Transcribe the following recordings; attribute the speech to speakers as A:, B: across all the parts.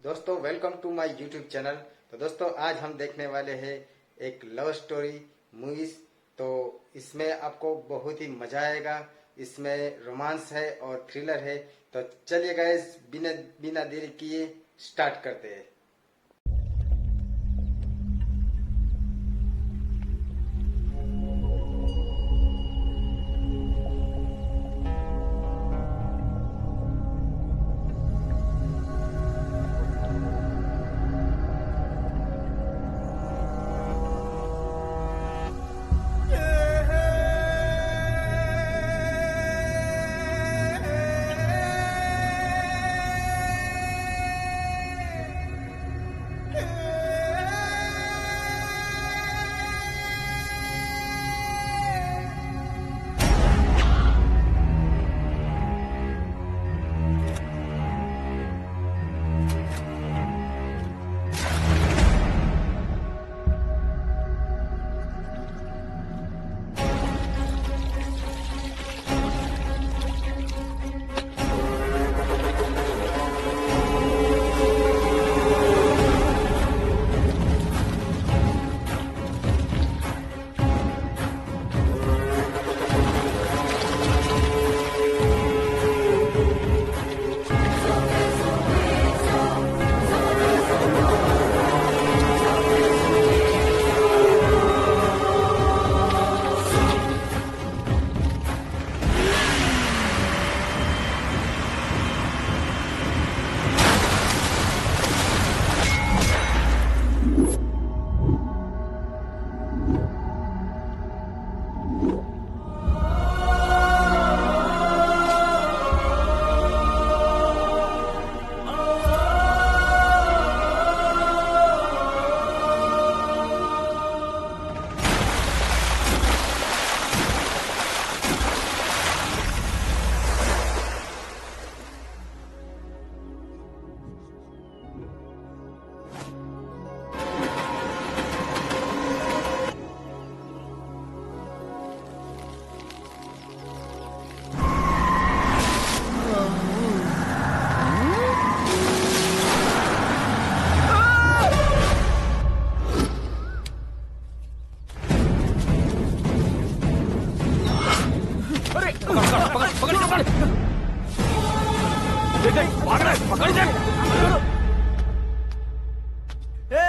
A: दोस्तों welcome to my YouTube channel. तो दोस्तों आज हम देखने वाले हैं एक लव स्टोरी मूवीज। तो इसमें आपको बहुत ही मजा आएगा। इसमें रोमांस है और थ्रिलर है। तो चलिए गाइस बिना बिना देरी किए स्टार्ट करते हैं।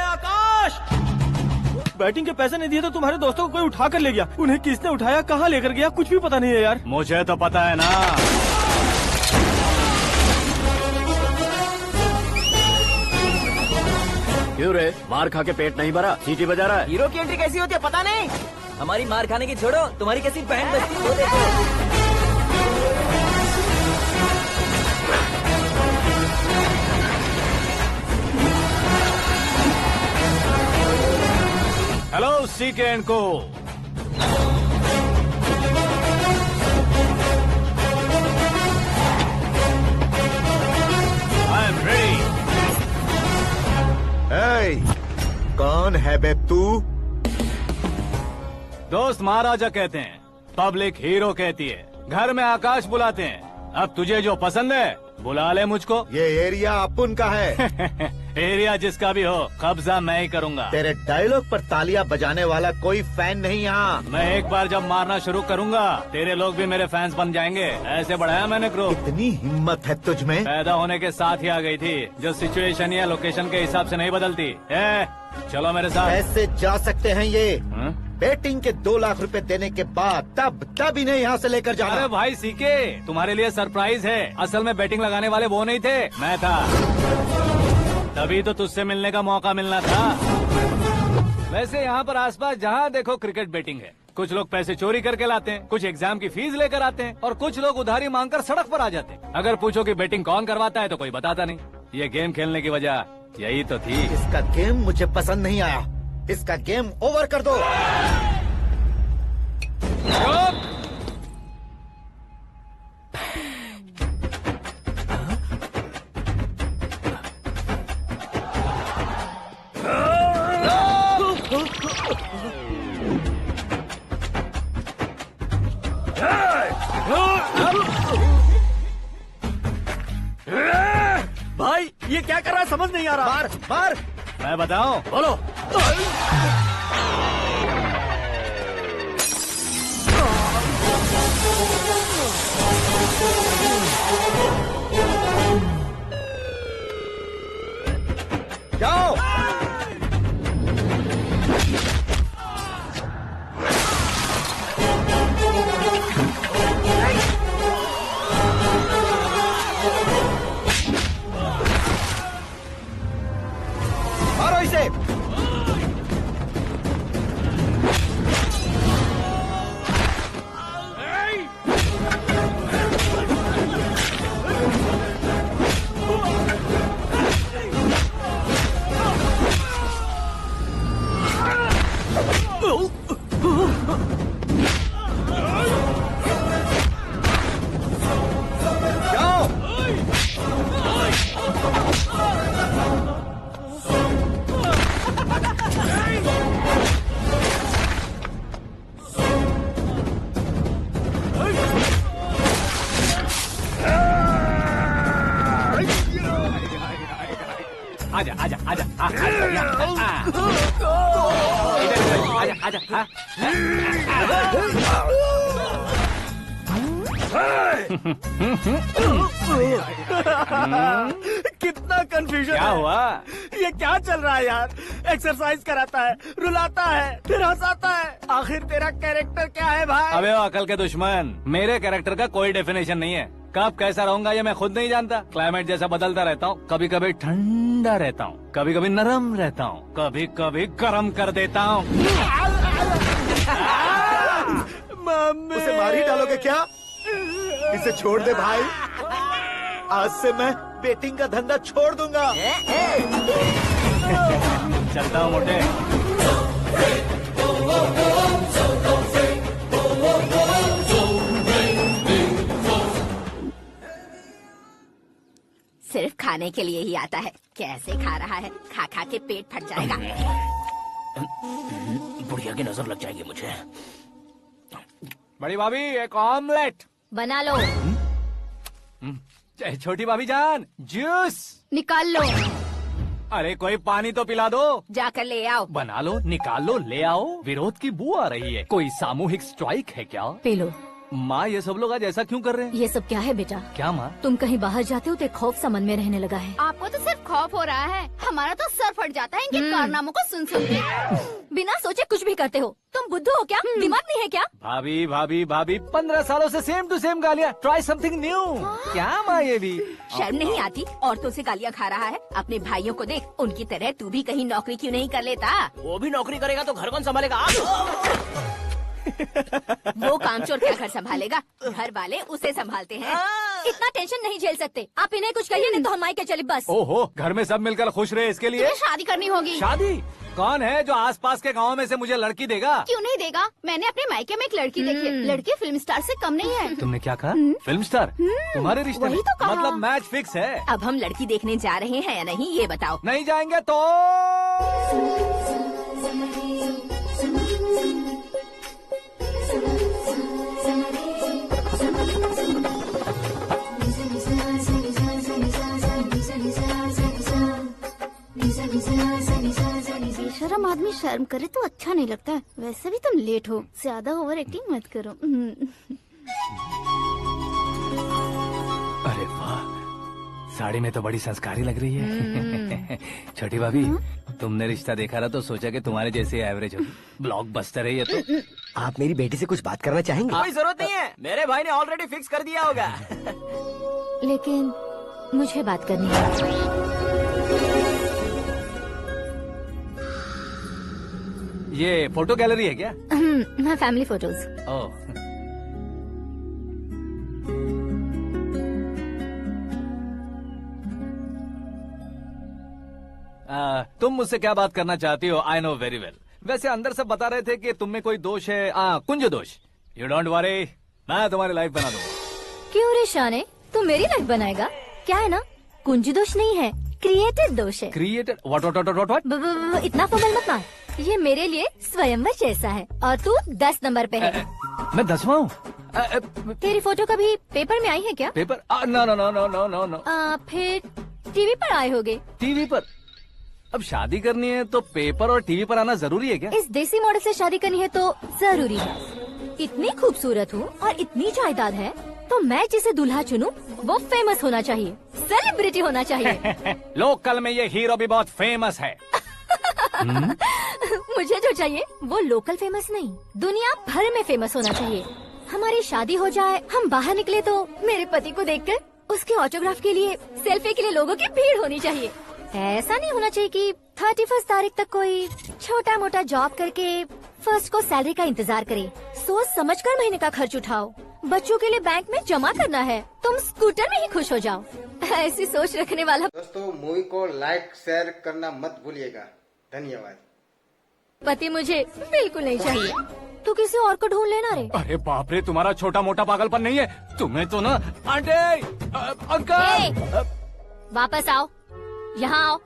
B: आकाश, बैटिंग के पैसे नहीं दिए तो तुम्हारे दोस्तों को कोई उठा कर ले गया। उन्हें किसने उठाया, कहाँ लेकर गया, कुछ भी पता नहीं है यार।
C: मुझे तो पता है ना। क्यों रे, मार खा के पेट नहीं भरा, सीटी बजा रहा है?
D: हीरो की एंट्री कैसी होती है पता नहीं। हमारी मार खाने की छोड़ो, तुम्हारी कैसी बहन बचती है वो देखो।
C: हेलो सीके एंड को। I am ready.
E: कौन है बे तू?
C: दोस्त महाराजा कहते हैं, पब्लिक हीरो कहती है, घर में आकाश बुलाते हैं। अब तुझे जो पसंद है बुला ले मुझको।
E: ये एरिया अपुन का है।
C: एरिया जिसका भी हो, कब्जा मैं ही करूंगा।
E: तेरे डायलॉग पर तालियां बजाने वाला कोई फैन नहीं यहाँ।
C: मैं एक बार जब मारना शुरू करूंगा, तेरे लोग भी मेरे फैंस बन जाएंगे। ऐसे बढ़ाया मैंने ग्रुप।
E: इतनी हिम्मत है तुझ में?
C: पैदा होने के साथ ही आ गई थी, जो सिचुएशन या लोकेशन के हिसाब से नहीं बदलती। चलो मेरे साथ।
E: कैसे जा सकते हैं ये?
C: हाँ?
E: बेटिंग के 2 लाख रुपए देने के बाद तब इन्हें यहाँ से लेकर जाना।
C: अरे भाई सीके, तुम्हारे लिए सरप्राइज है। असल में बैटिंग लगाने वाले वो नहीं थे, मैं था। तभी तो तुझसे मिलने का मौका मिलना था। वैसे यहाँ पर आसपास जहाँ देखो क्रिकेट बैटिंग है। कुछ लोग पैसे चोरी करके लाते हैं, कुछ एग्जाम की फीस लेकर आते हैं, और कुछ लोग उधारी मांगकर सड़क पर आ जाते हैं। अगर पूछो कि बैटिंग कौन करवाता है तो कोई बताता नहीं। ये गेम खेलने की वजह यही तो थी।
E: इसका गेम मुझे पसंद नहीं आया। इसका गेम ओवर कर दो।
B: भाई ये क्या कर रहा है समझ नहीं आ रहा।
E: मार मार।
C: मैं बताऊं?
B: बोलो।
E: जाओ। मारो इसे। जाओ।
C: आजा आजा आजा आजा आजा हाँ?
B: कितना कंफ्यूजन
C: क्या
B: है।
C: हुआ?
B: ये क्या चल रहा है यार? एक्सरसाइज कराता है, रुलाता है, फिर हंसाता है। आखिर तेरा कैरेक्टर क्या है भाई?
C: अबे ओ अकल के दुश्मन, मेरे कैरेक्टर का कोई डेफिनेशन नहीं है। कब कैसा रहूंगा ये मैं खुद नहीं जानता। क्लाइमेट जैसा बदलता रहता हूँ। कभी कभी ठंडा रहता हूँ, कभी कभी नरम रहता हूँ, कभी कभी गर्म कर देता हूँ।
B: मम्मी।
E: उसे मार ही डालोगे क्या? इसे छोड़ दे भाई। आज से मैं बेटिंग का धंधा छोड़ दूंगा।
C: चलता हूँ मोटे।
F: सिर्फ खाने के लिए ही आता है। कैसे खा रहा है, खा खा के पेट फट जाएगा।
D: बुढ़िया की नजर लग जाएगी मुझे।
C: बड़ी भाभी एक ऑमलेट।
F: बना लो।
C: छोटी भाभी जान जूस।
F: निकाल लो।
C: अरे कोई पानी तो पिला दो।
F: जाकर ले आओ।
C: बना लो, निकाल लो, ले आओ। विरोध की बू आ रही है। कोई सामूहिक स्ट्राइक है क्या?
F: P low.
C: माँ ये सब लोग आज ऐसा क्यों कर रहे हैं?
F: ये सब क्या है बेटा?
C: क्या माँ?
F: तुम कहीं बाहर जाते हो तो एक खौफ सा मन में रहने लगा है।
G: आपको तो सिर्फ खौफ हो रहा है, हमारा तो सर फट जाता है इनके कारनामों को सुन सुन के।
F: बिना सोचे कुछ भी करते हो। तुम बुद्धू हो क्या? दिमाग नहीं है क्या?
C: भाभी भाभी भाभी 15 सालों से सेम टू सेम गालियाँ। Try something new. क्या माँ ये भी?
F: शर्म नहीं आती? औरतों से गालियाँ खा रहा है। अपने भाइयों को देख, उनकी तरह तू भी कहीं नौकरी क्यों नहीं कर लेता?
D: वो भी नौकरी करेगा तो घर कौन संभालेगा?
F: वो कामचोर क्या घर संभालेगा? घर वाले उसे संभालते हैं। इतना टेंशन नहीं झेल सकते। आप इन्हें कुछ कहिए नहीं तो हम मायके चले बस।
C: ओहो, घर में सब मिलकर खुश रहे इसके लिए।
G: तुम्हें शादी करनी होगी।
C: शादी? कौन है जो आसपास के गांव में से मुझे लड़की देगा?
G: क्यों नहीं देगा? मैंने अपने मायके में एक लड़की देखी है। लड़की फिल्म स्टार से कम नहीं है।
C: तुमने क्या कहा? Film star? तुम्हारे रिश्ते
G: वही
C: में?
G: तो कहा।
C: मतलब मैच फिक्स है?
F: अब हम लड़की देखने जा रहे हैं या नहीं ये बताओ।
C: नहीं जाएंगे तो?
G: बेशरम आदमी शर्म करे तो अच्छा नहीं लगता। वैसे भी तुम लेट हो, ज्यादा ओवर एक्टिंग मत करो।
C: अरे वाह, साड़ी में तो बड़ी संस्कारी लग रही है। छोटी भाभी, तुमने रिश्ता देखा ना तो सोचा कि तुम्हारे जैसे एवरेज होगी। ब्लॉकबस्टर है ये तो।
H: आप मेरी बेटी से कुछ बात करना चाहेंगे?
D: कोई जरूरत नहीं है, मेरे भाई ने ऑलरेडी फिक्स कर दिया होगा।
F: लेकिन मुझे बात करनी है।
C: ये फोटो गैलरी है क्या?
F: मैं फैमिली फोटोज।
C: ओह, तुम मुझसे क्या बात करना चाहती हो? I know very well. वैसे अंदर से बता रहे थे कि तुम में कोई दोष है। कुंज दोष। यू डोंट वरी, मैं तुम्हारी लाइफ बना दूंगा।
F: क्यों रे शाने, तू मेरी लाइफ बनाएगा? क्या है ना, कुंज दोष नहीं है, क्रिएटेड दोष है।
C: क्रिएटेड? व्हाट?
F: इतना फॉर्मल मत मार। ये मेरे लिए स्वयंवर जैसा है और तू 10 नंबर पे है।
C: मैं 10वां हूँ?
F: तेरी फोटो कभी पेपर में आई है क्या?
C: Paper? No no no no no no no.
F: फिर टीवी पर आए होगे।
C: टीवी पर? अब शादी करनी है तो पेपर और टीवी पर आना जरूरी है क्या?
F: इस देसी मॉडल से शादी करनी है तो जरूरी है। इतनी खूबसूरत हूँ और इतनी जायदाद है तो मैं जिसे दूल्हा चुनूं वो फेमस होना चाहिए, सेलिब्रिटी होना चाहिए।
C: लोकल में ये हीरो भी बहुत फेमस है।
F: मुझे जो चाहिए वो लोकल फेमस नहीं, दुनिया भर में फेमस होना चाहिए। हमारी शादी हो जाए, हम बाहर निकले तो मेरे पति को देखकर उसके ऑटोग्राफ के लिए, सेल्फी के लिए लोगों की भीड़ होनी चाहिए। ऐसा नहीं होना चाहिए कि 31 तारीख तक कोई छोटा मोटा जॉब करके फर्स्ट को सैलरी का इंतजार करे। सोच समझकर महीने का खर्च उठाओ। बच्चों के लिए बैंक में जमा करना है, तुम स्कूटर में ही खुश हो जाओ। ऐसी सोच रखने वाला।
A: दोस्तों मूवी को लाइक शेयर करना मत भूलिएगा। धन्यवाद।
F: पति मुझे बिल्कुल नहीं चाहिए, तू किसी और को ढूंढ लेना रे।
C: अरे बाप रे, तुम्हारा छोटा मोटा पागलपन नहीं है? तुम्हें तो ना आंटी, अंकल।
F: वापस आओ, यहाँ आओ।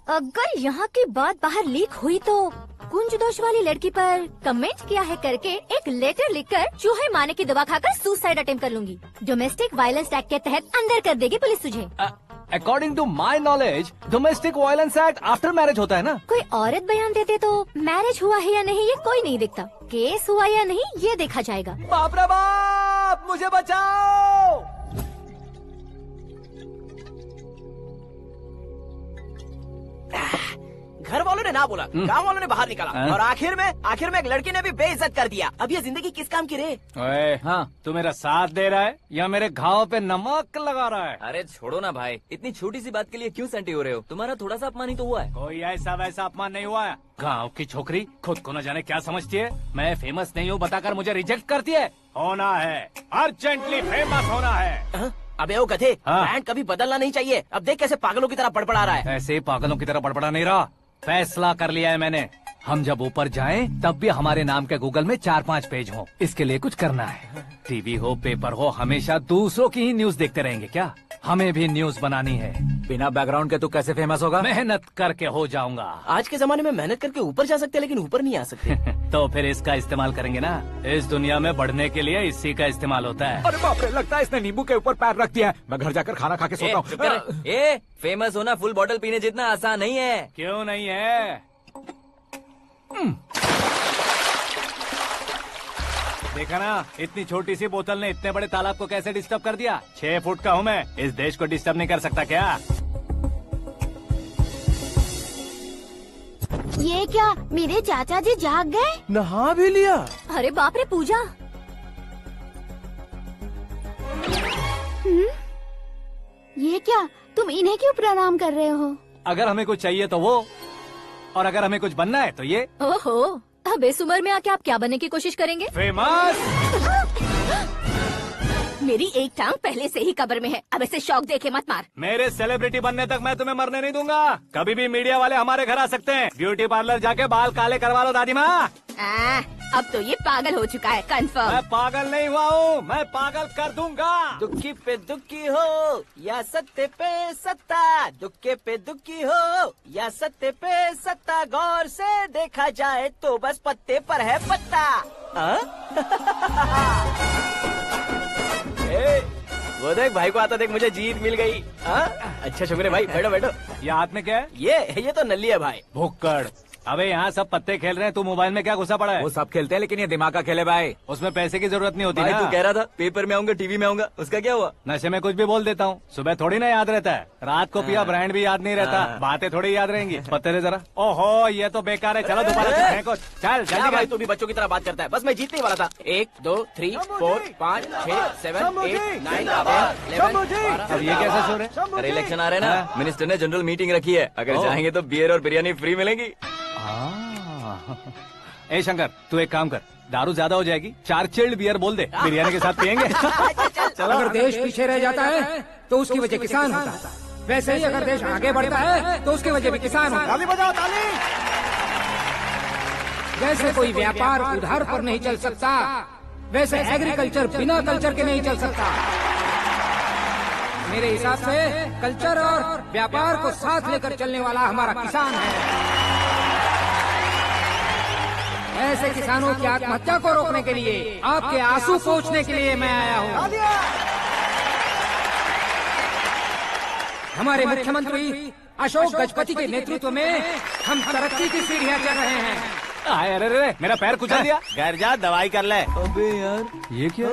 F: अगर यहाँ की बात बाहर लीक हुई तो कुंज दोष वाली लड़की पर कमेंट किया है करके एक लेटर लिखकर चूहे मारने की दवा खाकर सुसाइड अटेम्प्ट कर लूंगी। डोमेस्टिक वायलेंस एक्ट के तहत अंदर कर देगी पुलिस तुझे।
C: According to my knowledge domestic violence act after marriage होता है ना?
F: कोई औरत बयान देते तो मैरिज हुआ है या नहीं ये कोई नहीं दिखता, केस हुआ या नहीं ये देखा जाएगा।
C: बाप रे बाप, मुझे बचाओ।
D: घर वालों ने ना बोला, गांव वालों ने बाहर निकाला और आखिर में एक लड़की ने भी बेइज्जत कर दिया। अब ये जिंदगी किस काम की रे?
C: ओए, हाँ, तू मेरा साथ दे रहा है या मेरे घाव पे नमक लगा रहा है?
D: अरे छोड़ो ना भाई, इतनी छोटी सी बात के लिए क्यों सेंटी हो रहे हो? तुम्हारा थोड़ा सा अपमान ही तो हुआ है।
C: कोई ऐसा वैसा अपमान नहीं हुआ है। गाँव की छोकरी खुद को न जाने क्या समझती है। मैं फेमस नहीं हूँ बताकर मुझे रिजेक्ट करती है। होना है, अर्जेंटली फेमस होना है।
D: अबे ओ गधे,
C: हाँ।
D: ब्रांड कभी बदलना नहीं चाहिए। अब देख कैसे पागलों की तरह बड़बड़ा रहा है।
C: ऐसे पागलों की तरह बड़बड़ा नहीं रहा, फैसला कर लिया है मैंने। हम जब ऊपर जाएं तब भी हमारे नाम के गूगल में 4-5 पेज हो। इसके लिए कुछ करना है। टीवी हो, पेपर हो, हमेशा दूसरों की ही न्यूज देखते रहेंगे क्या? हमें भी न्यूज बनानी है।
E: बिना बैकग्राउंड के तू कैसे फेमस होगा?
C: मेहनत करके हो जाऊंगा।
D: आज के जमाने में मेहनत करके ऊपर जा सकते हैं लेकिन ऊपर नहीं आ सकते।
C: तो फिर इसका इस्तेमाल करेंगे ना। इस दुनिया में बढ़ने के लिए इसी का इस्तेमाल होता है।
E: अरे बाप रे, लगता है इसने नींबू के ऊपर पैर रख दिया है। मैं घर जाकर खाना खा के सोता
D: चुप कर।
E: हूँ।
D: फेमस होना फुल बॉटल पीने जितना आसान नहीं है।
C: क्यों नहीं है? देखा ना, इतनी छोटी सी बोतल ने इतने बड़े तालाब को कैसे डिस्टर्ब कर दिया। 6 फुट का हूँ मैं, इस देश को डिस्टर्ब नहीं कर सकता क्या?
G: ये क्या, मेरे चाचा जी जाग गए?
B: नहा भी लिया?
F: अरे बाप रे पूजा,
G: ये क्या, तुम इन्हें क्यों प्रणाम कर रहे हो?
C: अगर हमें कुछ चाहिए तो वो, और अगर हमें कुछ बनना है तो ये।
F: ओहो, अब इस उम्र में आके आप क्या बनने की कोशिश करेंगे?
C: फेमस।
F: मेरी एक टांग पहले से ही कब्र में है, अब इसे शौक देके मत मार।
C: मेरे सेलिब्रिटी बनने तक मैं तुम्हें मरने नहीं दूंगा। कभी भी मीडिया वाले हमारे घर आ सकते हैं। ब्यूटी पार्लर जाके बाल काले करवा लो दादी माँ।
F: अब तो ये पागल हो चुका है, कंफर्म।
C: मैं पागल नहीं हुआ हूँ, मैं पागल कर दूंगा।
D: दुखी पे दुखी हो या सत्य पे सत्ता, दुखे पे दुखी हो या सत्य पे सत्ता, गौर से देखा जाए तो बस पत्ते पर है पत्ता। वो देख भाई को आता देख, मुझे जीत मिल गई। अच्छा शुक्र है भाई, बैठो बैठो।
C: ये हाथ में क्या है?
D: ये तो नल्ली है भाई।
C: भुक्कड़। अबे यहाँ सब पत्ते खेल रहे हैं, तू मोबाइल में क्या घुसा पड़ा है?
E: वो सब खेलते हैं लेकिन ये दिमाग का खेल है भाई।
C: उसमें पैसे की जरूरत नहीं होती
D: भाई
C: ना।
D: तू कह रहा था पेपर में आऊंगा, टीवी में आऊंगा, उसका क्या हुआ?
C: नशे में कुछ भी बोल देता हूँ, सुबह थोड़ी ना याद रहता है। रात को पिया ब्रांड भी याद नहीं रहता, बातें थोड़ी याद रहेंगी। पत्ते दे जरा। ओहो, ये तो बेकार है, चलो दोबारा फेंको। चल
D: क्या
C: जल्दी
D: भाई,
C: कर।
D: तू भी बच्चों की तरह बात करता है। बस मैं जीतने ही वाला था। 1 2 3 4 5 6 7 8 9 10 11
C: अब ये कैसे सो रहे?
D: अरे इलेक्शन आ रहे हैं ना, मिनिस्टर ने जनरल मीटिंग रखी है। अगर जाएंगे तो बियर और बिरयानी फ्री मिलेंगी।
C: ए शंकर, तू एक काम कर, दारू ज्यादा हो जाएगी, 4 चिल्ड बियर बोल दे, बिरयानी के साथ पियेंगे। चलो।
I: अगर देश पीछे रह जाता है तो उसकी वजह किसान होता है, वैसे ही अगर देश आगे बढ़ता है तो उसकी वजह भी किसान होता है।
B: ताली बजाओ, ताली।
I: जैसे कोई व्यापार उधार पर नहीं चल सकता, वैसे एग्रीकल्चर बिना कल्चर के नहीं चल सकता। मेरे हिसाब से कल्चर और व्यापार को साथ लेकर चलने वाला हमारा किसान है। ऐसे किसानों की आत्महत्या को रोकने के लिए, आपके आंसू पोंछने के लिए मैं आया हूँ। हमारे मुख्यमंत्री अशोक गजपति के नेतृत्व में हम तरक्की की सीढ़ियाँ चढ़ रहे हैं।
C: अरे अरे मेरा पैर कुचल दिया।
D: घर जा दवाई कर ले।
C: अबे यार ये क्या,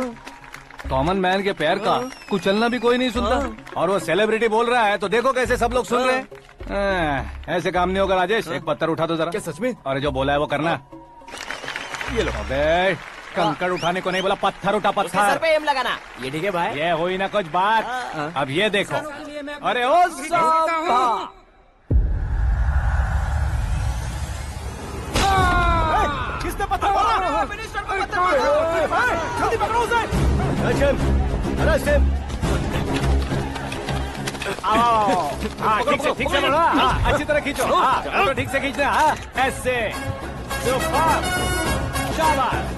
C: कॉमन मैन के पैर का कुचलना भी कोई नहीं सुनता, और वो सेलिब्रिटी बोल रहा है तो देखो कैसे सब लोग सुन रहे हैं। ऐसे काम नहीं होगा राजेश, एक पत्थर उठा दो जरा।
E: क्या सच में?
C: और जो बोला है वो करना। ये लो। अबे कंकड़ उठाने को नहीं बोला, पत्थर उठा,
D: सर
C: पत्थर।
D: पे एम लगाना। ये ठीक है भाई।
C: ये हुई ना कुछ बात। अब ये देखो। अरे ओ साहब,
E: किसने पत्थर मारा? जल्दी पकड़ो उसे।
C: हाँ ठीक से बढ़ो, हाँ अच्छी तरह खींचो, हाँ फोटो ठीक से खींचना, हाँ ऐसे। सुपर, शाबाश।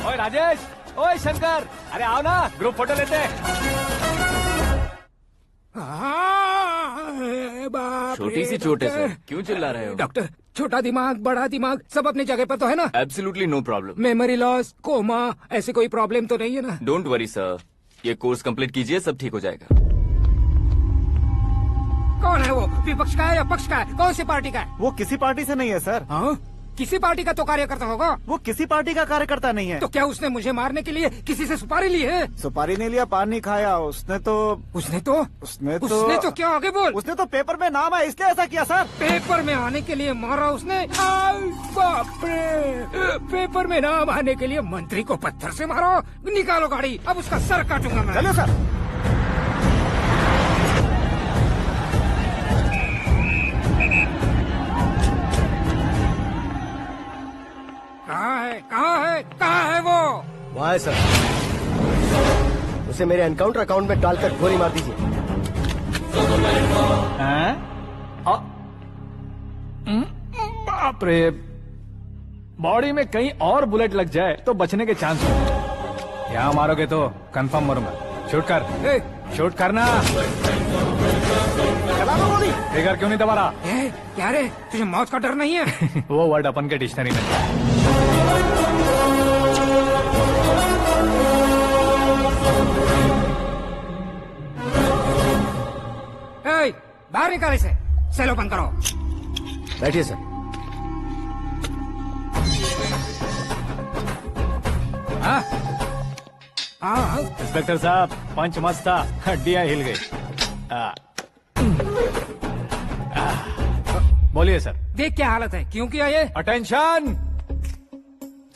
C: ओए राजेश, ओए शंकर, अरे आओ ना ग्रुप फोटो लेते हैं।
J: छोटी सी चोट है सर, क्यों चिल्ला रहे हो?
I: डॉक्टर, छोटा दिमाग बड़ा दिमाग सब अपनी जगह पर तो है ना?
J: Absolutely no problem.
I: Memory loss, coma, ऐसी कोई प्रॉब्लम तो नहीं है ना?
J: डोंट वरी सर, ये कोर्स कंप्लीट कीजिए, सब ठीक हो जाएगा।
I: कौन है वो? विपक्ष का है या पक्ष का है? कौन सी पार्टी का है?
E: वो किसी पार्टी से नहीं है सर।
I: हाँ? किसी पार्टी का तो कार्यकर्ता होगा।
E: वो किसी पार्टी का कार्यकर्ता नहीं है।
I: तो क्या उसने मुझे मारने के लिए किसी से सुपारी ली है?
E: सुपारी नहीं लिया, पान नहीं खाया। उसने तो
I: क्या आगे बोल?
E: उसने तो पेपर में नाम है इसलिए ऐसा किया सर।
I: पेपर में आने के लिए मारा उसने? बाप रे, पेपर में नाम आने के लिए मंत्री को पत्थर से मारो? निकालो गाड़ी, अब उसका सर काटूंगा मैं।
E: चलो सर।
I: कहाँ है वो?
H: वहाँ है सर, उसे मेरे एनकाउंटर अकाउंट में डालकर गोली मार दीजिए।
C: बाप रे, बॉडी में कहीं और बुलेट लग जाए तो बचने के चांस हो। यहाँ मारोगे तो कंफर्म मरूंगा। शूट कर, शूट करना। फिगर क्यों नहीं दबा रहा?
I: क्या रे, तुझे मौत का डर नहीं है?
C: वो वर्ड अपन के डिक्शनरी में।
I: बाहर निकाल इसे, सेल ओपन करो।
H: बैठिए सर।
C: इंस्पेक्टर साहब, पंच मस्त था, हड्डियां हिल गई। बोलिए सर।
I: देख क्या हालत है, क्यों किया ये?
C: अटेंशन,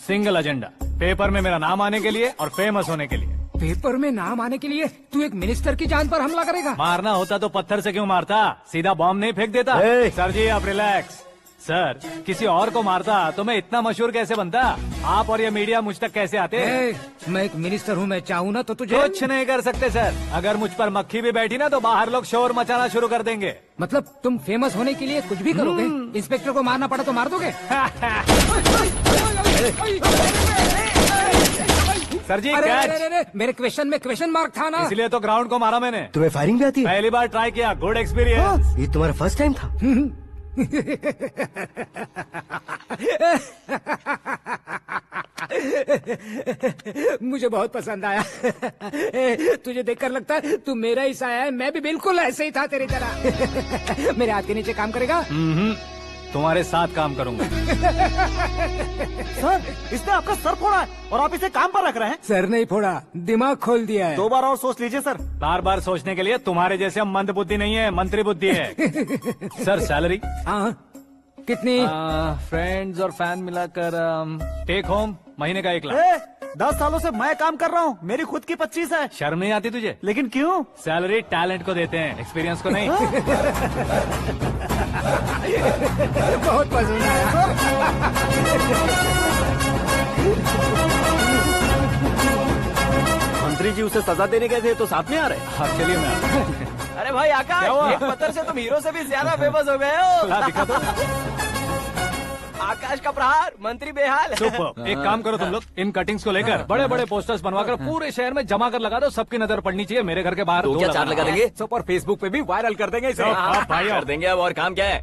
C: सिंगल एजेंडा, पेपर में मेरा नाम आने के लिए और फेमस होने के लिए।
I: पेपर में नाम आने के लिए तू एक मिनिस्टर की जान पर हमला करेगा?
C: मारना होता तो पत्थर से क्यों मारता, सीधा बॉम्ब नहीं फेंक देता। सर जी आप रिलैक्स। सर, किसी और को मारता तो मैं इतना मशहूर कैसे बनता? आप और ये मीडिया मुझ तक कैसे आते?
I: मैं एक मिनिस्टर हूँ, मैं चाहूँ ना तो तुझे
C: कुछ नहीं कर सकते सर। अगर मुझ पर मक्खी भी बैठी ना तो बाहर लोग शोर मचाना शुरू कर देंगे।
I: मतलब तुम फेमस होने के लिए कुछ भी करोगे? इंस्पेक्टर को मारना पड़ा तो मार दोगे?
C: सर जी
I: मेरे क्वेश्चन में क्वेश्चन मार्क था ना,
C: इसलिए तो ग्राउंड को मारा मैंने।
H: तुम्हें फायरिंग भी आती है?
C: पहली बार ट्राई किया, गुड एक्सपीरियंस।
H: ये तुम्हारा फर्स्ट टाइम था?
I: मुझे बहुत पसंद आया। तुझे देखकर लगता है तू मेरा ही साया है। मैं भी बिल्कुल ऐसे ही था तेरी तरह। मेरे हाथ के नीचे काम करेगा?
C: तुम्हारे साथ काम करूंगा।
E: सर, इसने आपका सर फोड़ा है और आप इसे काम पर रख रहे हैं।
I: सर नहीं फोड़ा, दिमाग खोल दिया है।
E: 2 बार और सोच लीजिए सर।
C: बार बार सोचने के लिए तुम्हारे जैसे मंद बुद्धि नहीं है, मंत्री बुद्धि है। Sir salary?
I: हाँ, कितनी?
C: फ्रेंड्स और फैन मिलाकर टेक होम महीने का 1 लाख।
E: 10 सालों से मैं काम कर रहा हूँ, मेरी खुद की 25 है।
C: शर्म नहीं आती तुझे?
E: लेकिन क्यों?
C: सैलरी टैलेंट को देते हैं, एक्सपीरियंस को नहीं।
I: बहुत पसंद आया।
E: मंत्री जी उसे सजा देने गए थे तो साथ में आ रहे?
C: हाँ चलिए मैं।
D: अरे भाई आकाश, एक पत्थर से तुम हीरो से भी ज्यादा फेमस हो गए हो।
C: दिखा दो।
D: आकाश का प्रहार, मंत्री बेहाल।
C: सुपर। एक काम करो तुम लोग, इन कटिंग्स को लेकर बड़े बड़े पोस्टर्स बनवाकर पूरे शहर में जमा कर लगा दो, सबकी नजर पड़नी चाहिए। मेरे घर के बाहर
J: तो क्या चार्ज लगा देंगे?
E: सुपर, फेसबुक पे भी वायरल कर देंगे इसे।
C: भाई
J: कर देंगे। अब और काम क्या है?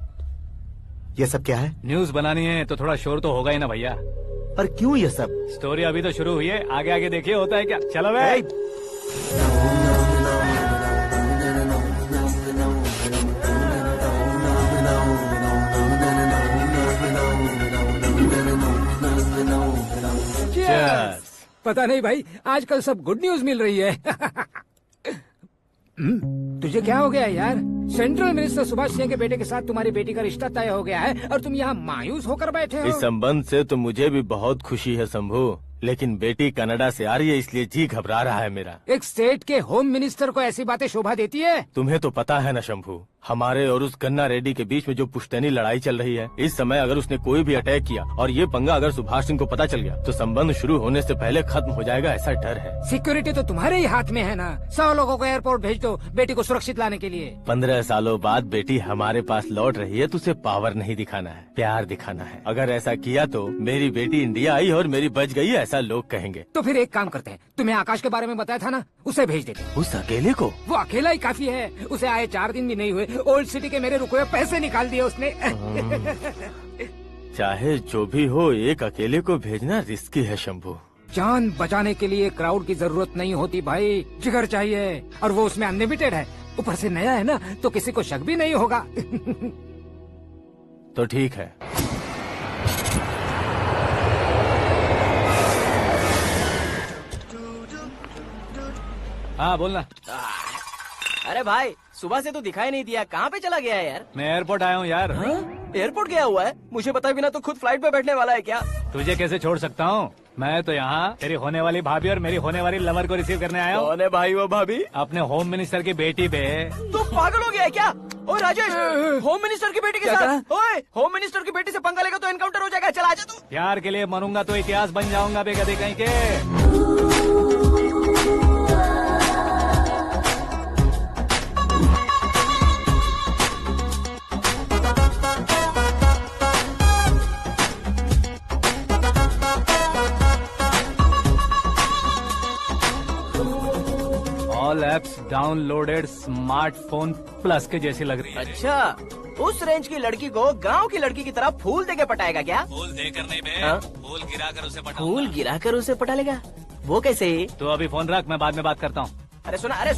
H: ये सब क्या है?
C: न्यूज बनानी है तो थोड़ा शोर तो होगा ही ना भैया।
H: पर क्यों ये सब?
C: स्टोरी अभी तो शुरू हुई है, आगे आगे देखिए होता है क्या। चलो भाई।
I: पता नहीं भाई, आजकल सब गुड न्यूज मिल रही है। तुझे क्या हो गया यार? सेंट्रल मिनिस्टर सुभाष सिंह के बेटे के साथ तुम्हारी बेटी का रिश्ता तय हो गया है और तुम यहाँ मायूस होकर बैठे हो।
B: इस संबंध से तो मुझे भी बहुत खुशी है शंभू, लेकिन बेटी कनाडा से आ रही है इसलिए जी घबरा रहा है मेरा।
I: एक स्टेट के होम मिनिस्टर को ऐसी बातें शोभा देती है?
B: तुम्हें तो पता है ना शंभू, हमारे और उस गन्ना रेड्डी के बीच में जो पुश्तैनी लड़ाई चल रही है, इस समय अगर उसने कोई भी अटैक किया और ये पंगा अगर सुभाष सिंह को पता चल गया तो संबंध शुरू होने से पहले खत्म हो जाएगा, ऐसा डर है।
I: सिक्योरिटी तो तुम्हारे ही हाथ में है ना। 100 लोगों को एयरपोर्ट भेज दो बेटी को सुरक्षित लाने के लिए।
B: 15 सालों बाद बेटी हमारे पास लौट रही है तो उसे पावर नहीं दिखाना है, प्यार दिखाना है। अगर ऐसा किया तो मेरी बेटी इंडिया आई और मेरी बच गई, ऐसा लोग कहेंगे।
I: तो फिर एक काम करते हैं, तुम्हें आकाश के बारे में बताया था ना, उसे भेज देते हैं।
B: उस अकेले को?
I: वो अकेला ही काफी है, उसे आए 4 दिन भी नहीं हुए, ओल्ड सिटी के मेरे रुके हुए पैसे निकाल दिए उसने।
B: चाहे जो भी हो, एक अकेले को भेजना रिस्की है शंभू।
I: जान बचाने के लिए क्राउड की जरूरत नहीं होती भाई, जिगर चाहिए, और वो उसमें अनलिमिटेड है। ऊपर से नया है ना, तो किसी को शक भी नहीं होगा।
B: तो ठीक है।
C: हाँ बोलना।
D: अरे भाई, सुबह से तो दिखाई नहीं दिया, कहाँ पे चला गया है यार?
C: मैं एयरपोर्ट आया हूँ यार।
D: एयरपोर्ट गया हुआ है? मुझे बताए बिना तो खुद फ्लाइट पे बैठने वाला है क्या?
C: तुझे कैसे छोड़ सकता हूँ? मैं तो यहाँ तेरी होने वाली भाभी और मेरी होने वाली लवर को रिसीव करने आया हूँ।
D: कौन है भाई वो भाभी?
C: अपने होम मिनिस्टर की बेटी पे।
D: तू पागल हो गया है क्या? ओए राजेश, होम मिनिस्टर की बेटी के साथ? ओए, होम मिनिस्टर की बेटी से पंगा लेगा तो एनकाउंटर हो जाएगा, चल आजा तू।
C: प्यार के लिए मरूंगा तो इतिहास बन जाऊंगा बेगदे कहीं के। All apps downloaded smartphone plus के जैसी लग रही है।
D: अच्छा, उस रेंज की लड़की को गांव की लड़की की तरह फूल देके पटाएगा क्या?
C: फूल देकर नहीं बे,
D: हाँ?
C: फूल गिराकर उसे पटा।
D: फूल गिराकर उसे पटा लेगा? वो कैसे?
C: तो अभी फोन रख, मैं बाद में बात करता हूँ।
D: अरे सुना है।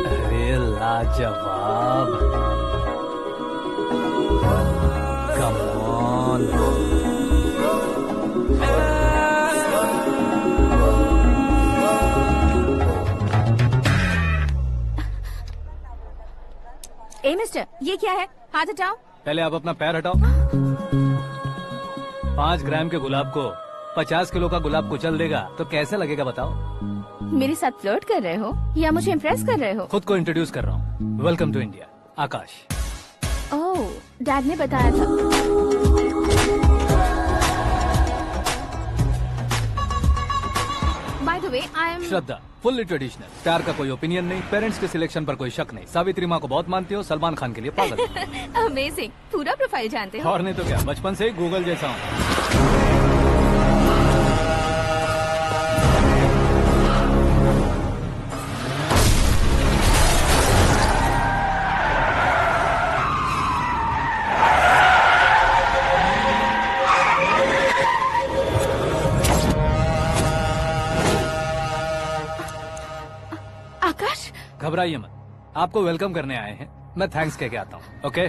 C: अरे लाजवाब, कम ऑन।
F: ए मिस्टर, ये क्या है? हाथ हटाओ।
C: पहले आप अपना पैर हटाओ। 5 ग्राम के गुलाब को 50 किलो का गुलाब कुचल देगा तो कैसे लगेगा बताओ?
F: मेरे साथ फ्लर्ट कर रहे हो या मुझे इम्प्रेस कर रहे हो?
C: खुद को इंट्रोड्यूस कर रहा हूँ। Welcome to India, Akash.
F: Oh, dad ने बताया था। By the way, I am
C: Shraddha, fully traditional. प्यार का कोई ओपिनियन नहीं, पेरेंट्स के सिलेक्शन पर कोई शक नहीं। सावित्री माँ को बहुत मानती हो, सलमान खान के लिए पागल।
F: अमेजिंग, पूरा प्रोफाइल जानते हो।
C: और नहीं तो क्या, बचपन से ही गूगल जैसा हूँ।
F: आकाश,
C: घबराइए मत, आपको वेलकम करने आए हैं। मैं थैंक्स कह के आता हूँ। ओके?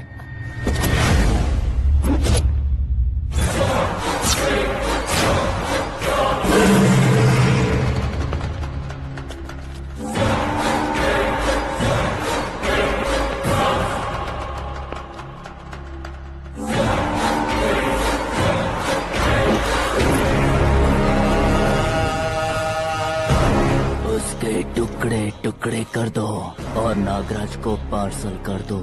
D: उसके टुकड़े टुकड़े कर दो और नागराज को पार्सल कर दो।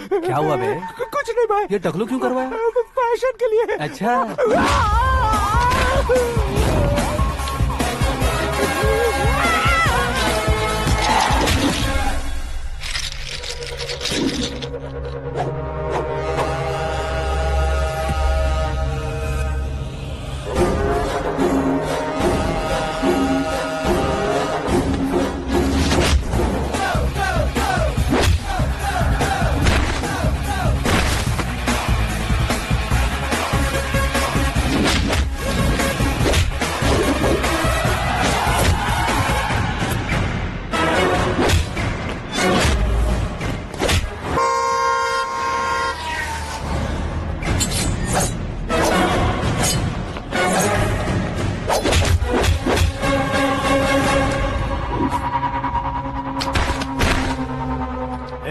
C: क्या हुआ बे?
E: कुछ नहीं भाई।
C: ये टकलू क्यों करवाया?
E: फैशन के लिए।
C: अच्छा।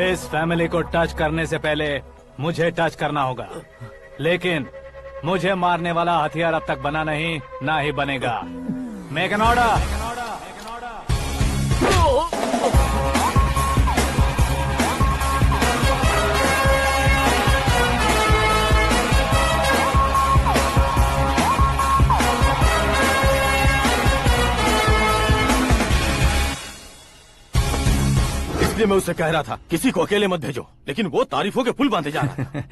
C: इस फैमिली को टच करने से पहले मुझे टच करना होगा, लेकिन मुझे मारने वाला हथियार अब तक बना नहीं, ना ही बनेगा। Make an order.
B: इसलिए मैं उससे कह रहा था किसी को अकेले मत भेजो, लेकिन वो तारीफों के पुल बांधे जा रहा था।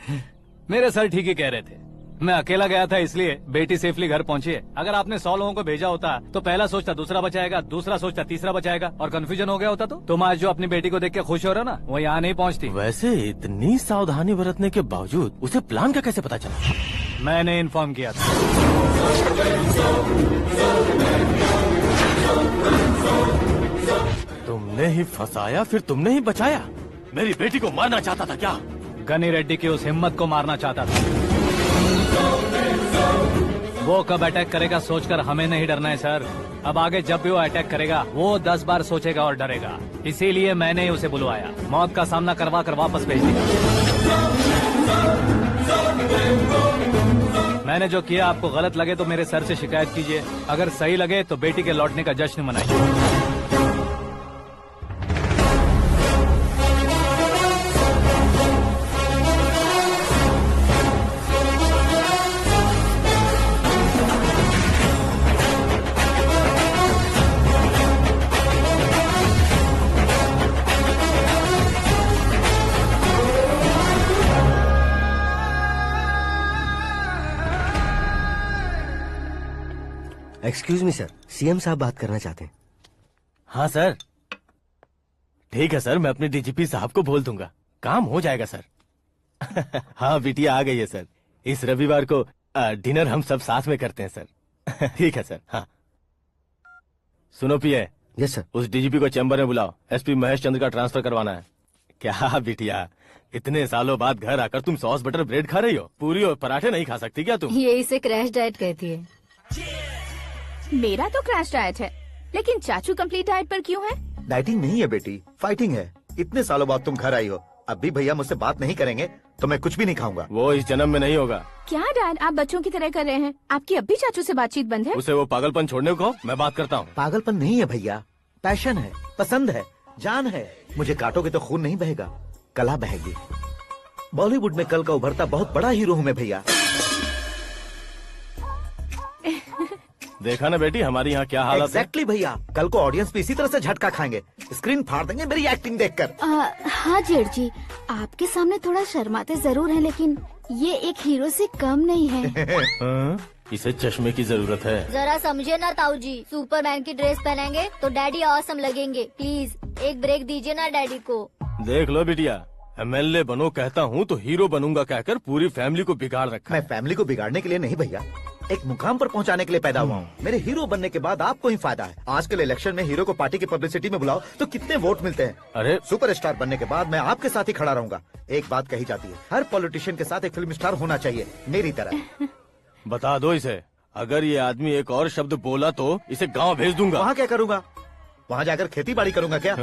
C: मेरे सर ठीक ही कह रहे थे। मैं अकेला गया था इसलिए बेटी सेफली घर पहुंची है। अगर आपने 100 लोगों को भेजा होता तो पहला सोचता दूसरा बचाएगा, दूसरा सोचता तीसरा बचाएगा, और कंफ्यूजन हो गया होता तो तुम आज जो अपनी बेटी को देख के खुश हो रहे हो ना, वो यहाँ नहीं पहुँचती।
B: वैसे इतनी सावधानी बरतने के बावजूद उसे प्लान का कैसे पता चला?
C: मैंने इन्फॉर्म किया था।
B: तुमने ही फंसाया, फिर तुमने ही बचाया। मेरी बेटी को मारना चाहता था क्या?
C: गनी रेड्डी की उस हिम्मत को मारना चाहता था। वो कब अटैक करेगा सोचकर हमें नहीं डरना है सर। अब आगे जब भी वो अटैक करेगा वो 10 बार सोचेगा और डरेगा। इसीलिए मैंने ही उसे बुलवाया। मौत का सामना करवा कर वापस भेज दिया। मैंने जो किया आपको गलत लगे तो मेरे सर से शिकायत कीजिए, अगर सही लगे तो बेटी के लौटने का जश्न मनाइए।
H: एक्सक्यूज मी सर, सीएम साहब बात करना चाहते हैं।
B: हाँ सर, ठीक है सर, मैं अपने डीजीपी साहब को बोल दूंगा, काम हो जाएगा सर। हाँ बिटिया आ गई है सर। इस रविवार को डिनर हम सब साथ में करते हैं सर। ठीक है सर। हाँ सुनो पिए।
H: Yes sir.
B: उस डीजीपी को चैम्बर में बुलाओ, एसपी महेश चंद्र का ट्रांसफर करवाना है। क्या बिटिया, इतने सालों बाद घर आकर तुम सॉस बटर ब्रेड खा रही हो? पूरी और पराठे नहीं खा सकती क्या तुम?
F: ये इसे क्रैश डाइट कहती है।
K: मेरा तो क्रैश डाइट है, लेकिन चाचू कंप्लीट डाइट पर क्यों है?
E: डाइटिंग नहीं है बेटी, फाइटिंग है। इतने सालों बाद तुम घर आई हो, अब भी भैया मुझसे बात नहीं करेंगे तो मैं कुछ भी नहीं खाऊंगा।
B: वो इस जन्म में नहीं होगा।
K: क्या डैड, आप बच्चों की तरह कर रहे हैं? आपकी अब भी चाचू से बातचीत बंद है?
B: उसे वो पागलपन छोड़ने को, मैं बात करता हूँ।
E: पागलपन नहीं है भैया, पैशन है, पसंद है, जान है। मुझे काटोगे तो खून नहीं बहेगा, कला बहेगी। बॉलीवुड में कल का उभरता बहुत बड़ा हीरो हूँ मैं भैया।
B: देखा ना बेटी हमारी यहाँ क्या हालत है।
E: एग्जैक्टली भैया, कल को ऑडियंस भी इसी तरह से झटका खाएंगे, स्क्रीन फाड़ देंगे मेरी एक्टिंग देखकर।
G: हाँ जेठ जी, आपके सामने थोड़ा शर्माते जरूर हैं, लेकिन ये एक हीरो से कम नहीं है।
B: इसे चश्मे की जरूरत है।
F: जरा समझे ना ताऊ जी, सुपरमैन की ड्रेस पहनेंगे तो डैडी ऑसम लगेंगे। प्लीज एक ब्रेक दीजिए ना डैडी को।
B: देख लो बिटिया, एमएलए बनो कहता हूँ तो हीरो बनूंगा कहकर पूरी फैमिली को बिगाड़ रखा।
E: मैं फैमिली को बिगाड़ने के लिए नहीं भैया, एक मुकाम पर पहुंचाने के लिए पैदा हुआ हूँ। मेरे हीरो बनने के बाद आपको ही फायदा है। आजकल इलेक्शन में हीरो को पार्टी की पब्लिसिटी में बुलाओ तो कितने वोट मिलते हैं।
B: अरे
E: सुपरस्टार बनने के बाद मैं आपके साथ ही खड़ा रहूंगा। एक बात कही जाती है, हर पॉलिटिशियन के साथ एक फिल्म स्टार होना चाहिए, मेरी तरह।
B: बता दो इसे, अगर ये आदमी एक और शब्द बोला तो इसे गाँव भेज दूंगा।
E: वहाँ क्या करूँगा? वहाँ जाकर खेती बाड़ी करूँगा क्या?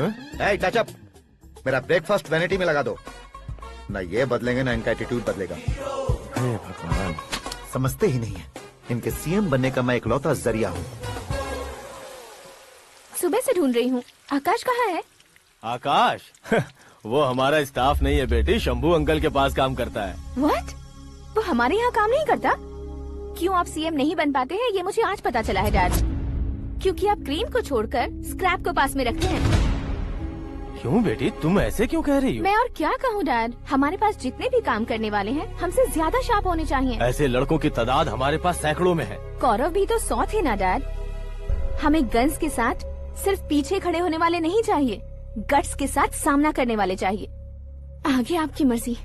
E: टच अप, मेरा ब्रेकफास्ट वैनिटी में लगा दो। न ये बदलेंगे न इनका एटीट्यूड बदलेगा।
B: भगवान,
E: समझते ही नहीं है, इनके सीएम बनने का मैं इकलौता जरिया हूँ।
K: सुबह से ढूंढ रही हूँ, आकाश कहाँ है?
B: आकाश वो हमारा स्टाफ नहीं है बेटी, शंभू अंकल के पास काम करता है।
K: व्हाट? वो हमारे यहाँ काम नहीं करता? क्यों आप सीएम नहीं बन पाते हैं ये मुझे आज पता चला है डैड। क्योंकि आप क्रीम को छोड़कर स्क्रैप को पास में रखते हैं।
B: क्यों बेटी, तुम ऐसे क्यों कह रही हो?
K: मैं और क्या कहूँ डैड, हमारे पास जितने भी काम करने वाले हैं हमसे ज्यादा शार्प होने चाहिए।
B: ऐसे लड़कों की तादाद हमारे पास सैकड़ों में है।
K: कौरव भी तो 100 थे ना डैड। हमें गन्स के साथ सिर्फ पीछे खड़े होने वाले नहीं चाहिए, गट्स के साथ सामना करने वाले चाहिए। आगे आपकी मर्जी।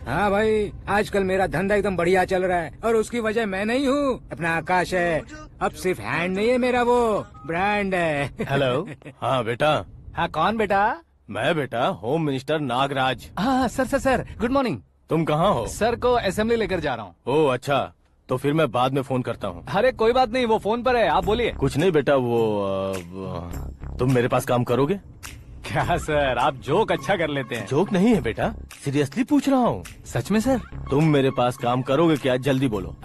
I: हाँ भाई, आजकल मेरा धंधा एकदम बढ़िया चल रहा है और उसकी वजह मैं नहीं हूँ, अपना आकाश है। अब सिर्फ हैंड नहीं है मेरा, वो ब्रांड है।
B: हेलो। हाँ बेटा।
C: हाँ कौन बेटा?
B: मैं बेटा होम मिनिस्टर नागराज।
C: हाँ सर गुड मॉर्निंग।
B: तुम कहाँ हो?
C: सर को असेंबली लेकर जा रहा हूँ।
B: ओह अच्छा, तो फिर मैं बाद में फोन करता हूँ।
C: अरे कोई बात नहीं, वो फोन पर है, आप बोलिए।
B: कुछ नहीं बेटा, तुम मेरे पास काम करोगे?
C: क्या सर, आप जोक अच्छा कर लेते हैं।
B: जोक नहीं है बेटा, सीरियसली पूछ रहा हूँ।
C: सच में सर?
B: तुम मेरे पास काम करोगे क्या? जल्दी बोलो।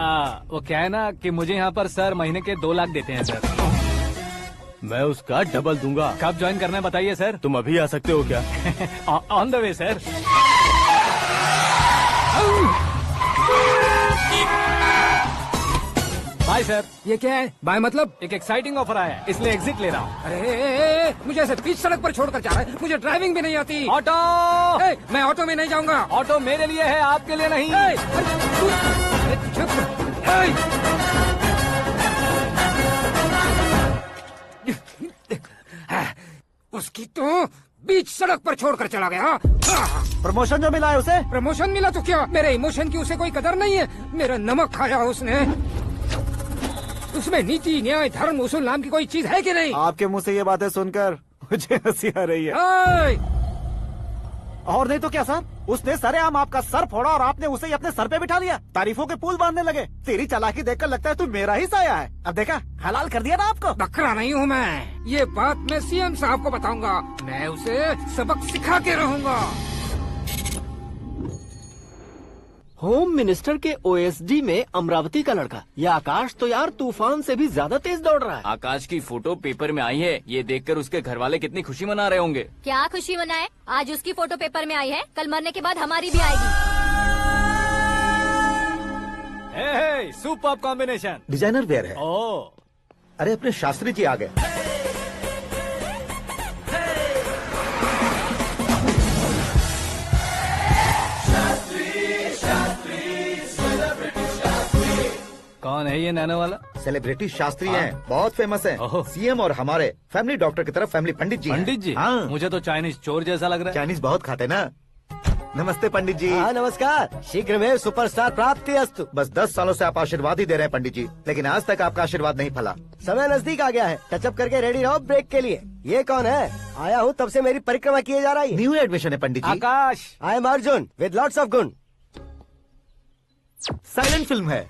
C: वो क्या है ना कि मुझे यहाँ पर सर महीने के 2 लाख देते हैं सर।
B: मैं उसका डबल दूंगा।
C: कब ज्वाइन करना है बताइए सर।
B: तुम अभी आ सकते हो क्या?
C: On the way sir. Bye sir.
I: ये क्या है? बाय मतलब?
C: एक एक्साइटिंग ऑफर आया है, इसलिए एग्जिट ले रहा हूँ।
I: अरे मुझे ऐसे बीच सड़क पर छोड़कर जा रहा है, मुझे ड्राइविंग भी नहीं आती।
C: ऑटो।
I: मैं ऑटो में नहीं जाऊंगा।
C: ऑटो मेरे लिए है, आपके लिए नहीं।
I: उसकी तो बीच सड़क पर छोड़कर चला गया।
E: प्रमोशन जो मिला है उसे?
I: प्रमोशन मिला तो क्या, मेरे इमोशन की उसे कोई कदर नहीं है। मेरा नमक खाया उसने। उसमें नीति, न्याय, धर्म, उसूल नाम की कोई चीज है कि नहीं?
E: आपके मुंह से ये बातें सुनकर मुझे हंसी आ रही है। और नहीं तो क्या सर, उसने सरेआम आपका सर फोड़ा और आपने उसे ही अपने सर पे बिठा लिया। तारीफों के पुल बांधने लगे। तेरी चालाकी देखकर लगता है तू मेरा ही साया है। अब देखा, हलाल कर दिया ना आपको।
I: बकरा नहीं हूँ मैं, ये बात मैं सीएम साहब को बताऊंगा। मैं उसे सबक सिखा के रहूंगा।
L: होम मिनिस्टर के ओएसडी में अमरावती का लड़का, ये आकाश तो यार तूफान से भी ज्यादा तेज दौड़ रहा है।
J: आकाश की फोटो पेपर में आई है, ये देखकर उसके घर वाले कितनी खुशी मना रहे होंगे।
F: क्या खुशी मनाए? आज उसकी फोटो पेपर में आई है, कल मरने के बाद हमारी भी आएगी।
C: Super combination.
E: डिजाइनर वेयर है।
C: ओह,
E: अरे अपने शास्त्री जी आ गए।
C: कौन है ये नैनो वाला?
E: सेलिब्रिटी शास्त्री हैं, बहुत फेमस हैं। सीएम और हमारे फैमिली डॉक्टर की तरफ फैमिली पंडित जी हैं।
C: पंडित जी?
E: हाँ।
C: मुझे तो चाइनीज चोर जैसा लग रहा है।
E: चाइनीज बहुत खाते ना। नमस्ते पंडित जी।
L: हाँ नमस्कार, शीघ्र में सुपरस्टार प्राप्ति अस्तु।
E: बस 10 सालों से आप आशीर्वाद ही दे रहे हैं पंडित जी, लेकिन आज तक आपका आशीर्वाद नहीं फला।
L: समय नजदीक आ गया है, टचअप करके रेडी रहो ब्रेक के लिए। ये कौन है? आया हूँ तब से मेरी परिक्रमा किए जा रही है।
E: न्यू एडमिशन है Pandit ji.
C: Akash.
L: I am Arjun with lots of गुण।
E: साइलेंट फिल्म है।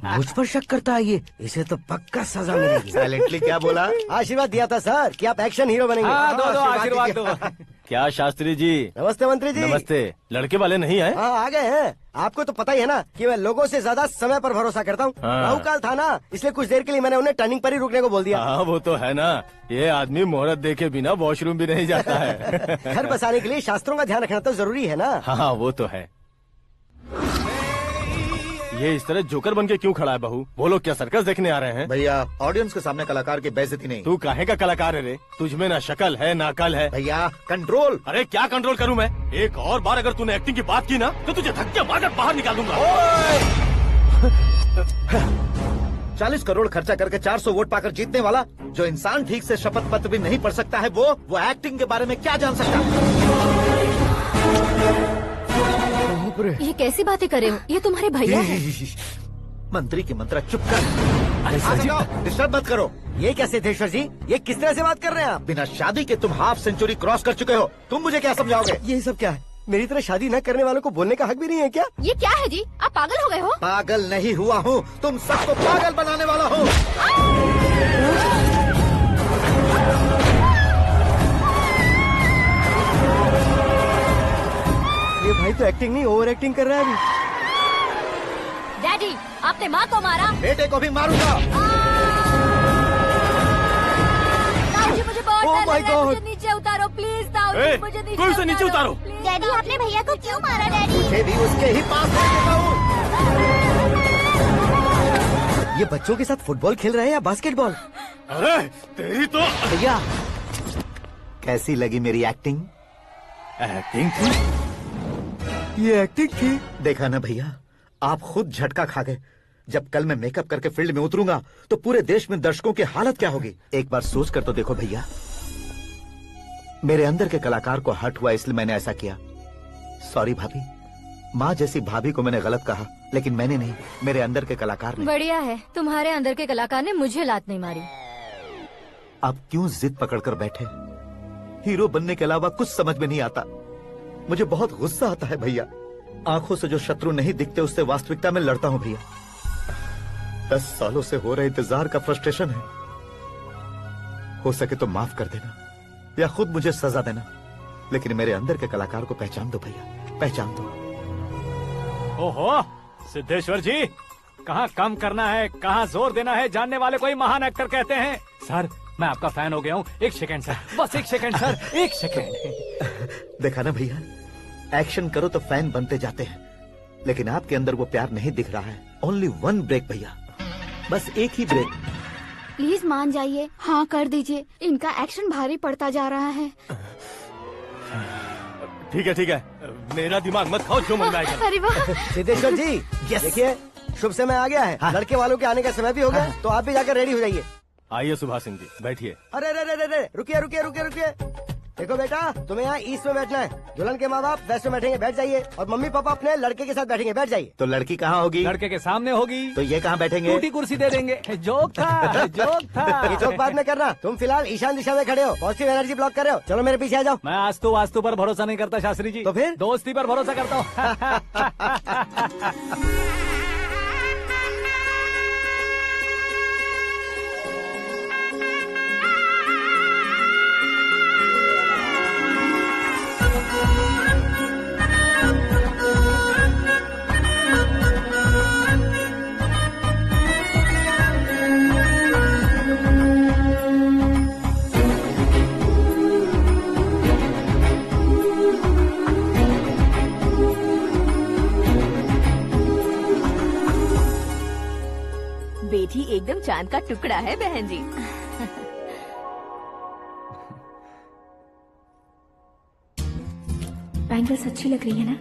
L: मुझ पर शक करता है ये, इसे तो पक्का सजा मिलेगी।
E: साइलेंटली क्या बोला?
L: आशीर्वाद दिया था सर कि आप एक्शन हीरो बनेंगे।
C: दो आशीर्वाद दो।
B: क्या शास्त्री जी?
L: नमस्ते मंत्री जी।
B: नमस्ते। लड़के वाले नहीं आए?
L: हाँ आ गए हैं। आपको तो पता ही है ना कि मैं लोगों से ज्यादा समय पर भरोसा करता हूँ।
B: हाँ।
L: राहु काल था ना, इसलिए कुछ देर के लिए मैंने उन्हें टर्निंग पर ही रुकने को बोल दिया।
B: हाँ वो तो है ना, ये आदमी मुहूर्त देखे बिना वॉशरूम भी नहीं जाता है।
L: घर बसाने के लिए शास्त्रों का ध्यान रखना तो जरूरी है ना।
B: हाँ वो तो है। ये इस तरह जोकर बन के क्यों खड़ा है बहू? वो लोग क्या सर्कस देखने आ रहे हैं?
E: भैया ऑडियंस के सामने कलाकार की बेइज्जती नहीं।
B: तू काहे का कलाकार है रे? तुझमें ना शक्ल है ना अकल है।
E: भैया कंट्रोल।
B: अरे क्या कंट्रोल करूं मैं? एक और बार अगर तूने एक्टिंग की बात की ना तो तुझे धक्के मारकर बाहर निकाल दूंगा।
E: 40 करोड़ खर्चा करके 400 वोट पाकर जीतने वाला, जो इंसान ठीक से शपथ पत्र भी नहीं पढ़ सकता है, वो एक्टिंग के बारे में क्या जान सकता है?
F: ये कैसी बातें कर रहे हो? ये तुम्हारे भैया हैं।
E: मंत्री की मंत्रा चुप कर। डिस्टर्ब मत करो।
L: ये क्या सिद्धेश्वर जी, ये किस तरह से बात कर रहे हैं आप?
E: बिना शादी के तुम हाफ सेंचुरी क्रॉस कर चुके हो, तुम मुझे क्या समझाओगे?
L: ये सब क्या है? मेरी तरह शादी न करने वालों को बोलने का हक भी नहीं है क्या?
F: ये क्या है जी? आप पागल हो गए हो?
E: पागल नहीं हुआ हूँ, तुम सबको पागल बनाने वाला हूँ।
L: ये भाई तो एक्टिंग नहीं ओवर एक्टिंग कर रहा है अभी।
F: डैडी, आप अपने माँ को मारा।
E: बेटे को भी मारूंगा।
F: ताऊजी मुझे बहुत
E: Oh
F: डर
E: my
F: लग रहा है,
E: God!
F: मुझे नीचे उतारो प्लीज। ताऊजी मुझे नीचे उतारो।
G: डैडी आपने भैया को क्यों मारा डैडी?
E: मुझे भी उसके ही पास ले चुका हूँ।
H: ये बच्चों के साथ फुटबॉल खेल रहे हैं या बास्केटबॉल?
B: अरे तेरी तो
E: भैया कैसी लगी मेरी एक्टिंग?
B: एक्टिंग थी।
E: ये एक्टिंग थी। देखा ना भैया, आप खुद झटका खा गए। जब कल मैं मेकअप करके फील्ड में उतरूंगा तो पूरे देश में दर्शकों की हालत क्या होगी। एक बार सोच कर तो देखो भैया। मेरे अंदर के कलाकार को हर्ट हुआ इसलिए मैंने ऐसा किया। सॉरी भाभी। माँ जैसी भाभी को मैंने गलत कहा, लेकिन मैंने नहीं, मेरे अंदर के कलाकार ने।
F: बढ़िया है, तुम्हारे अंदर के कलाकार ने मुझे लात नहीं मारी।
E: आप क्यों जिद पकड़कर बैठे? हीरो बनने के अलावा कुछ समझ में नहीं आता। मुझे बहुत गुस्सा आता है भैया। आंखों से जो शत्रु नहीं दिखते उससे वास्तविकता में लड़ता हूँ भैया। 10 सालों से हो रहे इंतजार का फ्रस्ट्रेशन है। हो सके तो माफ कर देना या खुद मुझे सजा देना, लेकिन मेरे अंदर के कलाकार को पहचान दो भैया, पहचान दो।
C: ओहो सिद्धेश्वर जी, कहाँ कम करना है कहाँ जोर देना है जानने वाले को ही महान एक्टर कहते हैं। सर मैं आपका फैन हो गया हूँ। एक सेकंड सर, बस एक सेकंड सर, एक सेकंड।
E: देखा ना भैया, एक्शन करो तो फैन बनते जाते हैं, लेकिन आपके अंदर वो प्यार नहीं दिख रहा है। ओनली 1 ब्रेक भैया, बस एक ही ब्रेक।
G: प्लीज मान जाइए, हाँ कर दीजिए। इनका एक्शन भारी पड़ता जा रहा है।
B: ठीक है, मेरा दिमाग मत खाओ, जो मन में आएगा।
G: अरे वाह!
H: सिद्धेश्वर जी, देखिए शुभ समय आ गया है। लड़के वालों के आने का समय भी हो गया, तो आप भी जाकर रेडी हो जाइए।
B: आइए सुभाष सिंह जी, बैठिए।
H: अरे रे रे रे रे, रुकिए। देखो बेटा, तुम्हें यहाँ ईस्ट में बैठना है। दुल्हन के माँ बाप वेस्ट में बैठेंगे, बैठ जाइए। और मम्मी पापा अपने लड़के के साथ बैठेंगे, बैठ जाइए।
E: तो लड़की कहाँ होगी?
C: लड़के के सामने होगी।
E: तो ये कहाँ बैठेंगे?
C: टूटी कुर्सी दे देंगे। जोक था, जोक था।
H: ये जोक बाद में करना। तुम फिलहाल ईशान दिशा में खड़े हो, पॉजिटिव एनर्जी ब्लॉक कर रहे हो। चलो मेरे पीछे आ जाओ।
C: मैं वास्तु पर भरोसा नहीं करता शास्त्री जी।
H: तो फिर?
C: दोस्ती पर भरोसा करता हूँ।
K: बेटी एकदम चांद का टुकड़ा है बहन जी। बैंगल्स अच्छी लग रही है ना?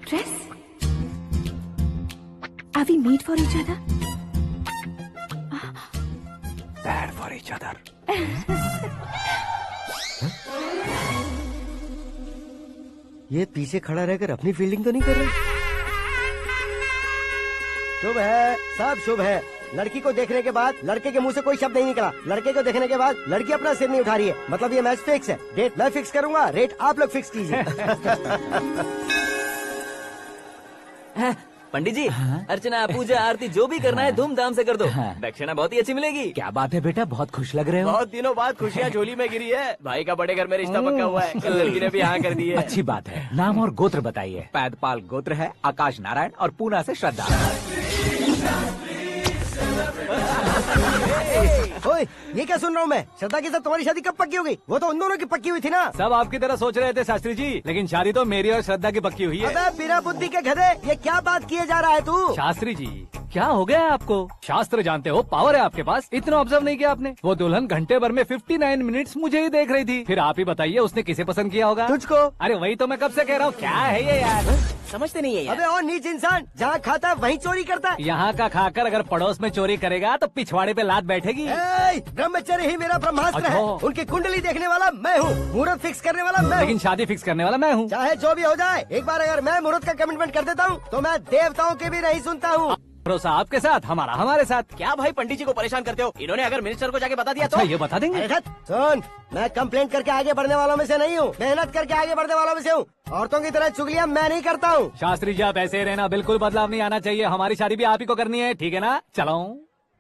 K: Dress? Are we made for each other?
C: Bad for each other.
H: ये पीछे खड़ा रहकर अपनी फील्डिंग तो नहीं कर रहा? शुभ है, सब शुभ है। लड़की को देखने के बाद लड़के के मुंह से कोई शब्द नहीं निकला। लड़के को देखने के बाद लड़की अपना सिर नहीं उठा रही है। मतलब ये मैच फिक्स है। डेट मैं फिक्स करूंगा, रेट आप लोग फिक्स कीजिए।
J: पंडित जी, अर्चना पूजा आरती जो भी करना है धूमधाम से कर दो। दक्षिणा बहुत ही अच्छी मिलेगी।
I: क्या बात है बेटा, बहुत खुश लग रहे हो।
J: बहुत दिनों बाद खुशियाँ झोली में गिरी है। भाई का बड़े घर में रिश्ता पक्का हुआ है। कल लड़की ने भी हाँ कर दी है।
I: अच्छी बात है। नाम और गोत्र बताइए। पैदपाल गोत्र है, आकाश नारायण और पूना से श्रद्धा।
H: ओए, ये क्या सुन रहा हूँ मैं? श्रद्धा के साथ तुम्हारी शादी कब पक्की हो गई? वो तो उन दोनों की पक्की हुई थी ना।
C: सब आपकी तरह सोच रहे थे शास्त्री जी, लेकिन शादी तो मेरी और श्रद्धा की पक्की हुई है।
H: अबे बिना बुद्धि के गधे, ये क्या बात किए जा रहा है तू?
C: शास्त्री जी क्या हो गया है आपको? शास्त्र जानते हो, पावर है आपके पास। इतना ऑब्जर्व नहीं किया आपने? वो दुल्हन घंटे भर में 59 मिनट्स मुझे ही देख रही थी। फिर आप ही बताइए उसने किसे पसंद किया होगा?
H: तुझको।
C: अरे वही तो मैं कब से कह रहा हूँ, क्या है ये यार?
J: समझते नहीं है यार।
H: अबे और नीच इंसान, जहाँ खाता है वहीं चोरी करता है।
C: यहाँ का खाकर अगर पड़ोस में चोरी करेगा तो पिछवाड़े पे लात बैठेगी।
H: ब्रह्मचर्य ही मेरा ब्रह्मास्त्र है।
C: अच्छा।
H: उनकी कुंडली देखने वाला मैं हूँ, मुहूर्त फिक्स करने वाला मैं हूँ।
C: लेकिन शादी फिक्स करने वाला मैं हूँ।
H: चाहे जो भी हो जाए, एक बार अगर मैं मुहूर्त का कमिटमेंट कर देता हूँ तो मैं देवताओं के भी नहीं सुनता हूँ।
C: भरोसा आपके साथ, हमारा हमारे साथ।
J: क्या भाई पंडित जी को परेशान करते हो? इन्होंने अगर मिनिस्टर को जाके बता दिया
C: अच्छा,
J: तो
C: ये बता देंगे?
H: अरे सुन, मैं कंप्लेंट करके आगे बढ़ने वालों में से नहीं हूँ, मेहनत करके आगे बढ़ने वालों में से हूँ। औरतों की तरह चुगलियाँ मैं नहीं करता हूँ।
C: शास्त्री जी आप ऐसे ही रहना, बिल्कुल बदलाव नहीं आना चाहिए। हमारी शादी भी आप ही को करनी है, ठीक है ना? चलो।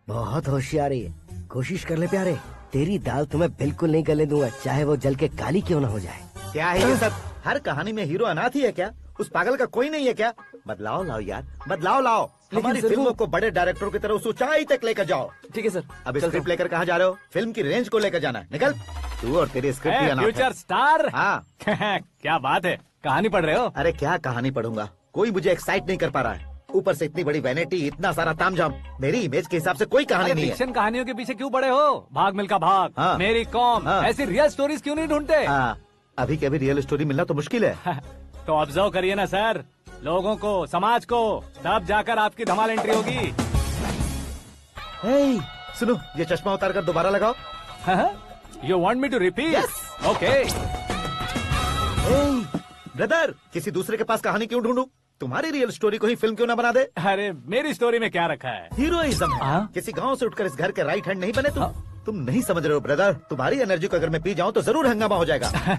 H: बहुत होशियारी है, कोशिश कर ले प्यारे। तेरी दाल तुम्हें बिल्कुल नहीं गलने दूंगा, चाहे वो जल के काली क्यों न हो जाए।
E: क्या है ये सब? हर कहानी में हीरो अनाथ ही है क्या? उस पागल का कोई नहीं है क्या? बदलाव लाओ यार, बदलाव लाओ। हमारी
L: सर वो-
E: फिल्मों को बड़े डायरेक्टरों की तरह उस ऊंचाई तक लेकर जाओ।
L: ठीक है सर।
E: अब
L: चलता
E: स्क्रिप्ट लेकर कहाँ जा रहे हो? फिल्म की रेंज को लेकर जाना है। निकल तू और तेरी स्क्रिप्ट भी अनाथ है।
C: Future star.
E: हाँ
C: क्या बात है, कहानी पढ़ रहे हो?
E: अरे क्या कहानी पढ़ूंगा, कोई मुझे एक्साइट नहीं कर पा रहा है। ऊपर से इतनी बड़ी वैनिटी, इतना सारा तामझाम, मेरी इमेज के हिसाब से कोई कहानी नहीं है।
C: फिक्शन कहानियों के पीछे क्यों पड़े हो? भाग मिल्खा भाग,
E: हाँ।
C: मेरी कॉम,
E: हाँ।
C: ऐसी रियल स्टोरीज क्यों नहीं ढूंढते?
E: हाँ, अभी के अभी रियल स्टोरी मिलना तो मुश्किल है।
C: तो ऑब्जर्व करिए ना सर, लोगों को, समाज को, तब जाकर आपकी धमाल एंट्री होगी।
E: हे, सुनो, ये चश्मा उतार कर दोबारा लगाओ।
C: You want me to repeat? Okay.
E: Brother, किसी दूसरे के पास कहानी क्यों ढूंढूं? तुम्हारी रियल स्टोरी को ही फिल्म क्यों ना बना दे?
C: अरे मेरी स्टोरी में क्या रखा है?
E: हीरोइज्म है। किसी गांव से उठकर इस घर के राइट हैंड नहीं बने तुम नहीं समझ रहे हो ब्रदर। तुम्हारी एनर्जी को अगर मैं पी जाऊं तो जरूर हंगामा हो जाएगा।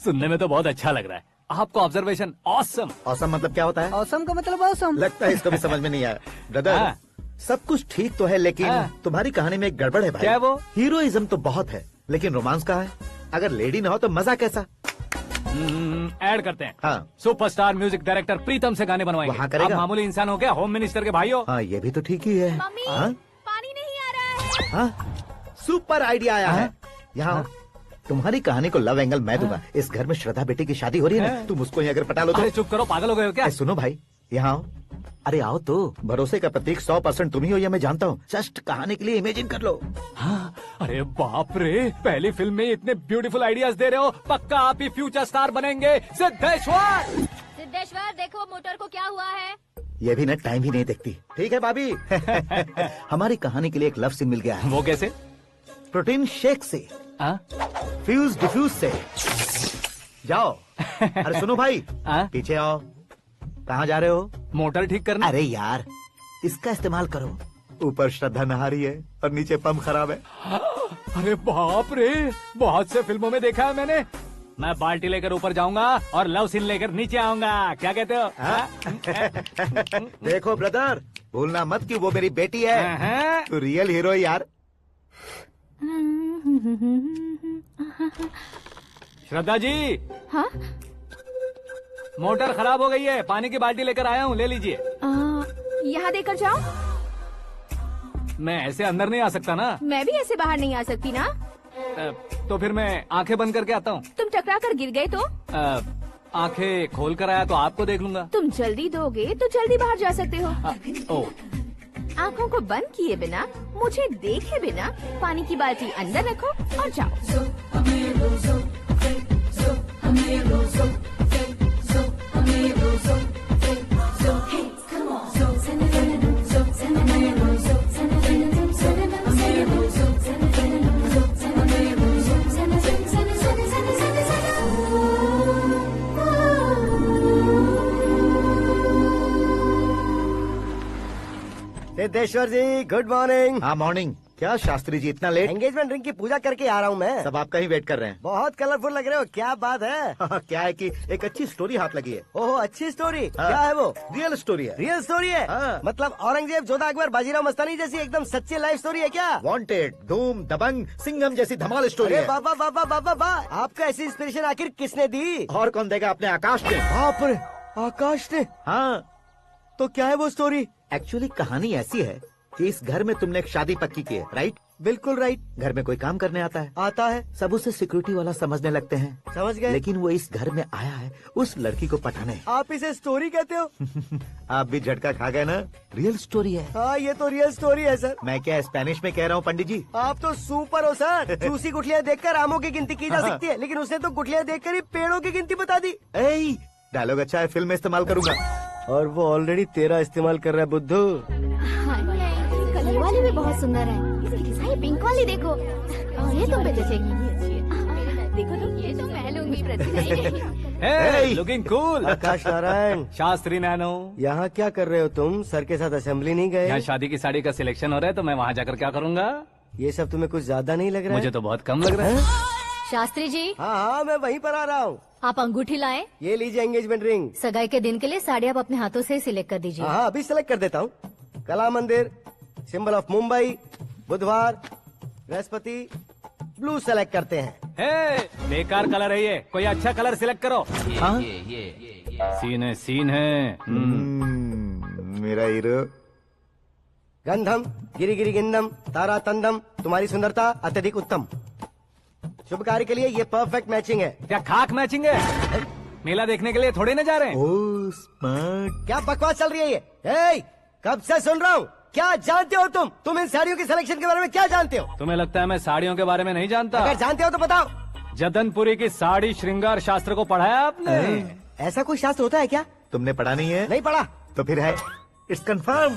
C: सुनने में तो बहुत अच्छा लग रहा है, आपको ऑब्जर्वेशन ऑसम।
E: ऑसम मतलब क्या होता है?
I: औसम का मतलब औसम।
E: लगता है इसको भी समझ में नहीं आया। ब्रदर, सब कुछ ठीक तो है लेकिन तुम्हारी कहानी में एक गड़बड़ है भाई।
C: क्या है वो?
E: हीरोइज्म तो बहुत है लेकिन रोमांस कहाँ है? अगर लेडी ना हो तो मजा कैसा?
C: ऐड करते हैं।
E: हाँ।
C: सुपरस्टार म्यूजिक डायरेक्टर प्रीतम से गाने बनवाएंगे।
E: वहाँ करेगा?
C: आप मामूली इंसान हो क्या, होम मिनिस्टर के भाई हो?
E: हाँ, ये भी तो ठीक ही है।
F: मम्मी
E: हाँ?
F: पानी नहीं आ रहा है।
E: हाँ? सुपर आइडिया आया है। यहाँ तुम्हारी कहानी को लव एंगल मैं दूंगा। इस घर में श्रद्धा बेटी की शादी हो रही है ना, तुम उसको ही अगर पटा लो तो।
C: अरे चुप करो, पागल हो गए हो क्या?
E: सुनो भाई, यहाँ आओ। अरे आओ तो, भरोसे का प्रतीक 100% तुम ही हो, ये मैं जानता हूँ। जस्ट कहानी के लिए इमेजिन कर लो।
C: हाँ, अरे बाप रे, पहली फिल्म में इतने ब्यूटीफुल आइडियाज दे रहे हो, पक्का आप ही फ्यूचर स्टार बनेंगे। सिद्धेश्वर,
F: सिद्धेश्वर देखो मोटर को क्या हुआ है।
E: ये भी ना टाइम ही नहीं देखती। ठीक है भाभी। हमारी कहानी के लिए एक लव सीन मिल गया है।
C: वो कैसे?
E: प्रोटीन शेक से, फ्यूज डिफ्यूज से। जाओ। अरे सुनो भाई, पीछे आओ। कहाँ जा रहे हो?
C: मोटर ठीक करना।
E: अरे यार, इसका इस्तेमाल करो। ऊपर श्रद्धा नहा रही है और नीचे पंप खराब है।
C: अरे बाप रे, बहुत से फिल्मों में देखा है मैंने। मैं बाल्टी लेकर ऊपर जाऊंगा और लव सीन लेकर नीचे आऊंगा, क्या कहते हो?
E: देखो ब्रदर, भूलना मत कि वो मेरी बेटी है। तू रियल हीरो है यार।
C: श्रद्धा जी।
K: हाँ?
C: मोटर खराब हो गई है, पानी की बाल्टी लेकर आया हूँ, ले लीजिए।
K: यहाँ देकर जाओ।
C: मैं ऐसे अंदर नहीं आ सकता ना।
K: मैं भी ऐसे बाहर नहीं आ सकती ना।
C: तो फिर मैं आंखें बंद करके आता हूँ।
K: तुम टकरा कर गिर गए तो?
C: आंखें खोल कर आया तो आपको देख लूंगा।
K: तुम जल्दी दोगे तो जल्दी बाहर जा सकते हो। आँखों को बंद किए बिना, मुझे देखे बिना पानी की बाल्टी अंदर रखो और जाओ।
H: सिद्धेश्वर जी, गुड मॉर्निंग।
E: हाँ मॉर्निंग। क्या शास्त्री जी इतना लेट?
H: एंगेजमेंट रिंग की पूजा करके आ रहा हूँ मैं।
E: सब आपका ही वेट कर रहे हैं।
H: बहुत कलरफुल लग रहे हो, क्या बात है?
E: क्या है कि एक अच्छी स्टोरी हाथ लगी है।
H: ओह, अच्छी स्टोरी। क्या है वो?
E: रियल स्टोरी है।
H: रियल स्टोरी है?
E: हाँ।
H: मतलब औरंगजेब, जोधा अकबर, बाजीराव मस्तानी जैसी एकदम सच्ची लाइफ स्टोरी है क्या?
E: वांटेड, धूम, दबंग, सिंघम जैसी धमाल स्टोरी
H: अरे
E: है।
H: बाबा बाबा बाबा बा, आपको ऐसी इंस्पिरेशन आखिर किसने दी?
E: और कौन देगा? अपने आकाश ने।
H: बाप रे, आकाश ने?
E: हाँ।
H: तो क्या है वो स्टोरी?
E: एक्चुअली कहानी ऐसी है कि इस घर में तुमने एक शादी पक्की की है, राइट?
H: बिल्कुल राइट।
E: घर में कोई काम करने आता है?
H: आता है।
E: सब उसे सिक्योरिटी वाला समझने लगते हैं।
H: समझ गए।
E: लेकिन वो इस घर में आया है उस लड़की को पटाने।
H: आप इसे स्टोरी कहते हो?
E: आप भी झटका खा गए ना? रियल स्टोरी है।
H: हाँ, ये तो रियल स्टोरी है सर।
E: मैं क्या स्पेनिश में कह रहा हूँ पंडित जी?
H: आप तो सुपर हो सर। चूसी गुठलियाँ देखकर आमों की गिनती की जा सकती है, लेकिन उसने तो गुठलियाँ देखकर ही पेड़ों की गिनती बता दी।
E: डायलॉग अच्छा है, फिल्म में इस्तेमाल करूंगा।
H: और वो ऑलरेडी तेरा इस्तेमाल कर रहा है बुद्धू।
F: कलर वाली भी बहुत सुंदर है। ये पिंक वाली देखो, और ये तुम पे जचेगी। देखो तो, ये तो मैं लूंगी।
C: Looking cool.
H: Akash Narayan.
C: Shastri nano.
H: यहाँ क्या कर रहे हो तुम? सर के साथ असेंबली नहीं गए?
C: यहाँ शादी की साड़ी का सिलेक्शन हो रहा है तो मैं वहाँ जाकर क्या करूँगा?
H: ये सब तुम्हें कुछ ज्यादा नहीं लग रहा है?
C: मुझे तो बहुत कम लग रहा है।
F: शास्त्री जी।
H: हाँ, मैं वहीं पर आ रहा हूँ।
F: आप अंगूठी लाएं।
H: ये लीजिए एंगेजमेंट रिंग।
F: सगाई के दिन के लिए साड़ी आप अपने हाथों से सिलेक्ट कर दीजिए।
H: हाँ, अभी सिलेक्ट कर देता हूँ। कला मंदिर, सिंबल ऑफ मुंबई, बुधवार, बृहस्पति, ब्लू सेलेक्ट करते हैं।
C: बेकार कलर है ये, कोई अच्छा कलर सिलेक्ट करो। सीन है।
E: मेरा हीरो।
H: गंधम गिरी गिरी गिंदम तारा तंदम, तुम्हारी सुंदरता अत्यधिक उत्तम। शुभ कार्य के लिए ये परफेक्ट मैचिंग है।
C: क्या खाक मैचिंग है? मेला देखने के लिए थोड़े न जा रहे हैं।
E: Oh smart.
H: क्या बकवास चल रही है ये? ए, कब से सुन रहा हूँ। क्या जानते हो तुम इन साड़ियों की सिलेक्शन के बारे में क्या जानते हो?
C: तुम्हें लगता है मैं साड़ियों के बारे में नहीं जानता?
H: अगर जानते हो तो बताओ।
C: जदनपुरी की साड़ी श्रृंगार शास्त्र को पढ़ा है आपने?
H: ऐसा कोई शास्त्र होता है क्या?
E: तुमने पढ़ा नहीं है?
H: नहीं पढ़ा।
E: तो फिर है, इट्स कंफर्म।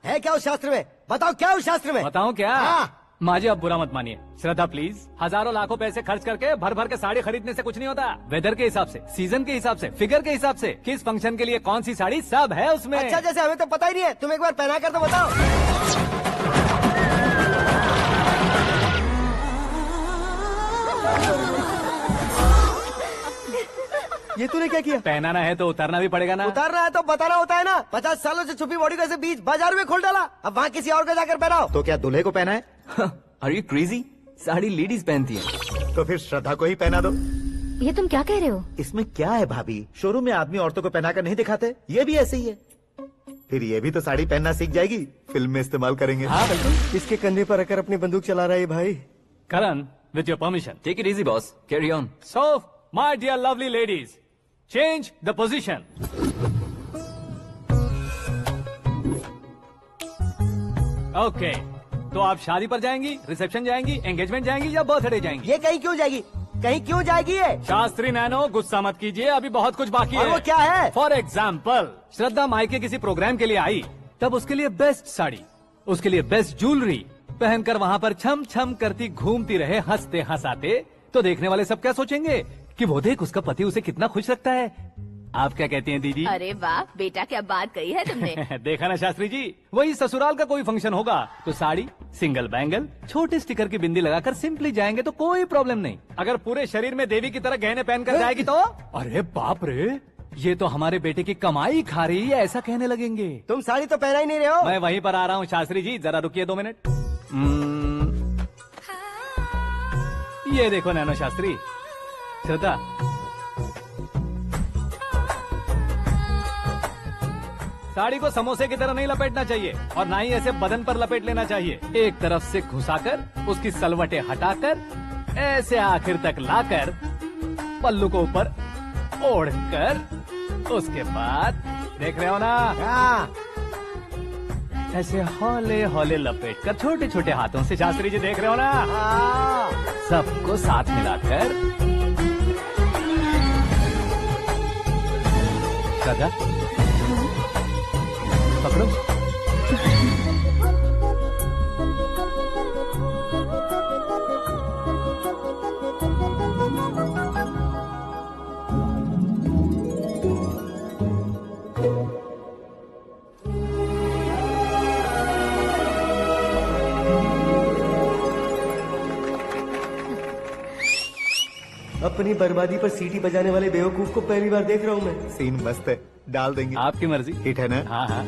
H: है क्या उस शास्त्र में? बताओ क्या उस शास्त्र में?
C: बताऊं क्या?
H: हाँ।
C: माँ जी, अब बुरा मत मानिए। श्रद्धा प्लीज, हजारों लाखों पैसे खर्च करके भर भर के साड़ी खरीदने से कुछ नहीं होता। वेदर के हिसाब से, सीजन के हिसाब से, फिगर के हिसाब से, किस फंक्शन के लिए कौन सी साड़ी, सब है उसमें।
H: अच्छा, जैसे हमें तो पता ही नहीं है, तुम एक बार पहना कर तो बताओ। ये तूने क्या किया?
C: पहनाना है तो उतारना भी पड़ेगा ना।
H: उतारना है तो बताना होता है ना। 50 सालों से छुपी बॉडी को ऐसे बीच बाजार में खोल डाला, अब वहाँ किसी और को जाकर पहनाओ।
E: तो क्या दूल्हे को पहना है?
J: Are you crazy? Sari ladies पहनती है।
E: तो फिर श्रद्धा को ही पहना दो।
F: ये तुम क्या कह रहे हो?
E: इसमें क्या है भाभी, शोरूम में आदमी औरतों को पहनाकर नहीं दिखाते, ये भी ऐसे ही है। फिर ये भी तो साड़ी पहनना सीख जाएगी, फिल्म में इस्तेमाल करेंगे।
C: हाँ बिल्कुल।
H: इसके कंधे पर रखकर अपनी बंदूक चला रहा है भाई।
C: Karan, with your permission.
J: Take it easy boss, carry on.
C: So my dear lovely ladies, change the position. Okay, तो आप शादी पर जाएंगी, रिसेप्शन जाएंगी, एंगेजमेंट जाएंगी या बर्थडे जाएंगी?
H: ये कहीं क्यों जाएगी? कहीं क्यों जाएगी ये?
C: शास्त्री नैनो, गुस्सा मत कीजिए, अभी बहुत कुछ बाकी
H: और
C: है।
H: वो क्या है?
C: फॉर एग्जाम्पल, श्रद्धा मायके किसी प्रोग्राम के लिए आई, तब उसके लिए बेस्ट साड़ी, उसके लिए बेस्ट ज्वेलरी पहनकर वहाँ पर छम छम करती घूमती रहे, हंसते हंसाते, तो देखने वाले सब क्या सोचेंगे कि वो देख उसका पति उसे कितना खुश रखता है। आप क्या कहती हैं दीदी?
K: अरे वाह बेटा, क्या बात कही है तुमने।
C: देखा ना शास्त्री जी, वही ससुराल का कोई फंक्शन होगा तो साड़ी, सिंगल बैंगल, छोटे स्टिकर की बिंदी लगाकर सिंपली जाएंगे तो कोई प्रॉब्लम नहीं। अगर पूरे शरीर में देवी की तरह गहने पहनकर जाएगी तो अरे बाप रे, ये तो हमारे बेटे की कमाई खा रही है, ऐसा कहने लगेंगे।
H: तुम साड़ी तो पहना ही नहीं रहे हो।
C: मैं वहीं पर आ रहा हूँ शास्त्री जी, जरा रुकिए 2 मिनट। ये देखो नैनो शास्त्री, श्रद्धा, साड़ी को समोसे की तरह नहीं लपेटना चाहिए और ना ही ऐसे बदन पर लपेट लेना चाहिए। एक तरफ से घुसाकर, उसकी सलवटें हटाकर, ऐसे आखिर तक लाकर, पल्लू को ऊपर ओढ़कर, उसके बाद देख रहे हो ना, ऐसे हौले हौले लपेट कर छोटे छोटे हाथों से, शास्त्री जी देख रहे हो ना, सबको साथ मिलाकर, श्रद्धा पकड़ो।
H: अपनी बर्बादी पर सीटी बजाने वाले बेवकूफ को पहली बार देख रहा हूँ मैं।
E: सीन मस्त है, डाल देंगे।
C: आपकी मर्जी।
E: हिट है ना?
C: हाँ हाँ।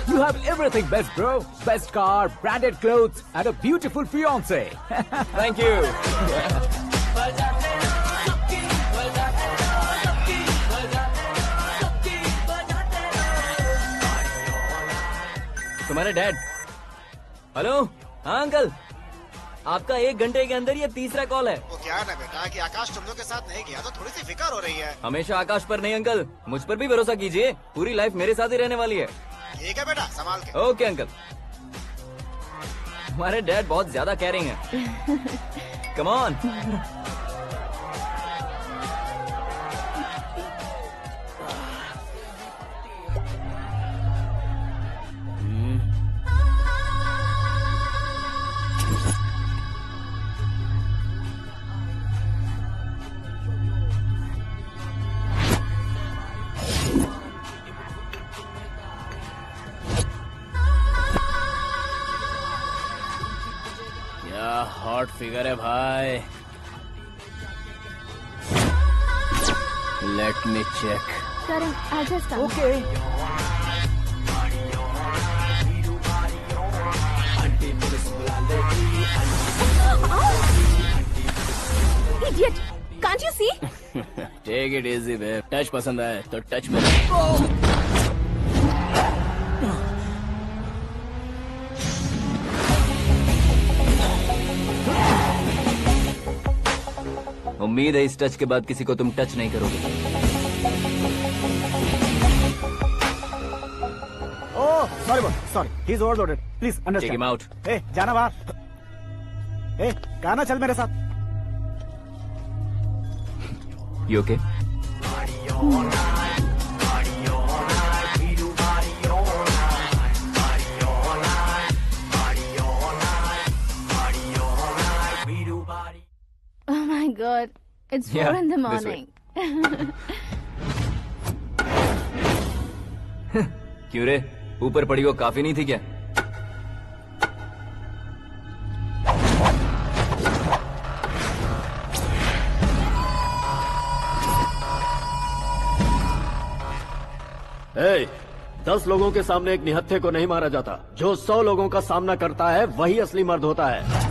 I: You have everything best, bro. Best car, branded clothes, and a beautiful fiance.
J: Thank you. तुम्हारे डैड। हेलो, हाँ अंकल, आपका 1 घंटे के अंदर ये 3रा कॉल है।
M: वो क्या है ना बेटा कि आकाश तुम लोग के साथ नहीं गया तो थोड़ी सी फिक्र हो रही है।
J: हमेशा आकाश पर नहीं अंकल, मुझ पर भी भरोसा कीजिए, पूरी लाइफ मेरे साथ ही रहने वाली है।
M: ठीक है बेटा, संभाल के।
J: Okay uncle. हमारे डैड बहुत ज्यादा केयरिंग है। Come on.
B: क्या हॉट फिगर है भाई। Let me check.
G: Karan, I'll just come.
L: Okay.
K: Idiot! Can't you see?
J: Take it easy babe, touch पसंद आए तो टच में उम्मीद है इस टच के बाद किसी को तुम टच नहीं करोगे।
E: Oh, sorry boss, sorry. He's overloaded. Please understand.
J: Take him out.
E: Hey, जाना बाहर. Hey, गाना चल मेरे साथ.
J: You okay?
G: Oh my God, it's 4
J: Yeah,
G: in the
J: this
G: morning.
J: क्यों रे, ऊपर पड़ी वो काफी नहीं थी क्या?
L: Hey, 10 लोगों के सामने एक निहत्थे को नहीं मारा जाता। जो 100 लोगों का सामना करता है वही असली मर्द होता है।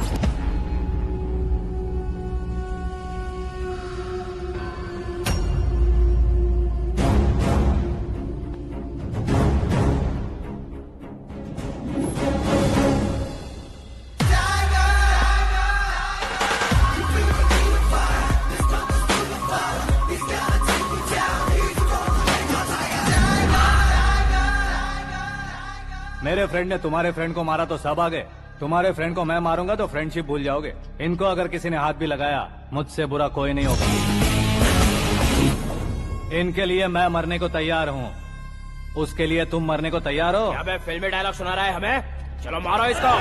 C: मेरे फ्रेंड ने तुम्हारे फ्रेंड को मारा तो सब आ गए। तुम्हारे फ्रेंड को मैं मारूंगा तो फ्रेंडशिप भूल जाओगे। इनको अगर किसी ने हाथ भी लगाया, मुझसे बुरा कोई नहीं होगा। इनके लिए मैं मरने को तैयार हूँ। उसके लिए तुम मरने को तैयार हो?
J: अबे फिल्मी डायलॉग सुना रहा है हमें? चलो मारो इसको।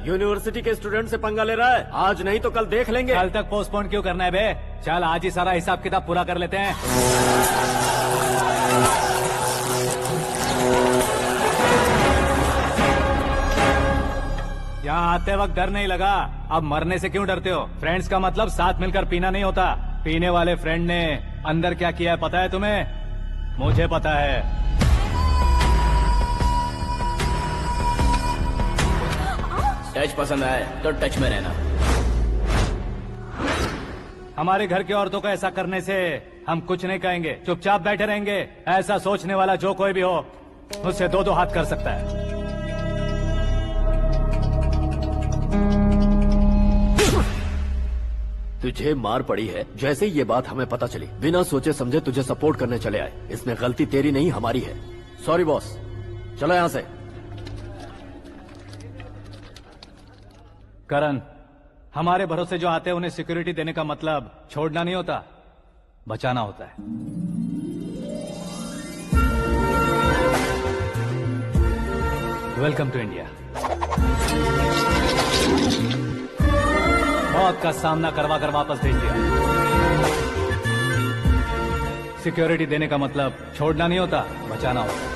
L: यूनिवर्सिटी के स्टूडेंट से पंगा ले रहा है। आज नहीं तो कल देख लेंगे।
C: कल तक पोस्टपोन क्यों करना है बे? चल आज ही सारा हिसाब किताब पूरा कर लेते हैं। यहाँ आते वक्त डर नहीं लगा, अब मरने से क्यों डरते हो? फ्रेंड्स का मतलब साथ मिलकर पीना नहीं होता। पीने वाले फ्रेंड ने अंदर क्या किया है पता है तुम्हें? मुझे पता है।
J: टच पसंद आए तो टच में रहना।
C: हमारे घर की औरतों को ऐसा करने से हम कुछ नहीं कहेंगे, चुपचाप बैठे रहेंगे। ऐसा सोचने वाला जो कोई भी हो, उससे 2-2 हाथ कर सकता है।
L: तुझे मार पड़ी है। जैसे ही ये बात हमें पता चली, बिना सोचे समझे तुझे सपोर्ट करने चले आए। इसमें गलती तेरी नहीं हमारी है। सॉरी बॉस, चलो यहाँ से।
C: करण, हमारे भरोसे जो आते हैं उन्हें सिक्योरिटी देने का मतलब छोड़ना नहीं होता, बचाना होता है। Welcome to India. मौत का सामना करवा कर वापस भेज दिया। सिक्योरिटी देने का मतलब छोड़ना नहीं होता, बचाना होता है।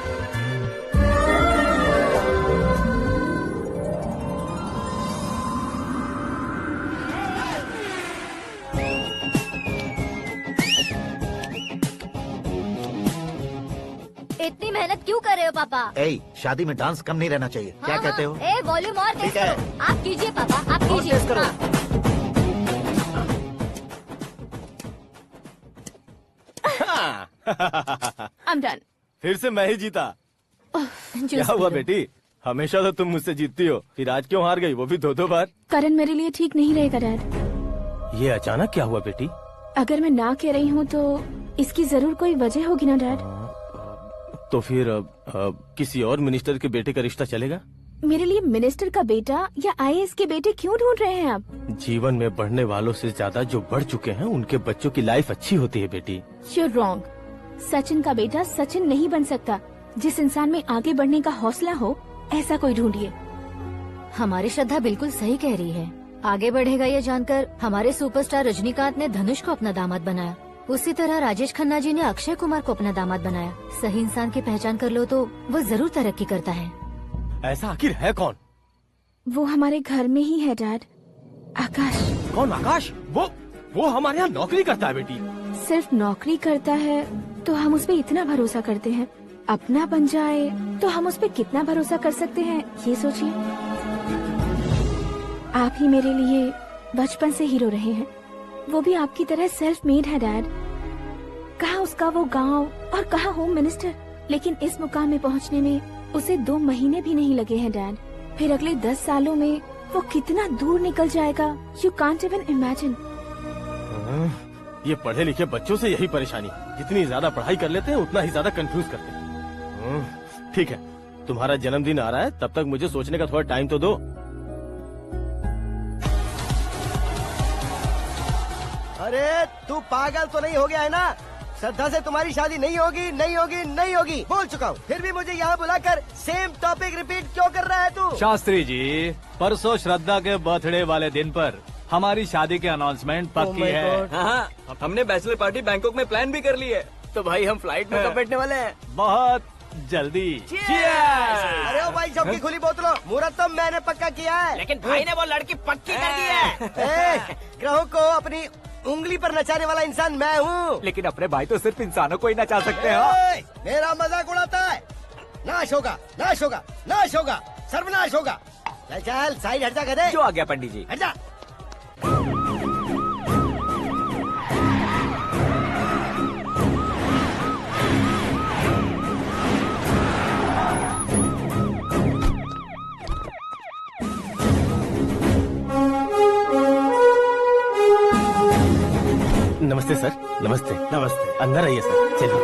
F: इतनी मेहनत क्यों कर रहे हो पापा?
M: ए, शादी में डांस कम नहीं रहना चाहिए। क्या कहते हो?
F: ए, वॉल्यूम और तेज
M: ठीक है।
F: करो। आप कीजिए पापा, आप
M: और
F: कीजिए।
M: तेज करो।
F: हाँ। I'm done.
B: फिर से मैं ही जीता। क्या हुआ बेटी? हमेशा तो तुम मुझसे जीतती हो, फिर आज क्यों हार गई, वो भी 2-2 बार?
K: करण मेरे लिए ठीक नहीं रहेगा डैड।
B: ये अचानक क्या हुआ बेटी?
K: अगर मैं ना कह रही हूँ तो इसकी जरूर कोई वजह होगी ना डैड।
B: तो फिर किसी और मिनिस्टर के बेटे का रिश्ता चलेगा?
K: मेरे लिए मिनिस्टर का बेटा या आईएएस के बेटे क्यों ढूंढ रहे हैं आप?
B: जीवन में बढ़ने वालों से ज्यादा जो बढ़ चुके हैं उनके बच्चों की लाइफ अच्छी होती है बेटी।
K: You're wrong. सचिन का बेटा सचिन नहीं बन सकता। जिस इंसान में आगे बढ़ने का हौसला हो, ऐसा कोई ढूंढिए।
F: हमारी श्रद्धा बिल्कुल सही कह रही है। आगे बढ़ेगा ये जानकर हमारे सुपरस्टार रजनीकांत ने धनुष को अपना दामाद बनाया। उसी तरह राजेश खन्ना जी ने अक्षय कुमार को अपना दामाद बनाया। सही इंसान की पहचान कर लो तो वो जरूर तरक्की करता है।
B: ऐसा आखिर है कौन
K: वो हमारे घर में ही है डैड। आकाश।
B: कौन आकाश? वो हमारे यहाँ नौकरी करता है बेटी।
K: सिर्फ नौकरी करता है तो हम उस पे इतना भरोसा करते हैं, अपना बन जाए तो हम उस पे कितना भरोसा कर सकते हैं, ये सोचिए। आप ही मेरे लिए बचपन से हीरो रहे हैं, वो भी आपकी तरह सेल्फ मेड है डैड। कहाँ उसका वो गांव और कहाँ होम मिनिस्टर, लेकिन इस मुकाम में पहुँचने में उसे 2 महीने भी नहीं लगे हैं डैड। फिर अगले 10 सालों में वो कितना दूर निकल जाएगा, यू कांट इवन इमेजिन।
B: ये पढ़े लिखे बच्चों से यही परेशानी, जितनी ज्यादा पढ़ाई कर लेते हैं उतना ही ज्यादा कंफ्यूज करते हैं। ठीक है, तुम्हारा जन्मदिन आ रहा है, तब तक मुझे सोचने का थोड़ा टाइम तो दो।
H: अरे तू पागल तो नहीं हो गया है ना? श्रद्धा से तुम्हारी शादी नहीं होगी, नहीं होगी, नहीं होगी, बोल चुका हूँ। फिर भी मुझे यहाँ बुलाकर सेम टॉपिक रिपीट क्यों कर रहा है तू?
C: शास्त्री जी, परसों श्रद्धा के बर्थडे वाले दिन पर हमारी शादी की अनाउंसमेंट पक्की है।
J: हाँ, हमने बैचलर पार्टी बैंकॉक में प्लान भी कर ली है। तो भाई हम फ्लाइट में कब बैठने वाले हैं?
C: बहुत जल्दी।
H: अरे ओ भाई साहब की खुली बोतलों, मुहूर्त तो मैंने पक्का किया है।
D: लेकिन भाई ने वो लड़की पक्की कर दी है।
H: ग्रहों को अपनी उंगली पर नचाने वाला इंसान मैं हूँ।
I: लेकिन अपने भाई तो सिर्फ इंसानों को ही नचा सकते हैं।
H: मेरा मजाक उड़ाता है? नाश होगा, नाश होगा, नाश होगा, सर्वनाश होगा। चल चल साइड हट जा गधे।
I: जो आ गया पंडित जी।
H: हट जा।
B: नमस्ते सर। नमस्ते। नमस्ते। अंदर आइए सर, चलिए।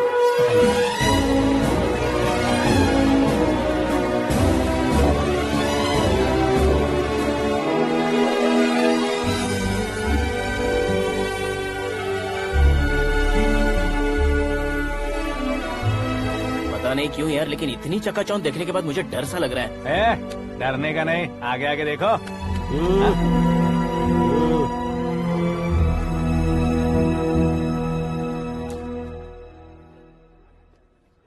D: पता नहीं क्यों यार, लेकिन इतनी चकाचौंध देखने के बाद मुझे डर सा लग रहा है।
C: डरने का नहीं, आगे आगे देखो।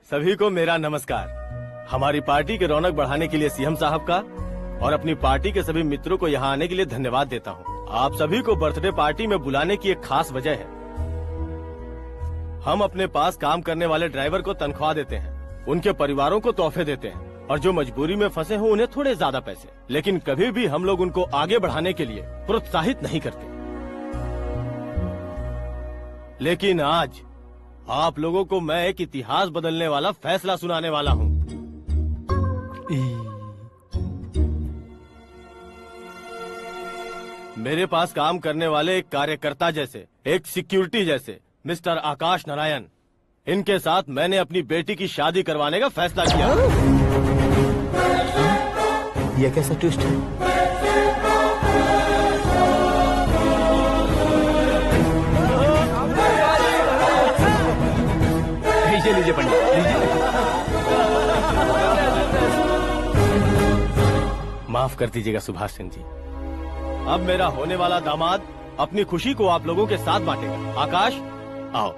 B: सभी को मेरा नमस्कार। हमारी पार्टी की रौनक बढ़ाने के लिए सीएम साहब का और अपनी पार्टी के सभी मित्रों को यहाँ आने के लिए धन्यवाद देता हूँ। आप सभी को बर्थडे पार्टी में बुलाने की एक खास वजह है। हम अपने पास काम करने वाले ड्राइवर को तनख्वाह देते हैं, उनके परिवारों को तोहफे देते हैं और जो मजबूरी में फंसे हो उन्हें थोड़े ज्यादा पैसे। लेकिन कभी भी हम लोग उनको आगे बढ़ाने के लिए प्रोत्साहित नहीं करते। लेकिन आज आप लोगों को मैं एक इतिहास बदलने वाला फैसला सुनाने वाला हूँ। मेरे पास काम करने वाले एक कार्यकर्ता जैसे, एक सिक्योरिटी जैसे मिस्टर आकाश नारायण, इनके साथ मैंने अपनी बेटी की शादी करवाने का फैसला किया।
L: यह कैसा ट्विस्ट है?
C: लीजिए पंडित, लीजिए।
B: माफ कर दीजिएगा सुभाष सिंह जी। अब मेरा होने वाला दामाद अपनी खुशी को आप लोगों के साथ बांटेगा। आकाश, आओ।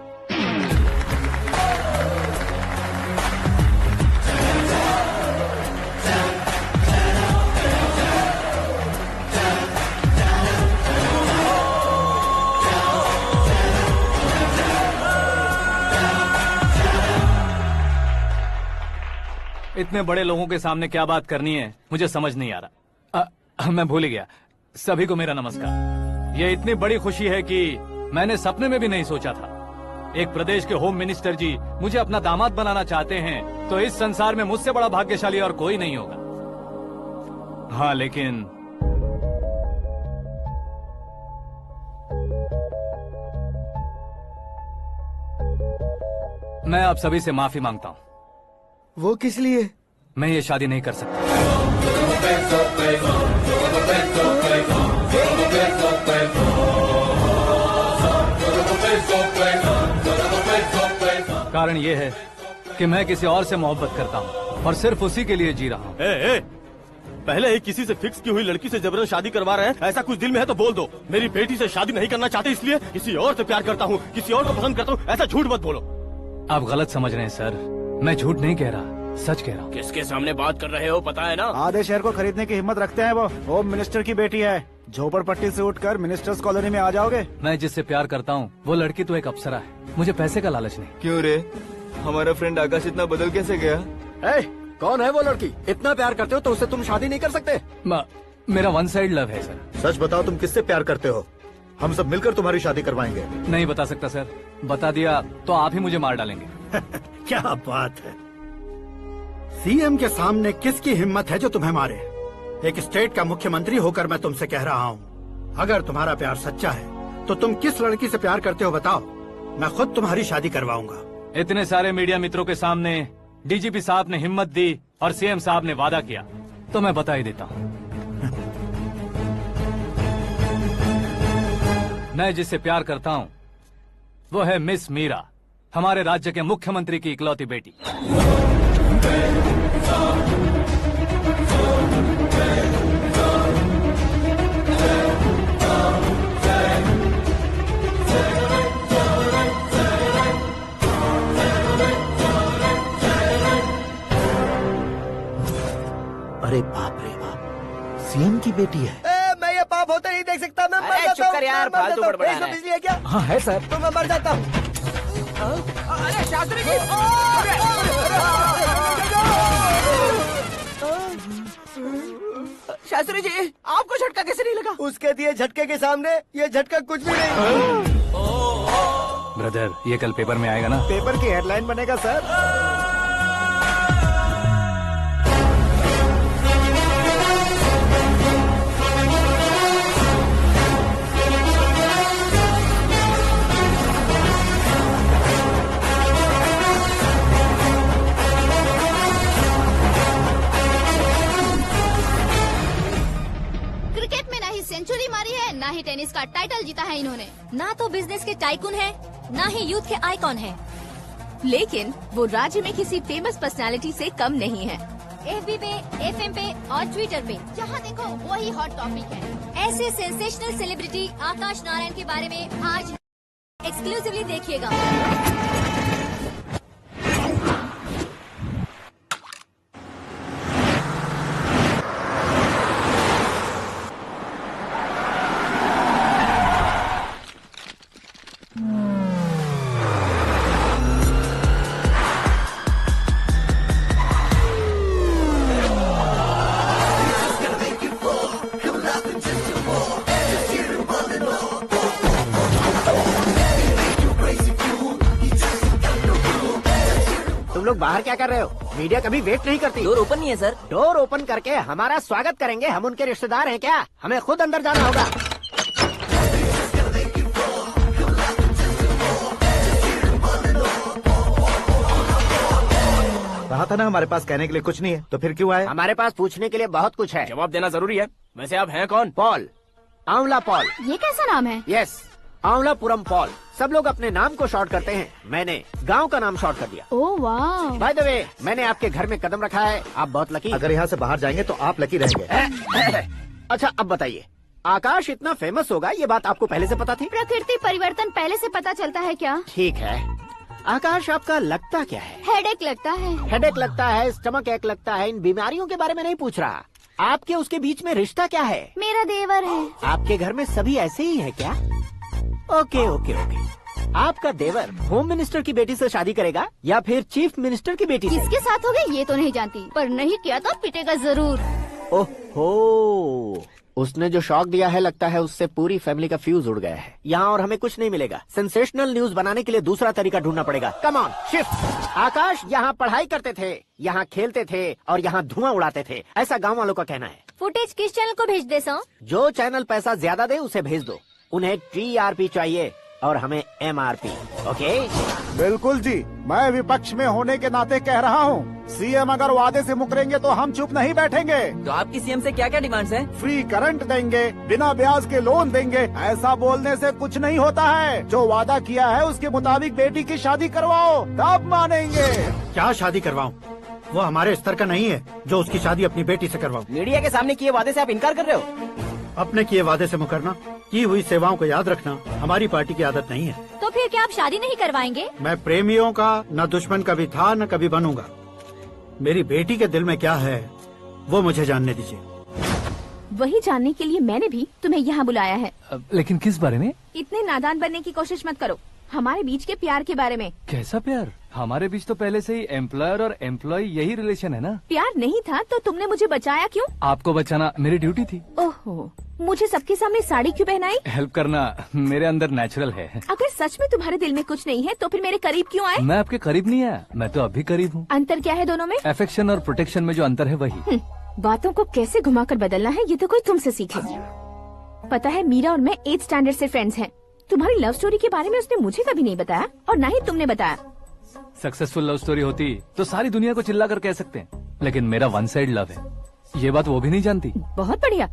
C: इतने बड़े लोगों के सामने क्या बात करनी है मुझे समझ नहीं आ रहा। मैं भूल ही गया। सभी को मेरा नमस्कार। ये इतनी बड़ी खुशी है कि मैंने सपने में भी नहीं सोचा था। एक प्रदेश के होम मिनिस्टर जी मुझे अपना दामाद बनाना चाहते हैं तो इस संसार में मुझसे बड़ा भाग्यशाली और कोई नहीं होगा। हाँ, लेकिन मैं आप सभी से माफी मांगता हूँ।
H: वो किस लिए?
C: मैं ये शादी नहीं कर सकता। कारण ये है कि मैं किसी और से मोहब्बत करता हूँ और सिर्फ उसी के लिए जी रहा हूँ।
B: पहले ही किसी से फिक्स की हुई लड़की से जबरन शादी करवा रहे हैं। ऐसा कुछ दिल में है तो बोल दो। मेरी बेटी से शादी नहीं करना चाहते इसलिए किसी और से प्यार करता हूँ, किसी और को पसंद करता हूँ, ऐसा झूठ मत बोलो।
C: आप गलत समझ रहे हैं सर, मैं झूठ नहीं कह रहा। सच कह रहा हूँ।
L: किसके सामने बात कर रहे हो पता है ना?
E: आधे शहर को खरीदने की हिम्मत रखते हैं वो। होम मिनिस्टर की बेटी है। झोपड़पट्टी से उठकर मिनिस्टर्स कॉलोनी में आ जाओगे।
C: मैं जिससे प्यार करता हूँ वो लड़की तो एक अप्सरा है, मुझे पैसे का लालच नहीं।
J: क्यों रे, हमारा फ्रेंड आकाश इतना बदल कैसे गया?
L: कौन है वो लड़की? इतना प्यार करते हो तो उससे तुम शादी नहीं कर सकते?
C: मेरा वन साइड लव है सर।
N: सच बताओ, तुम किससे प्यार करते हो? हम सब मिलकर तुम्हारी शादी करवाएंगे।
C: नहीं बता सकता सर, बता दिया तो आप ही मुझे मार डालेंगे।
O: क्या बात है, सीएम के सामने किसकी हिम्मत है जो तुम्हें मारे? एक स्टेट का मुख्यमंत्री होकर मैं तुमसे कह रहा हूँ, अगर तुम्हारा प्यार सच्चा है तो तुम किस लड़की से प्यार करते हो बताओ, मैं खुद तुम्हारी शादी करवाऊंगा।
C: इतने सारे मीडिया मित्रों के सामने डीजीपी साहब ने हिम्मत दी और सीएम साहब ने वादा किया, तो मैं बता ही देता हूँ। मैं जिससे प्यार करता हूँ वो है मिस मीरा, हमारे राज्य के मुख्यमंत्री की इकलौती बेटी।
N: अरे बाप रे बाप, सीएम की बेटी है।
H: मैं ये पाप होते नहीं देख सकता। मैं मर जाता हूँ यार, फालतू बड़बड़ा रहा है। बिजली है क्या?
C: हाँ है सर।
H: तो मैं मर जाता हूँ।
D: अरे शास्त्री जी, शास्त्री जी आपको झटका कैसे नहीं लगा?
H: उसके दिए झटके के सामने ये झटका कुछ भी नहीं।
C: ब्रदर, ये कल पेपर में आएगा ना?
E: पेपर की हेडलाइन बनेगा सर।
G: सेंचुरी मारी है, ना ही टेनिस का टाइटल जीता है इन्होंने।
F: ना तो बिजनेस के टाइकून है, ना ही यूथ के आइकॉन है,
K: लेकिन वो राज्य में किसी फेमस पर्सनालिटी से कम नहीं है।
F: FB पे, FM पे और ट्विटर पे
G: जहाँ देखो वही हॉट टॉपिक है।
F: ऐसे सेंसेशनल सेलिब्रिटी आकाश नारायण के बारे में आज एक्सक्लूसिवली देखिएगा।
H: लोग बाहर क्या कर रहे हो? मीडिया कभी वेट नहीं करती।
D: डोर ओपन नहीं है सर।
H: डोर ओपन करके हमारा स्वागत करेंगे, हम उनके रिश्तेदार हैं क्या? हमें खुद अंदर जाना होगा।
E: कहा था ना हमारे पास कहने के लिए कुछ नहीं है, तो फिर क्यों आए?
H: हमारे पास पूछने के लिए बहुत कुछ है।
L: जवाब देना जरूरी है। वैसे आप हैं कौन?
H: पॉल, आंवला पॉल।
G: ये कैसा नाम है?
H: Yes, Aanwalapuram Paul. सब लोग अपने नाम को शॉर्ट करते हैं, मैंने गांव का नाम शॉर्ट कर दिया।
G: ओह वाह।
H: बाय द वे, मैंने आपके घर में कदम रखा है, आप बहुत लकी।
N: अगर यहाँ से बाहर जाएंगे तो आप लकी रहेंगे।
H: अच्छा अब बताइए, आकाश इतना फेमस होगा ये बात आपको पहले से पता थी?
G: प्रकृति परिवर्तन पहले से पता चलता है क्या?
H: ठीक है, आकाश आपका लगता क्या है?
G: हेडेक लगता है।
H: हेडेक लगता है, स्टमक एक लगता है, इन बीमारियों के बारे में नहीं पूछ रहा। आपके उसके बीच में रिश्ता क्या है?
G: मेरा देवर है।
H: आपके घर में सभी ऐसे ही है क्या? Okay okay okay. आपका देवर होम मिनिस्टर की बेटी से शादी करेगा या फिर चीफ मिनिस्टर की बेटी से?
G: किसके साथ होगा ये तो नहीं जानती, पर नहीं किया तो पिटेगा जरूर।
H: ओहो, उसने जो शॉक दिया है लगता है उससे पूरी फैमिली का फ्यूज उड़ गया है। यहाँ और हमें कुछ नहीं मिलेगा, सेंसेशनल न्यूज बनाने के लिए दूसरा तरीका ढूंढना पड़ेगा। Come on shift. आकाश यहाँ पढ़ाई करते थे, यहाँ खेलते थे और यहाँ धुआं उड़ाते थे, ऐसा गाँव वालों का कहना है।
F: फुटेज किस चैनल को भेज दे सो?
H: जो चैनल पैसा ज्यादा दे उसे भेज दो। उन्हें TRP चाहिए और हमें MRP। ओके?
E: बिल्कुल जी, मैं विपक्ष में होने के नाते कह रहा हूँ, सीएम अगर वादे से मुकरेंगे तो हम चुप नहीं बैठेंगे।
D: तो आपकी सीएम से क्या क्या डिमांड्स हैं?
E: फ्री करंट देंगे, बिना ब्याज के लोन देंगे। ऐसा बोलने से कुछ नहीं होता है, जो वादा किया है उसके मुताबिक बेटी की शादी करवाओ, तब मानेंगे।
O: क्या शादी करवाऊं? वो हमारे स्तर का नहीं है जो उसकी शादी अपनी बेटी से करवाऊं।
D: मीडिया के सामने किए वादे से आप इनकार कर रहे हो?
O: अपने किए वादे से मुकरना, की हुई सेवाओं को याद रखना हमारी पार्टी की आदत नहीं है।
F: तो फिर क्या आप शादी नहीं करवाएंगे?
O: मैं प्रेमियों का न दुश्मन कभी था न कभी बनूंगा। मेरी बेटी के दिल में क्या है वो मुझे जानने दीजिए।
K: वही जानने के लिए मैंने भी तुम्हें यहाँ बुलाया है।
C: लेकिन किस बारे में?
K: इतने नादान बनने की कोशिश मत करो। हमारे बीच के प्यार के बारे में।
C: कैसा प्यार? हमारे बीच तो पहले से ही एम्प्लॉयर और एम्प्लॉय यही रिलेशन है ना।
K: प्यार नहीं था तो तुमने मुझे बचाया क्यों?
C: आपको बचाना मेरी ड्यूटी थी।
K: ओहो, मुझे सबके सामने साड़ी क्यों पहनाई?
C: हेल्प करना मेरे अंदर नेचुरल है।
K: अगर सच में तुम्हारे दिल में कुछ नहीं है तो फिर मेरे करीब क्यों आए?
C: मैं आपके करीब नहीं आया, मैं तो अभी करीब हूँ।
K: अंतर क्या है दोनों में?
C: अफेक्शन और प्रोटेक्शन में जो अंतर है वही।
K: बातों को कैसे घुमाकर बदलना है ये तो कोई तुमसे सीखे। पता है मीरा और मैं 8th स्टैंडर्ड से फ्रेंड्स हैं। तुम्हारी लव स्टोरी के बारे में उसने मुझे कभी नहीं बताया और ना ही तुमने बताया।
C: सक्सेसफुल लव स्टोरी होती तो सारी दुनिया को चिल्ला कर कह सकते हैं, लेकिन मेरा वन साइड लव है, ये बात वो भी नहीं जानती।
K: बहुत बढ़िया।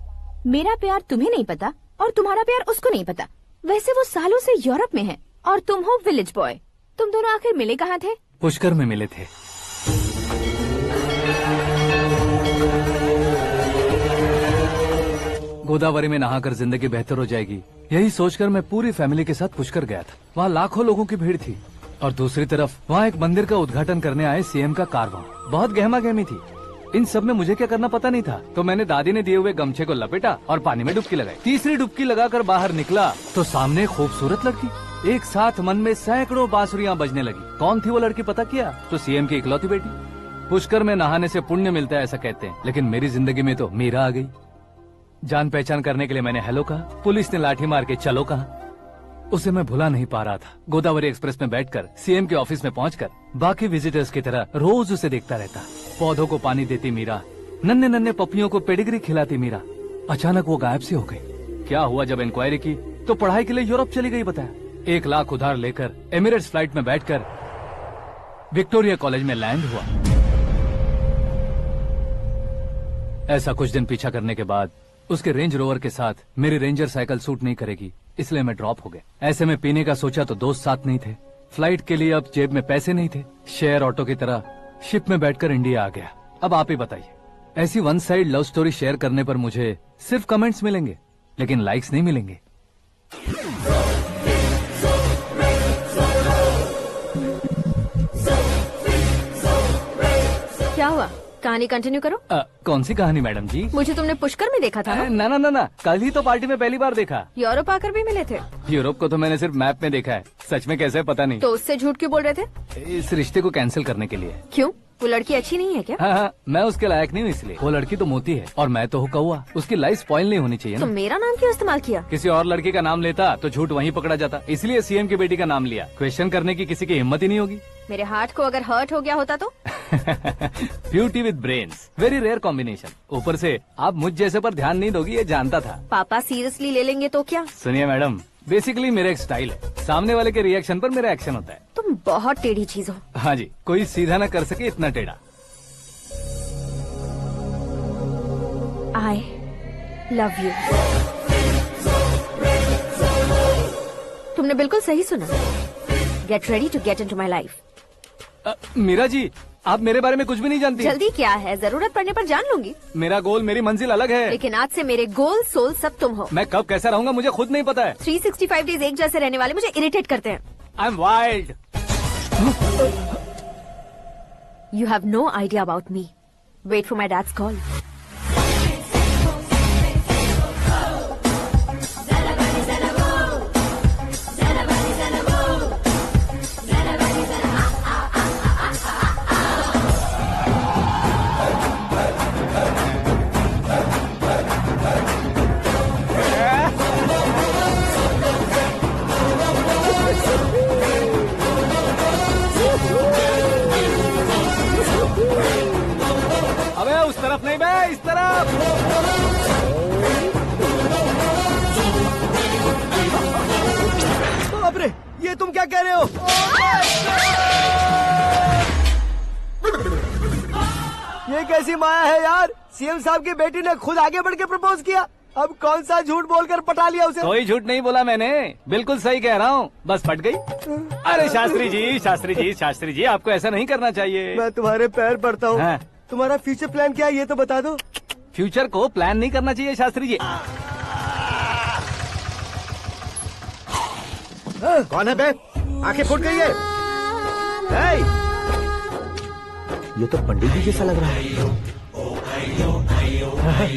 K: मेरा प्यार तुम्हें नहीं पता और तुम्हारा प्यार उसको नहीं पता। वैसे वो सालों से यूरोप में है और तुम हो विलेज बॉय। तुम दोनों आखिर मिले कहाँ थे?
C: पुष्कर में मिले थे। गोदावरी में नहाकर जिंदगी बेहतर हो जाएगी, यही सोचकर मैं पूरी फैमिली के साथ पुष्कर गया था। वहाँ लाखों लोगों की भीड़ थी और दूसरी तरफ वहाँ एक मंदिर का उद्घाटन करने आए सीएम का कारवां। बहुत गहमा गहमी थी। इन सब में मुझे क्या करना पता नहीं था, तो मैंने दादी ने दिए हुए गमछे को लपेटा और पानी में डुबकी लगाई। तीसरी डुबकी लगाकर बाहर निकला तो सामने खूबसूरत लड़की। एक साथ मन में सैकड़ों बांसुरियां बजने लगी। कौन थी वो लड़की पता किया? तो सीएम की इकलौती बेटी। पुष्कर में नहाने से पुण्य मिलता है ऐसा कहते हैं, लेकिन मेरी जिंदगी में तो मीरा आ गई। जान पहचान करने के लिए मैंने हेलो कहा, पुलिस ने लाठी मार के चलो कहा। उसे मैं भुला नहीं पा रहा था। गोदावरी एक्सप्रेस में बैठकर सीएम के ऑफिस में पहुंचकर बाकी विजिटर्स की तरह रोज उसे देखता रहता। पौधों को पानी देती मीरा, नन्हे नन्हे पपियों को पेडिग्री खिलाती मीरा। अचानक वो गायब सी हो गई। क्या हुआ? जब इंक्वायरी की तो पढ़ाई के लिए यूरोप चली गई बताया। 1 लाख उधार लेकर एमिरेट्स फ्लाइट में बैठकर विक्टोरिया कॉलेज में लैंड हुआ। ऐसा कुछ दिन पीछा करने के बाद उसके रेंज रोवर के साथ मेरी रेंजर साइकिल सूट नहीं करेगी, इसलिए मैं ड्रॉप हो गया। ऐसे में पीने का सोचा तो दोस्त साथ नहीं थे। फ्लाइट के लिए अब जेब में पैसे नहीं थे। शेयर ऑटो की तरह शिप में बैठकर इंडिया आ गया। अब आप ही बताइए, ऐसी one side love story share करने पर मुझे सिर्फ कमेंट्स मिलेंगे, लेकिन लाइक्स नहीं मिलेंगे।
K: क्या हुआ? कहानी कंटिन्यू करो।
C: कौन सी कहानी मैडम जी?
K: मुझे तुमने पुष्कर में देखा था ना?
C: ना ना ना, कल ही तो पार्टी में पहली बार देखा।
K: यूरोप आकर भी मिले थे?
C: यूरोप को तो मैंने सिर्फ मैप में देखा है, सच में कैसे पता नहीं।
K: तो उससे झूठ क्यों बोल रहे थे?
C: इस रिश्ते को कैंसिल करने के लिए।
K: क्यों? वो लड़की अच्छी नहीं है क्या?
C: हाँ, मैं उसके लायक नहीं हूँ इसलिए। वो लड़की तो मोती है और मैं तो हूँ कौवा। उसकी लाइफ स्पॉइल नहीं होनी चाहिए
K: तो
C: ना।
K: मेरा नाम क्यों इस्तेमाल किया?
C: किसी और लड़की का नाम लेता तो झूठ वहीं पकड़ा जाता, इसलिए सीएम की बेटी का नाम लिया। क्वेश्चन करने की किसी की हिम्मत ही नहीं होगी।
K: मेरे हार्ट को अगर हर्ट हो गया होता तो?
C: Beauty with brains, very rare combination. ऊपर से आप मुझ जैसे पर ध्यान नहीं दोगी ये जानता था।
K: पापा सीरियसली ले लेंगे तो क्या?
C: सुनिए मैडम, बेसिकली मेरा एक स्टाइल है, सामने वाले के रिएक्शन पर मेरा एक्शन होता है।
K: तुम बहुत टेढ़ी चीज हो।
C: हाँ जी, कोई सीधा न कर सके इतना टेढ़ा।
K: I love you। तुमने बिल्कुल सही सुना। Get ready to get into my life।
C: Meera ji, आप मेरे बारे में कुछ भी नहीं जानती।
K: जल्दी क्या है, जरूरत पड़ने पर जान लूंगी।
C: मेरा गोल, मेरी मंजिल अलग है।
K: लेकिन आज से मेरे गोल सोल सब तुम हो।
C: मैं कब कैसा रहूंगा मुझे खुद नहीं पता है।
K: 365 डेज एक जैसे रहने वाले मुझे इरिटेट करते हैं।
C: I am wild.
K: You have no idea about me। Wait for my dad's call।
C: अबे उस तरफ नहीं बे, इस तरफ।
P: बाप रे, ये तुम क्या कह रहे हो? ये कैसी माया है यार? सीएम साहब की बेटी ने खुद आगे बढ़ के प्रपोज किया। अब कौन सा झूठ बोलकर पटा लिया उसे?
C: कोई झूठ नहीं बोला मैंने, बिल्कुल सही कह रहा हूँ, बस फट गई। अरे शास्त्री जी, शास्त्री जी, शास्त्री जी, आपको ऐसा नहीं करना चाहिए।
P: मैं तुम्हारे पैर पड़ता हूँ।
C: हाँ।
P: तुम्हारा फ्यूचर प्लान क्या है ये तो बता दो।
C: फ्यूचर को प्लान नहीं करना चाहिए शास्त्री जी।
N: कौन है बे? आंखें फूट गई है। ये तो पंडित जी जैसा लग रहा है।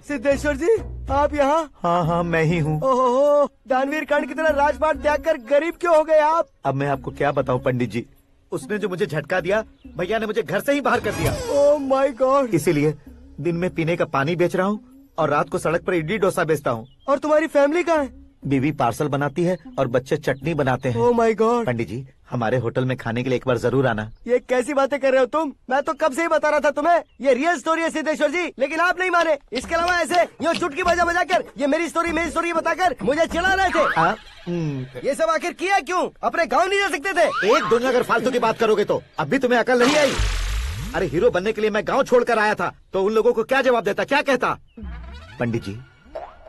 P: सिद्धेश्वर जी, आप यहाँ?
N: हाँ, मैं ही हूँ।
P: ओहो, दानवीर कर्ण की तरह राजपाट त्याग कर गरीब क्यों हो गए आप?
N: अब मैं आपको क्या बताऊँ पंडित जी, उसने जो मुझे झटका दिया, भैया ने मुझे घर से ही बाहर कर दिया।
P: Oh my God.
N: इसीलिए दिन में पीने का पानी बेच रहा हूँ और रात को सड़क पर इडली डोसा बेचता हूँ।
P: और तुम्हारी फैमिली कहाँ है?
N: बीवी पार्सल बनाती है और बच्चे चटनी बनाते हैं।
P: Oh my God.
N: पंडित जी, हमारे होटल में खाने के लिए एक बार जरूर आना।
P: ये कैसी बातें कर रहे हो तुम? मैं तो कब से ही बता रहा था तुम्हें, ये रियल स्टोरी है सिद्धेश्वर जी, लेकिन आप नहीं माने। इसके अलावा ऐसे यूँ चुटकी बजा बजा कर ये मेरी स्टोरी बताकर मुझे चिढ़ा रहे थे। ये सब आखिर किया क्यों? अपने गाँव नहीं जा सकते थे?
N: एक दुनिया अगर फालतू की बात करोगे तो अब भी तुम्हें अकल नहीं आई? अरे हीरो बनने के लिए मैं गाँव छोड़कर आया था, तो उन लोगों को क्या जवाब देता, क्या कहता? पंडित जी,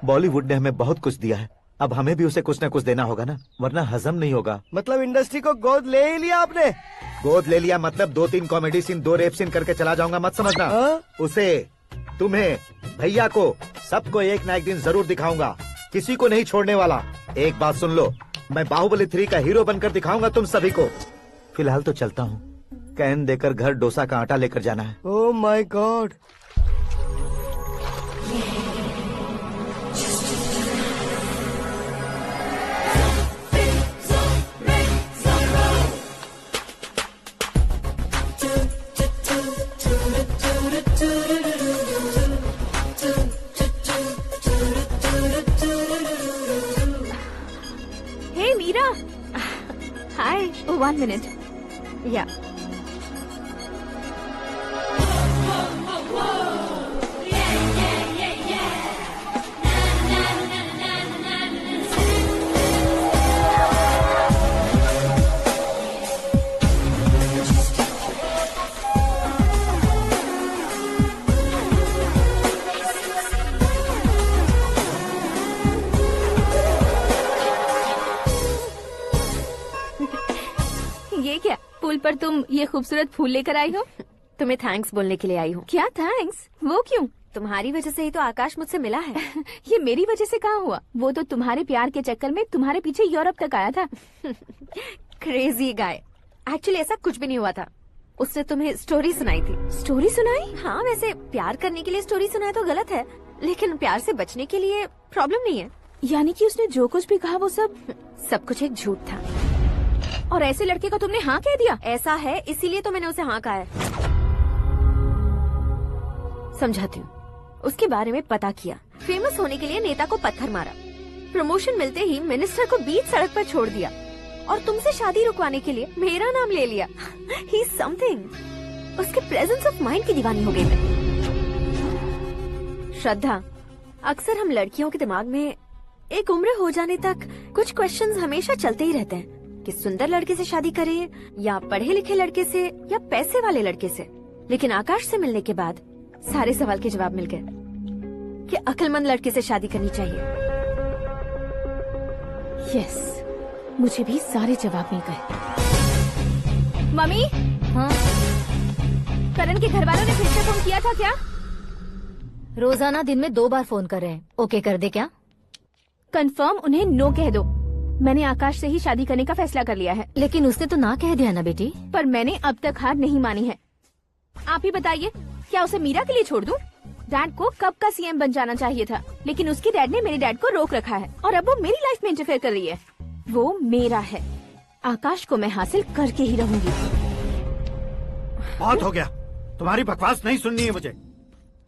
N: बॉलीवुड ने हमें बहुत कुछ दिया है, अब हमें भी उसे कुछ न कुछ देना होगा ना, वरना हजम नहीं होगा।
P: मतलब इंडस्ट्री को गोद ले ही लिया आपने?
N: गोद ले लिया मतलब 2-3 कॉमेडी सीन, 2 रेप सीन करके चला जाऊंगा मत समझना। उसे, तुम्हें, भैया को, सबको एक न एक दिन जरूर दिखाऊंगा, किसी को नहीं छोड़ने वाला। एक बात सुन लो, मैं बाहुबली 3 का हीरो बनकर दिखाऊंगा तुम सभी को। फिलहाल तो चलता हूँ, कैन देकर घर डोसा का आटा लेकर जाना है।
P: Oh my God.
K: Hey Meera. Hi. Oh, 1 minute. Yeah. ये क्या, पुल पर तुम ये खूबसूरत फूल लेकर आई हो?
F: तुम्हें थैंक्स बोलने के लिए आई हूँ।
K: क्या थैंक्स? वो क्यों?
F: तुम्हारी वजह से ही तो आकाश मुझसे मिला है।
K: ये मेरी वजह से कहाँ हुआ? वो तो तुम्हारे प्यार के चक्कर में तुम्हारे पीछे यूरोप तक आया था।
F: Crazy guy. एक्चुअली ऐसा कुछ भी नहीं हुआ था, उसने तुम्हें स्टोरी सुनाई थी।
K: स्टोरी सुनाई?
F: हाँ, वैसे प्यार करने के लिए स्टोरी सुनाए तो गलत है, लेकिन प्यार से बचने के लिए प्रॉब्लम नहीं है।
K: यानी कि उसने जो कुछ भी कहा वो
F: सब कुछ एक झूठ था।
K: और ऐसे लड़के को तुमने हाँ कह दिया?
F: ऐसा है, इसीलिए तो मैंने उसे हाँ कहा है। समझाती हूँ। उसके बारे में पता किया, फेमस होने के लिए नेता को पत्थर मारा, प्रमोशन मिलते ही मिनिस्टर को बीच सड़क पर छोड़ दिया, और तुमसे शादी रुकवाने के लिए मेरा नाम ले लिया। He is something. उसके प्रेजेंस ऑफ माइंड की दीवानी हो गई मैं। श्रद्धा, अक्सर हम लड़कियों के दिमाग में एक उम्र हो जाने तक कुछ क्वेश्चंस हमेशा चलते ही रहते हैं कि सुंदर लड़के से शादी करें या पढ़े लिखे लड़के से या पैसे वाले लड़के से। लेकिन आकाश से मिलने के बाद सारे सवाल के जवाब मिल गए कि अक्लमंद लड़के से शादी करनी चाहिए।
K: यस, मुझे भी सारे जवाब मिल गए। मम्मी?
F: हाँ?
K: करण के घर वालों ने फिर से फोन किया था क्या?
F: रोजाना दिन में 2 बार फोन कर रहे हैं। ओके कर दे क्या?
K: कंफर्म उन्हें नो कह दो। मैंने आकाश से ही शादी करने का फैसला कर लिया है।
F: लेकिन उसने तो ना कह दिया ना बेटी।
K: पर मैंने अब तक हार नहीं मानी है। आप ही बताइए, क्या उसे मीरा के लिए छोड़ दूं? डैड को कब का सीएम बन जाना चाहिए था, लेकिन उसके डैड ने मेरे डैड को रोक रखा है और अब वो मेरी लाइफ में इंटरफेयर कर रही है। वो मेरा है, आकाश को मैं हासिल करके ही रहूंगी।
O: बहुत हो गया, तुम्हारी बकवास नहीं सुननी है मुझे।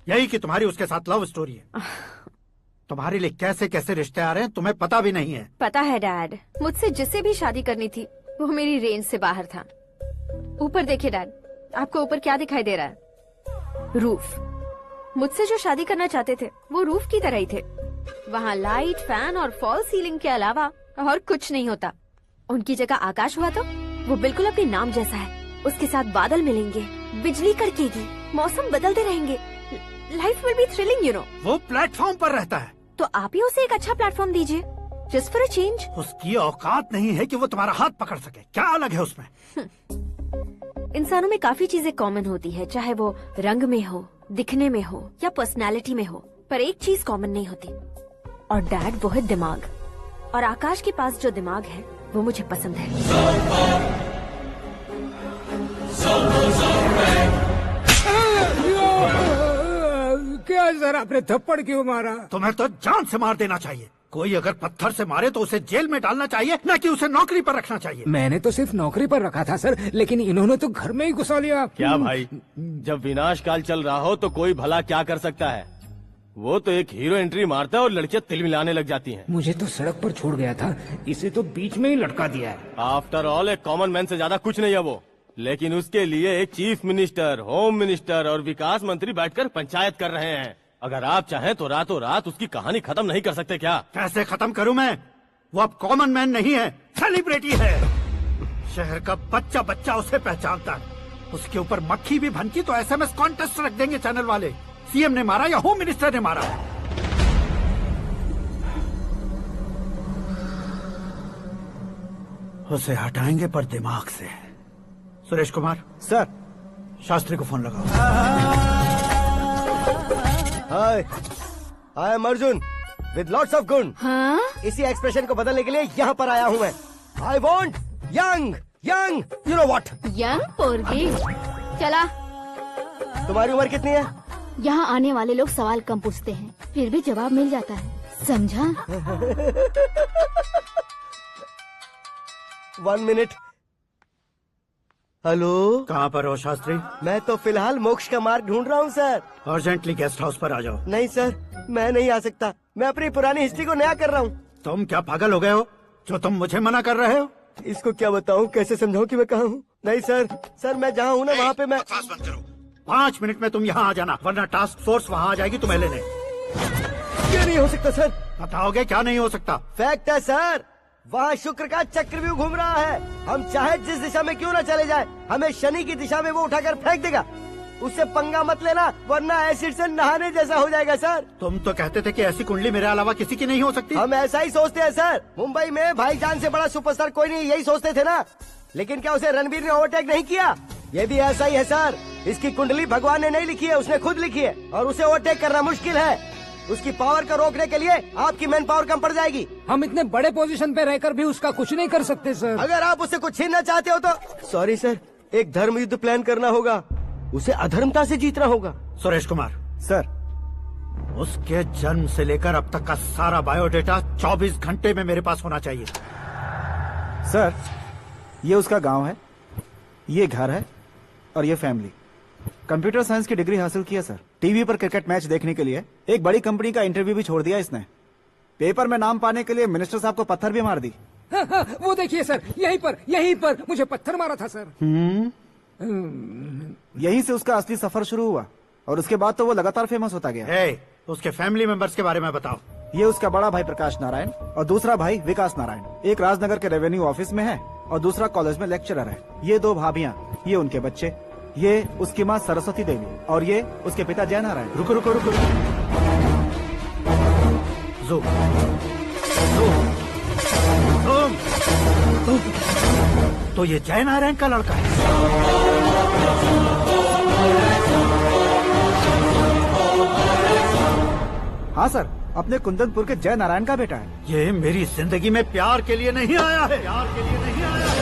O: यही कि तुम्हारी उसके साथ लव स्टोरी है। तुम्हारे लिए कैसे कैसे रिश्ते आ रहे हैं तुम्हें पता भी नहीं है।
F: पता है डैड, मुझसे जिससे भी शादी करनी थी वो मेरी रेंज से बाहर था। ऊपर देखिए डैड, आपको ऊपर क्या दिखाई दे रहा है? रूफ। मुझसे जो शादी करना चाहते थे वो रूफ की तरह ही थे। वहाँ लाइट, फैन और फॉल सीलिंग के अलावा और कुछ नहीं होता। उनकी जगह आकाश हुआ तो वो बिल्कुल अपने नाम जैसा है। उसके साथ बादल मिलेंगे, बिजली कड़केगी, मौसम बदलते रहेंगे, life will be thrilling you know.
O: वो प्लेटफॉर्म पर रहता है
F: तो आप ही उसे एक अच्छा प्लेटफॉर्म दीजिए, जस्ट फॉर अ चेंज।
O: उसकी औकात नहीं है कि वो तुम्हारा हाथ पकड़ सके। क्या अलग है उसमें?
F: इंसानों में काफी चीजें कॉमन होती है, चाहे वो रंग में हो, दिखने में हो या पर्सनालिटी में हो, पर एक चीज कॉमन नहीं होती, और डैड वो है दिमाग। और आकाश के पास जो दिमाग है वो मुझे पसंद है।
I: सर आपने थप्पड़ क्यों मारा?
O: तुम्हें तो जान से मार देना चाहिए। कोई अगर पत्थर से मारे तो उसे जेल में डालना चाहिए, न कि उसे नौकरी पर रखना चाहिए।
I: मैंने तो सिर्फ नौकरी पर रखा था सर, लेकिन इन्होंने तो घर में ही घुसा लिया।
B: क्या भाई, जब विनाश काल चल रहा हो तो कोई भला क्या कर सकता है। वो तो एक हीरो एंट्री मारता है और लड़कियां तिल मिलाने लग जाती हैं।
I: मुझे तो सड़क पर छोड़ गया था, इसे तो बीच में ही लटका दिया है।
B: आफ्टर ऑल एक कॉमन मैन से ज्यादा कुछ नहीं है वो, लेकिन उसके लिए एक चीफ मिनिस्टर, होम मिनिस्टर और विकास मंत्री बैठकर पंचायत कर रहे हैं। अगर आप चाहें तो रातों रात उसकी कहानी खत्म नहीं कर सकते क्या?
O: कैसे खत्म करूं मैं? वो अब कॉमन मैन नहीं है, सेलिब्रिटी है। शहर का बच्चा बच्चा उसे पहचानता है। उसके ऊपर मक्खी भी भनकी तो SMS कॉन्टेस्ट रख देंगे चैनल वाले। सीएम ने मारा या होम मिनिस्टर ने मारा? उसे हटाएंगे पर दिमाग से। सुरेश कुमार
E: सर,
O: शास्त्री को फोन लगाओ।
P: Hi, I am Arjun with lots of गुण।
G: हाँ?
P: इसी एक्सप्रेशन को बदलने के लिए यहाँ पर आया हूँ मैं। I want young young, you know what?
G: Young पोरगी। चला।
P: तुम्हारी उम्र कितनी है?
G: यहाँ आने वाले लोग सवाल कम पूछते हैं, फिर भी जवाब मिल जाता है, समझा?
P: 1 मिनट। हेलो,
O: कहाँ पर हो शास्त्री?
P: मैं तो फिलहाल मोक्ष का मार्ग ढूंढ रहा हूँ सर।
O: अर्जेंटली गेस्ट हाउस पर आ जाओ।
P: नहीं सर, मैं नहीं आ सकता। मैं अपनी पुरानी हिस्ट्री को नया कर रहा हूँ।
O: तुम क्या पागल हो गए हो जो तुम मुझे मना कर रहे हो?
P: इसको क्या बताऊँ, कैसे समझाऊँ कि मैं कहाँ हूँ? नहीं सर, मैं जहाँ हूँ ना वहाँ पे मैं।
O: 5 मिनट में तुम यहाँ आ जाना, वरना टास्क फोर्स वहाँ आ जाएगी तुम्हें लेने।
P: क्या नहीं हो सकता सर?
O: बताओगे क्या नहीं हो सकता?
P: फैक्ट है सर, वहाँ शुक्र का चक्रव्यूह घूम रहा है। हम चाहे जिस दिशा में क्यों न चले जाए, हमें शनि की दिशा में वो उठाकर फेंक देगा। उससे पंगा मत लेना, वरना एसिड से नहाने जैसा हो जाएगा सर।
O: तुम तो कहते थे कि ऐसी कुंडली मेरे अलावा किसी की नहीं हो सकती।
P: हम ऐसा ही सोचते हैं सर। मुंबई में भाईजान से बड़ा सुपरस्टार कोई नहीं, यही सोचते थे ना। लेकिन क्या उसे रणबीर ने ओवरटेक नहीं किया? ये भी ऐसा ही है सर। इसकी कुंडली भगवान ने नहीं लिखी है, उसने खुद लिखी है, और उसे ओवरटेक करना मुश्किल है। उसकी पावर को रोकने के लिए आपकी मैन पावर कम पड़ जाएगी।
I: हम इतने बड़े पोजीशन पे रहकर भी उसका कुछ नहीं कर सकते सर।
P: अगर आप उससे कुछ छीनना चाहते हो तो सॉरी सर, एक धर्म युद्ध प्लान करना होगा। उसे अधर्मता से जीतना होगा।
O: सुरेश कुमार
E: सर,
O: उसके जन्म से लेकर अब तक का सारा बायोडेटा 24 घंटे में मेरे पास होना चाहिए।
E: सर, ये उसका गांव है, ये घर है और ये फैमिली। कंप्यूटर साइंस की डिग्री हासिल किया सर। टीवी पर क्रिकेट मैच देखने के लिए एक बड़ी कंपनी का इंटरव्यू भी छोड़ दिया इसने। पेपर में नाम पाने के लिए मिनिस्टर साहब को पत्थर भी मार दी।
I: हाँ, वो देखिए सर, यहीं पर मुझे पत्थर मारा था सर।
E: यहीं से उसका असली सफर शुरू हुआ और उसके बाद तो वो लगातार फेमस होता गया।
O: उसके फैमिली मेंबर्स के बारे में बताओ।
E: ये उसका बड़ा भाई प्रकाश नारायण और दूसरा भाई विकास नारायण। एक राजनगर के रेवेन्यू ऑफिस में है और दूसरा कॉलेज में लेक्चरर है। ये 2 भाभियाँ, ये उनके बच्चे, ये उसकी माँ सरस्वती देवी और ये उसके पिता जय नारायण।
O: रुको रुको रुको, तो ये जय नारायण का लड़का है।
E: हाँ सर, अपने कुंदनपुर के जय नारायण का बेटा है।
O: ये मेरी जिंदगी में प्यार के लिए नहीं आया है, प्यार के लिए नहीं आया है।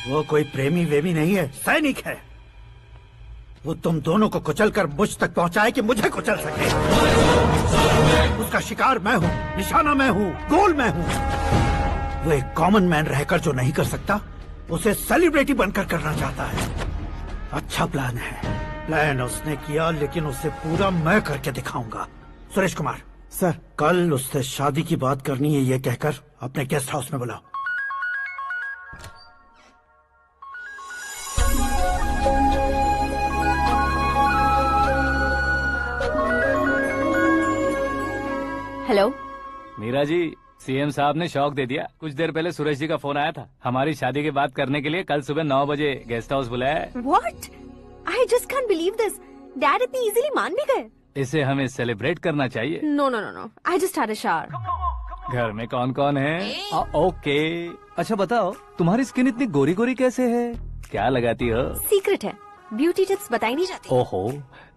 O: वो कोई प्रेमी वेमी नहीं है, सैनिक है। वो तुम दोनों को कुचलकर मुझ तक पहुंचाए कि मुझे कुचल सके। उसका शिकार मैं हूँ, निशाना मैं हूँ, गोल मैं हूँ। वो एक कॉमन मैन रहकर जो नहीं कर सकता, उसे सेलिब्रिटी बनकर करना चाहता है। अच्छा प्लान है। प्लान उसने किया, लेकिन उसे पूरा मैं करके दिखाऊंगा। सुरेश कुमार
E: सर,
O: कल उससे शादी की बात करनी है, ये कहकर अपने गेस्ट हाउस में बुलाओ।
K: हेलो
C: मीरा जी, सीएम साहब ने शौक दे दिया। कुछ देर पहले सुरेश जी का फोन आया था, हमारी शादी की बात करने के लिए कल सुबह 9 बजे गेस्ट हाउस बुलाया है।
K: What? I just can't believe this. Dad इतनी इजीली मान भी गए।
C: इसे हमें सेलिब्रेट करना चाहिए।
K: No no no no, I just had a shower.
C: घर में कौन कौन है? ओके, अच्छा बताओ, तुम्हारी स्किन इतनी गोरी गोरी कैसे है? क्या लगाती हो?
K: सीक्रेट है, ब्यूटी टिप्स बताई नहीं जाती।
C: ओहो,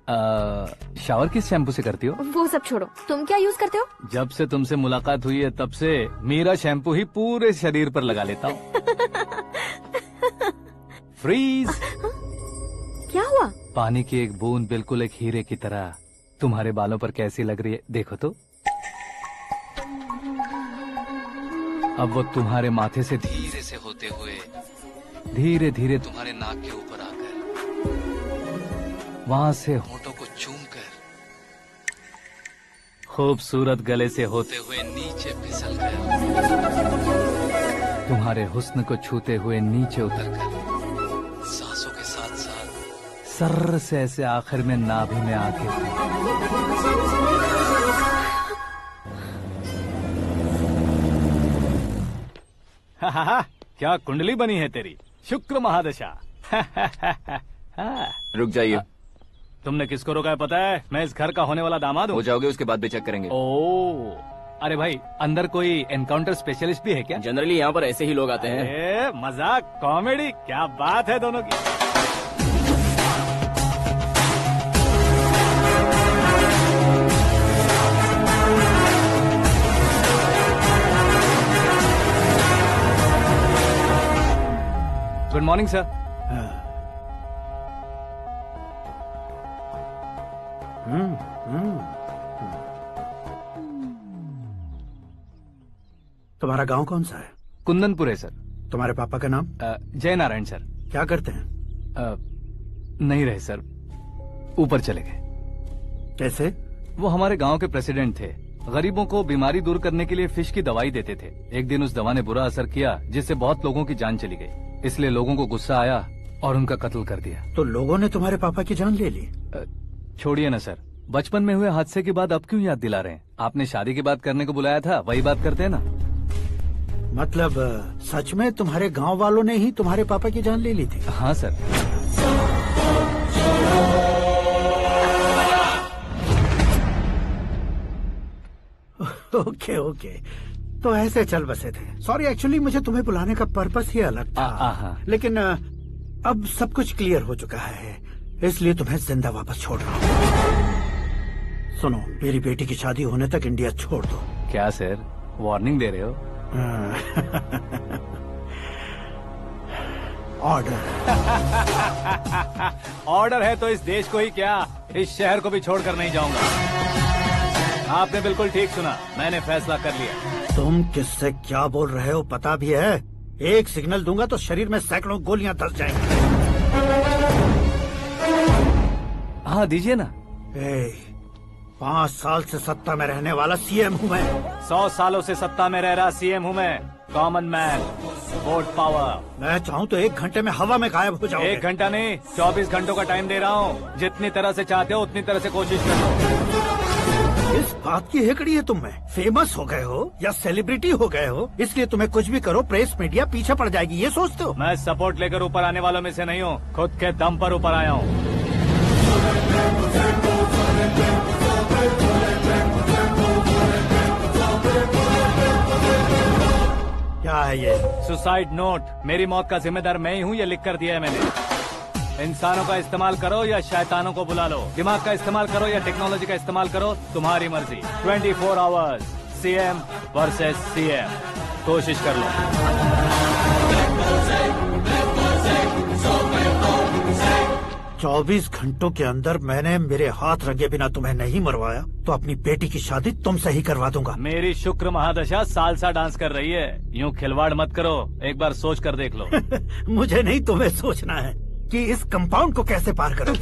C: शावर किस शैम्पू से करती हो?
K: वो सब छोड़ो, तुम क्या यूज करते हो?
C: जब से तुमसे मुलाकात हुई है तब से मेरा शैम्पू ही पूरे शरीर पर लगा लेता हूँ। फ्रीज।
K: क्या हुआ?
C: पानी की एक बूंद बिल्कुल एक हीरे की तरह तुम्हारे बालों पर कैसी लग रही है, देखो तो। अब वो तुम्हारे माथे से धीरे से होते हुए धीरे धीरे तुम्हारे नाक के ऊपर आकर वहां से होठों को चूमकर खूबसूरत गले से होते हुए नीचे फिसल कर तुम्हारे हुस्न को छूते हुए नीचे उतरकर सांसों के साथ साथ सर से ऐसे आखिर में नाभि में आके क्या कुंडली बनी है तेरी, शुक्र महादशा।
J: रुक जाइए।
C: तुमने किसको रोका है पता है? मैं इस घर का होने वाला दामाद हूँ।
J: हो जाओगे उसके बाद भी चेक करेंगे।
C: ओ, अरे भाई अंदर कोई एनकाउंटर स्पेशलिस्ट भी है क्या?
J: जनरली यहाँ पर ऐसे ही लोग आते हैं।
C: मजाक, कॉमेडी, क्या बात है दोनों की। Good morning sir.
O: तुम्हारा गांव कौन सा है?
C: कुंदनपुर है सर।
O: तुम्हारे पापा का नाम?
C: जय नारायण सर।
O: क्या करते हैं?
C: नहीं रहे सर, ऊपर चले गए।
O: कैसे?
C: वो हमारे गांव के प्रेसिडेंट थे। गरीबों को बीमारी दूर करने के लिए फिश की दवाई देते थे। एक दिन उस दवा ने बुरा असर किया जिससे बहुत लोगों की जान चली गई। इसलिए लोगों को गुस्सा आया और उनका कत्ल कर दिया।
O: तो लोगों ने तुम्हारे पापा की जान ले ली?
C: छोड़िए ना सर, बचपन में हुए हादसे के बाद अब क्यों याद दिला रहे हैं? आपने शादी की बात करने को बुलाया था, वही बात करते हैं ना।
O: मतलब सच में तुम्हारे गांव वालों ने ही तुम्हारे पापा की जान ले ली थी?
C: हाँ सर।
O: ओके ओके, तो ऐसे चल बसे थे। सॉरी, एक्चुअली मुझे तुम्हें बुलाने का पर्पस ही अलग था। लेकिन अब सब कुछ क्लियर हो चुका है, इसलिए तुम्हें जिंदा वापस छोड़ रहा हूँ। सुनो, मेरी बेटी की शादी होने तक इंडिया छोड़ दो।
C: क्या सर, वार्निंग दे रहे हो?
O: ऑर्डर।
C: ऑर्डर है तो इस देश को ही क्या, इस शहर को भी छोड़कर नहीं जाऊंगा। आपने बिल्कुल ठीक सुना, मैंने फैसला कर लिया।
O: तुम किससे क्या बोल रहे हो पता भी है? एक सिग्नल दूंगा तो शरीर में सैकड़ों गोलियां धस जाएंगी।
C: हाँ दीजिए ना।
O: 5 साल से सत्ता में रहने वाला सीएम हूँ मैं।
C: 100 सालों से सत्ता में रह रहा सीएम हूँ मैं। Common man, vote power.
O: मैं चाहूँ तो 1 घंटे में हवा में गायब हो जाऊँ।
C: 1 घंटा नहीं, 24 घंटों का टाइम दे रहा हूँ। जितनी तरह से चाहते हो उतनी तरह से कोशिश करो।
O: इस बात की हेकड़ी है तुम में। फेमस हो गए हो या सेलिब्रिटी हो गए हो, इसलिए तुम्हें कुछ भी करो प्रेस मीडिया पीछे पड़ जाएगी, ये सोचते हो?
C: मैं सपोर्ट लेकर ऊपर आने वालों में से नहीं हूँ, खुद के दम पर ऊपर आया हूँ।
O: क्या है ये?
C: Suicide note. मेरी मौत का जिम्मेदार मैं ही हूँ, ये लिख कर दिया है मैंने। इंसानों का इस्तेमाल करो या शैतानों को बुला लो, दिमाग का इस्तेमाल करो या टेक्नोलॉजी का इस्तेमाल करो, तुम्हारी मर्जी। 24 आवर्स, सीएम वर्सेस सीएम, कोशिश कर लो।
O: 24 घंटों के अंदर मैंने मेरे हाथ रंगे बिना तुम्हें नहीं मरवाया तो अपनी बेटी की शादी तुमसे ही करवा दूंगा।
C: मेरी शुक्र महादशा सालसा डांस कर रही है, यूँ खिलवाड़ मत करो, एक बार सोच कर देख लो।
O: मुझे नहीं, तुम्हें सोचना है कि इस कंपाउंड को कैसे पार करूं।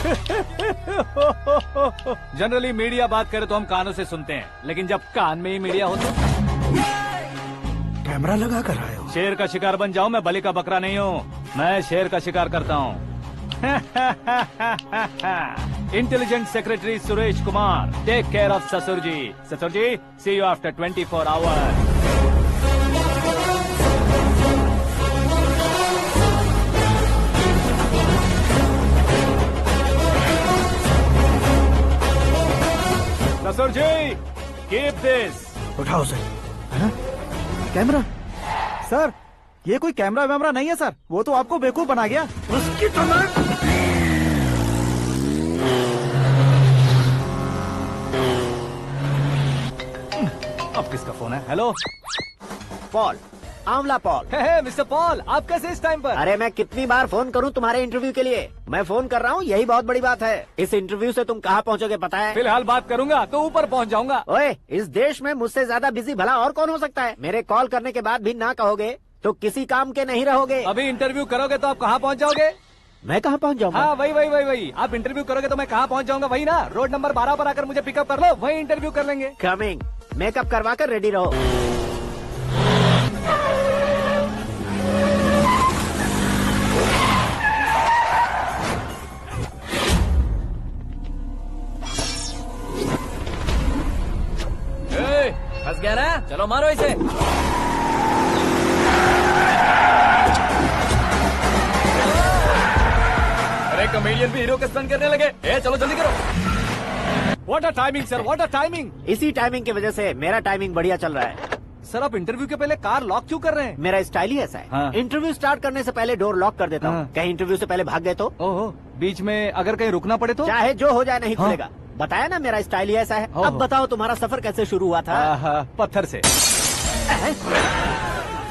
C: जनरली मीडिया बात करे तो हम कानों से सुनते हैं, लेकिन जब कान में ही मीडिया हो तो
O: कैमरा लगा कर आए हो।
C: शेर का शिकार बन जाऊं, मैं बलि का बकरा नहीं हूँ, मैं शेर का शिकार करता हूँ। Intelligent secretary Suresh Kumar, take care of ससुर जी। ससुर जी, सी यू आफ्टर 24 आवर्स। ससुर जी, कीप दिस।
O: उठाओ सर।
E: कैमरा? सर, ये कोई कैमरा वैमरा नहीं है सर, वो तो आपको बेवकूफ बना गया।
O: उसकी तो मैं
C: किसका फोन है? हेलो
H: पॉल, आंवला पॉल।
C: मिस्टर पॉल, आप कैसे इस टाइम पर?
H: अरे मैं कितनी बार फोन करूं तुम्हारे इंटरव्यू के लिए? मैं फोन कर रहा हूं, यही बहुत बड़ी बात है। इस इंटरव्यू से तुम कहां पहुंचोगे पता है?
C: फिलहाल बात करूंगा तो ऊपर पहुंच जाऊंगा।
H: ओए, इस देश में मुझसे ज्यादा बिजी भला और कौन हो सकता है? मेरे कॉल करने के बाद भी ना कहोगे तो किसी काम के नहीं रहोगे।
C: अभी इंटरव्यू करोगे तो आप कहाँ पहुँच जाओगे?
H: मैं कहाँ पहुँच जाऊंगा?
C: हाँ वही। आप इंटरव्यू करोगे तो मैं कहाँ पहुँच जाऊंगा? वही ना, रोड नंबर 12 पर आकर मुझे पिकअप कर लो, वही इंटरव्यू कर लेंगे।
H: कमिंग। मेकअप करवा कर रेडी रहो।
J: फंस गया ना? चलो मारो इसे। अरे कॉमेडियन भी हीरो के स्टंट करने लगे। चलो जल्दी करो।
C: What a timing sir, what a timing.
H: इसी टाइमिंग की वजह से मेरा टाइमिंग बढ़िया चल रहा है।
C: सर आप इंटरव्यू के पहले कार लॉक क्यों कर रहे हैं?
H: मेरा स्टाइल ही ऐसा है।
C: हाँ।
H: इंटरव्यू स्टार्ट करने से पहले डोर लॉक कर देता हूँ। कहीं इंटरव्यू से पहले भाग गए तो?
C: ओहो, बीच में अगर कहीं रुकना पड़े तो?
H: चाहे जो हो जाए नहीं खुलेगा। बताया ना मेरा स्टाइल ही ऐसा है। अब बताओ तुम्हारा सफर कैसे शुरू हुआ था?
C: पत्थर से।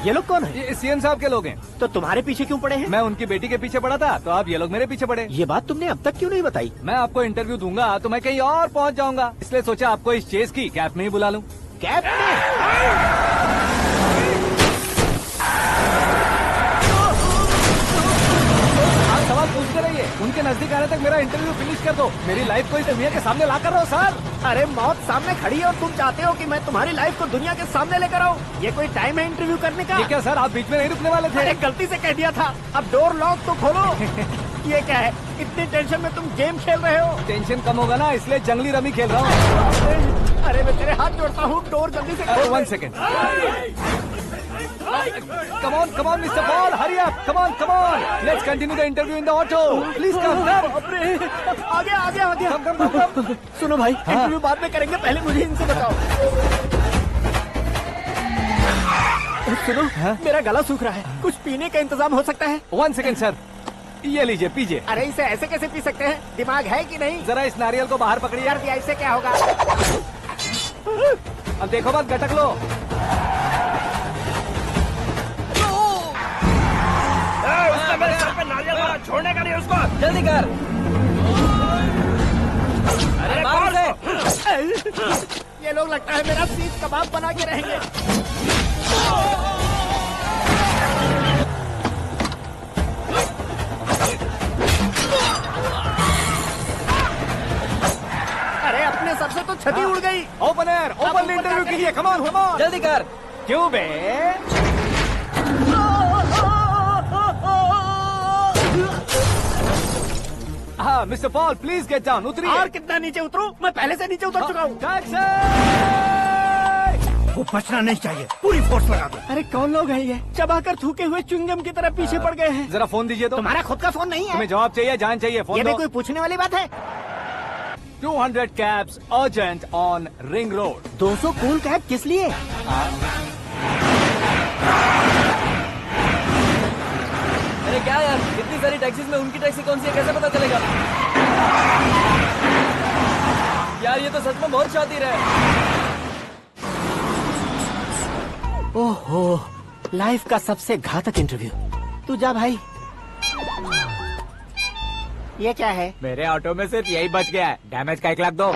H: ये लोग कौन है?
C: ये सीएम साहब के लोग हैं।
H: तो तुम्हारे पीछे क्यों पड़े हैं?
C: मैं उनकी बेटी के पीछे पड़ा था तो आप ये लोग मेरे पीछे पड़े।
H: ये बात तुमने अब तक क्यों नहीं बताई?
C: मैं आपको इंटरव्यू दूंगा तो मैं कहीं और पहुंच जाऊंगा, इसलिए सोचा आपको इस चेस की कैब में ही बुला लूं।
H: कैब में?
C: सवाल पूछते रहिए, उनके नजदीक आने तक मेरा इंटरव्यू फिनिश कर दो। मेरी लाइफ को इस दुनिया के सामने ला कर रहो सर।
H: अरे मौत सामने खड़ी है और तुम चाहते हो कि मैं तुम्हारी लाइफ को दुनिया के सामने लेकर आऊं? ये कोई टाइम है इंटरव्यू करने का?
C: ये क्या सर, आप बीच में नहीं रुकने वाले थे?
H: अरे गलती से कह दिया था। अब डोर लॉक तो खोलो। ये क्या है? इतनी टेंशन में तुम गेम खेल रहे हो?
C: टेंशन कम होगा ना, इसलिए जंगली रमी खेल रहा हूँ।
H: अरे मैं तेरे हाथ जोड़ता हूँ, डोर जल्दी से खोल।
C: 1 second. Come on, Mr. Paul, hurry up! Come on! Let's continue the interview in the auto. Please come.
H: आगे। Come. सुनो भाई, इंटरव्यू बाद में करेंगे, पहले मुझे इनसे बताओ। सुनो, मेरा गला सूख रहा है, कुछ पीने का इंतजाम हो सकता है?
C: 1 सेकेंड सर, ये लीजिए पीजिए।
H: अरे इसे ऐसे कैसे पी सकते हैं? दिमाग है कि नहीं?
C: जरा इस नारियल को बाहर पकड़िए।
H: कर दिया, इससे क्या होगा?
C: अब देखो बात, गटक लो।
J: उसने मेरे सर पे नारियल मारा, छोड़ने का नहीं उसको। जल्दी कर। अरे मार उसे।
H: ये लोग लगता है मेरा सीख कबाब बना के रहेंगे। अरे अपने सर से तो छती उड़ गई।
C: ओपन इंटरव्यू कीजिए। कम ऑन
J: जल्दी कर।
C: क्यों बे? हाँ mister Paul, please get down. उतरिए।
H: और कितना नीचे उतरूं? मैं पहले से नीचे उतर चुका हूँ।
O: वो बचना नहीं चाहिए, पूरी फोर्स लगा दो।
H: अरे कौन लोग हैं ये? चबाकर थूके हुए च्युइंगम की तरह पीछे पड़ गए हैं।
C: जरा फोन दीजिए तो।
H: तुम्हारा खुद का फोन नहीं है?
C: तुम्हें जवाब चाहिए, जान चाहिए, फोन
H: ये भी
C: दो।
H: कोई पूछने वाली बात है?
C: 200 cabs urgent on Ring Road.
H: 200 cool cab किस लिए?
J: अरे क्या यार, इतनी सारी टैक्सीज में उनकी टैक्सी कौन सी है, कैसे पता चलेगा? यार ये तो सच में बहुत शातिर है।
H: ओहो, लाइफ का सबसे घातक इंटरव्यू। तू जा भाई। ये क्या है?
C: मेरे ऑटो में सिर्फ यही बच गया है। डैमेज का 1 लाख दो।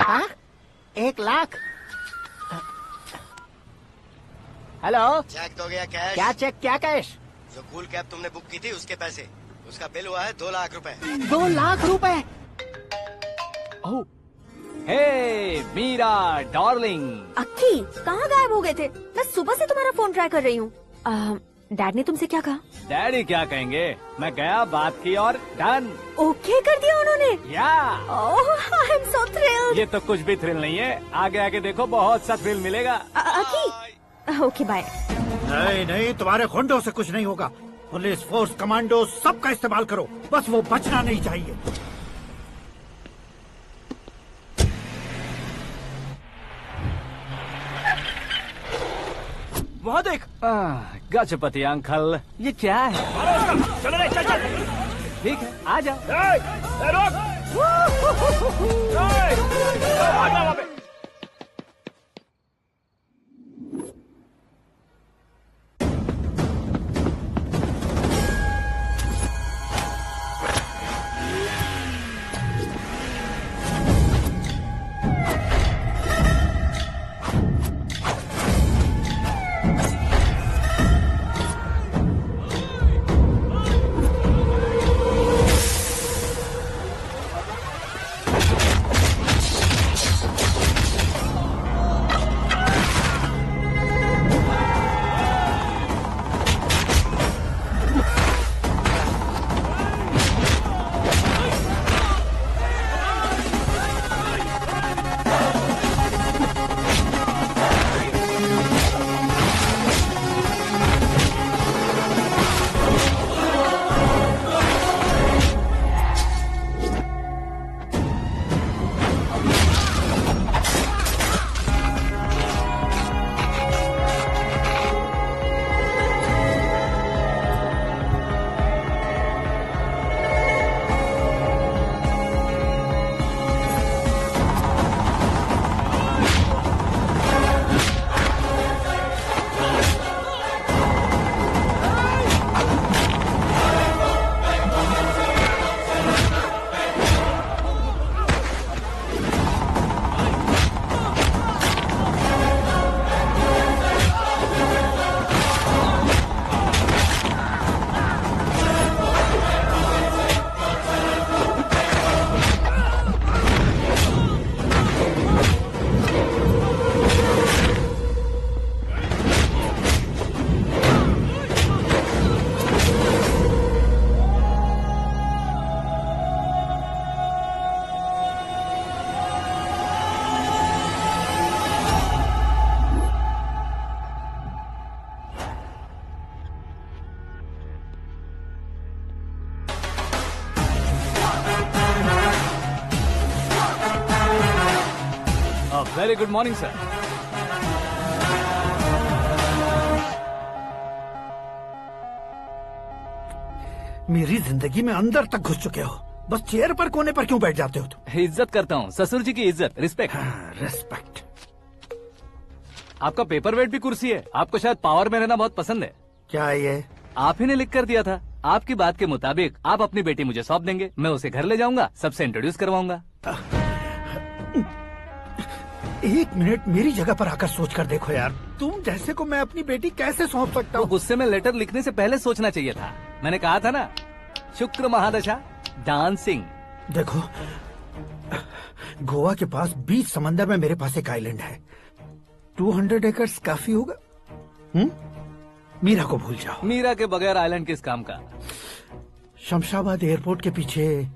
H: 1 लाख? हेलो,
M: चेक तो गया कैश।
H: क्या चेक, क्या कैश?
M: जो कूल कैब तुमने बुक की थी उसके पैसे, उसका बिल हुआ है 2 लाख रुपए।
H: 2 लाख रुपए?
C: हे मीरा डार्लिंग।
K: अक्की, कहाँ गायब हो गए थे? मैं सुबह से तुम्हारा फोन ट्राई कर रही हूँ। डैड ने तुमसे क्या कहा?
C: डैडी क्या कहेंगे, मैं गया, बात की और डन।
K: ओके कर दिया उन्होंने?
C: या।
K: ओह, आई एम सो थ्रिल्ड।
C: ये तो कुछ भी थ्रिल नहीं है, आगे आगे देखो बहुत सा थ्रिल मिलेगा।
K: अक्की, ओके बाय।
O: नहीं, तुम्हारे गुंडों से कुछ नहीं होगा। पुलिस फोर्स, कमांडो, सबका इस्तेमाल करो, बस वो बचना नहीं चाहिए।
C: वहाँ देख। गजपति अंकल, ये क्या है?
J: चलो रे, चल।
C: ठीक है, आ जा। Very good morning sir.
O: मेरी जिंदगी में अंदर तक घुस चुके हो, बस चेयर पर कोने पर क्यों बैठ जाते हो तुम?
C: इज्जत करता हूँ, ससुर जी की इज्जत, रिस्पेक्ट।
O: रिस्पेक्ट।
C: आपका पेपर वेट भी कुर्सी है। आपको शायद पावर में रहना बहुत पसंद है।
O: क्या ये?
C: आप ही ने लिख कर दिया था। आपकी बात के मुताबिक आप अपनी बेटी मुझे सौंप देंगे, मैं उसे घर ले जाऊंगा, सबसे इंट्रोड्यूस करवाऊंगा।
O: एक मिनट मेरी जगह पर आकर सोच कर देखो यार, तुम जैसे को मैं अपनी बेटी कैसे सौंप सकता हूँ?
C: गुस्से में लेटर लिखने से पहले सोचना चाहिए था। मैंने कहा था ना, शुक्र महादशा डांसिंग।
O: देखो, गोवा के पास बीच समंदर में मेरे पास एक आइलैंड है, 200 एकर्स काफी होगा। मीरा को भूल जाओ।
C: मीरा के बगैर आइलैंड किस काम का?
O: शमशाबाद एयरपोर्ट के पीछे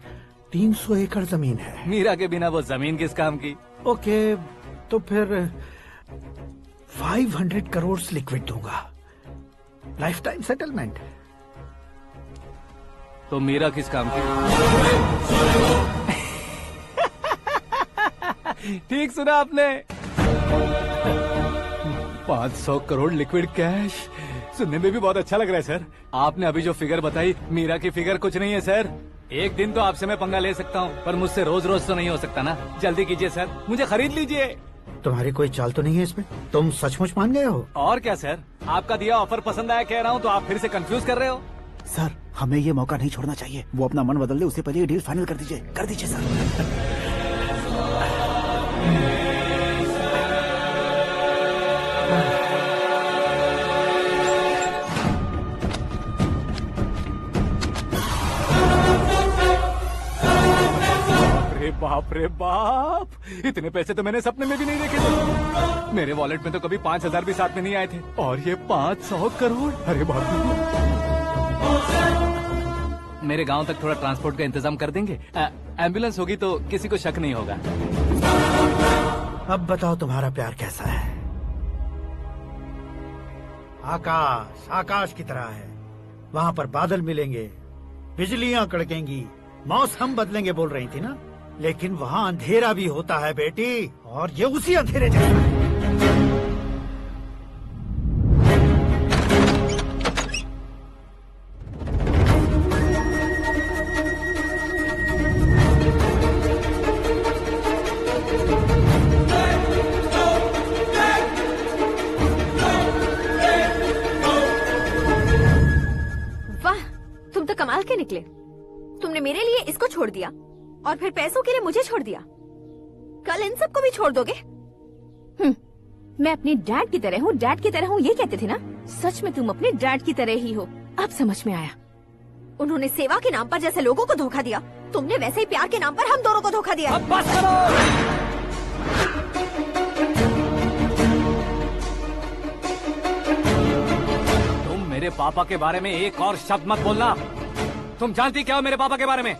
O: 300 एकड़ जमीन है।
C: मीरा के बिना वो जमीन किस काम की?
O: ओके, तो फिर 500 करोड़ लिक्विड दूंगा, लाइफ टाइम सेटलमेंट।
C: तो मीरा किस काम की? ठीक सुना आपने, 500 करोड़ लिक्विड कैश। सुनने में भी बहुत अच्छा लग रहा है सर। आपने अभी जो फिगर बताई, मीरा की फिगर कुछ नहीं है सर। एक दिन तो आपसे मैं पंगा ले सकता हूँ, पर मुझसे रोज रोज तो नहीं हो सकता ना। जल्दी कीजिए सर, मुझे खरीद लीजिए।
O: तुम्हारी कोई चाल तो नहीं है इसमें? तुम सचमुच मान गए हो?
C: और क्या सर, आपका दिया ऑफर पसंद आया कह रहा हूँ, तो आप फिर से कंफ्यूज कर रहे हो।
E: सर, हमें ये मौका नहीं छोड़ना चाहिए। वो अपना मन बदल ले, उससे पहले ये डील फाइनल कर दीजिए। कर दीजिए सर।
C: बाप रे बाप, इतने पैसे तो मैंने सपने में भी नहीं देखे थे। मेरे वॉलेट में तो कभी 5000 भी साथ में नहीं आए थे, और ये 500 करोड़। अरे बाप रे। मेरे गांव तक थोड़ा ट्रांसपोर्ट का इंतजाम कर देंगे? एम्बुलेंस होगी तो किसी को शक नहीं होगा।
O: अब बताओ तुम्हारा प्यार कैसा है? आकाश आकाश की तरह है, वहाँ पर बादल मिलेंगे, बिजलियां कड़केंगी, मौसम बदलेंगे बोल रही थी ना, लेकिन वहाँ अंधेरा भी होता है बेटी, और ये उसी अंधेरे जैसा है।
F: वाह, तुम तो कमाल के निकले। तुमने मेरे लिए इसको छोड़ दिया और फिर पैसों के लिए मुझे छोड़ दिया। कल इन सबको भी छोड़ दोगे?
K: मैं अपने डैड की तरह हूँ, डैड की तरह हूँ, ये कहते थे ना। सच में तुम अपने डैड की तरह ही हो, अब समझ में आया।
F: उन्होंने सेवा के नाम पर जैसे लोगों को धोखा दिया, तुमने वैसे ही प्यार के नाम पर हम दोनों को धोखा दिया।
C: अब बस करो। तुम मेरे पापा के बारे में एक और शब्द मत बोलना। तुम जानती क्या हो मेरे पापा के बारे में?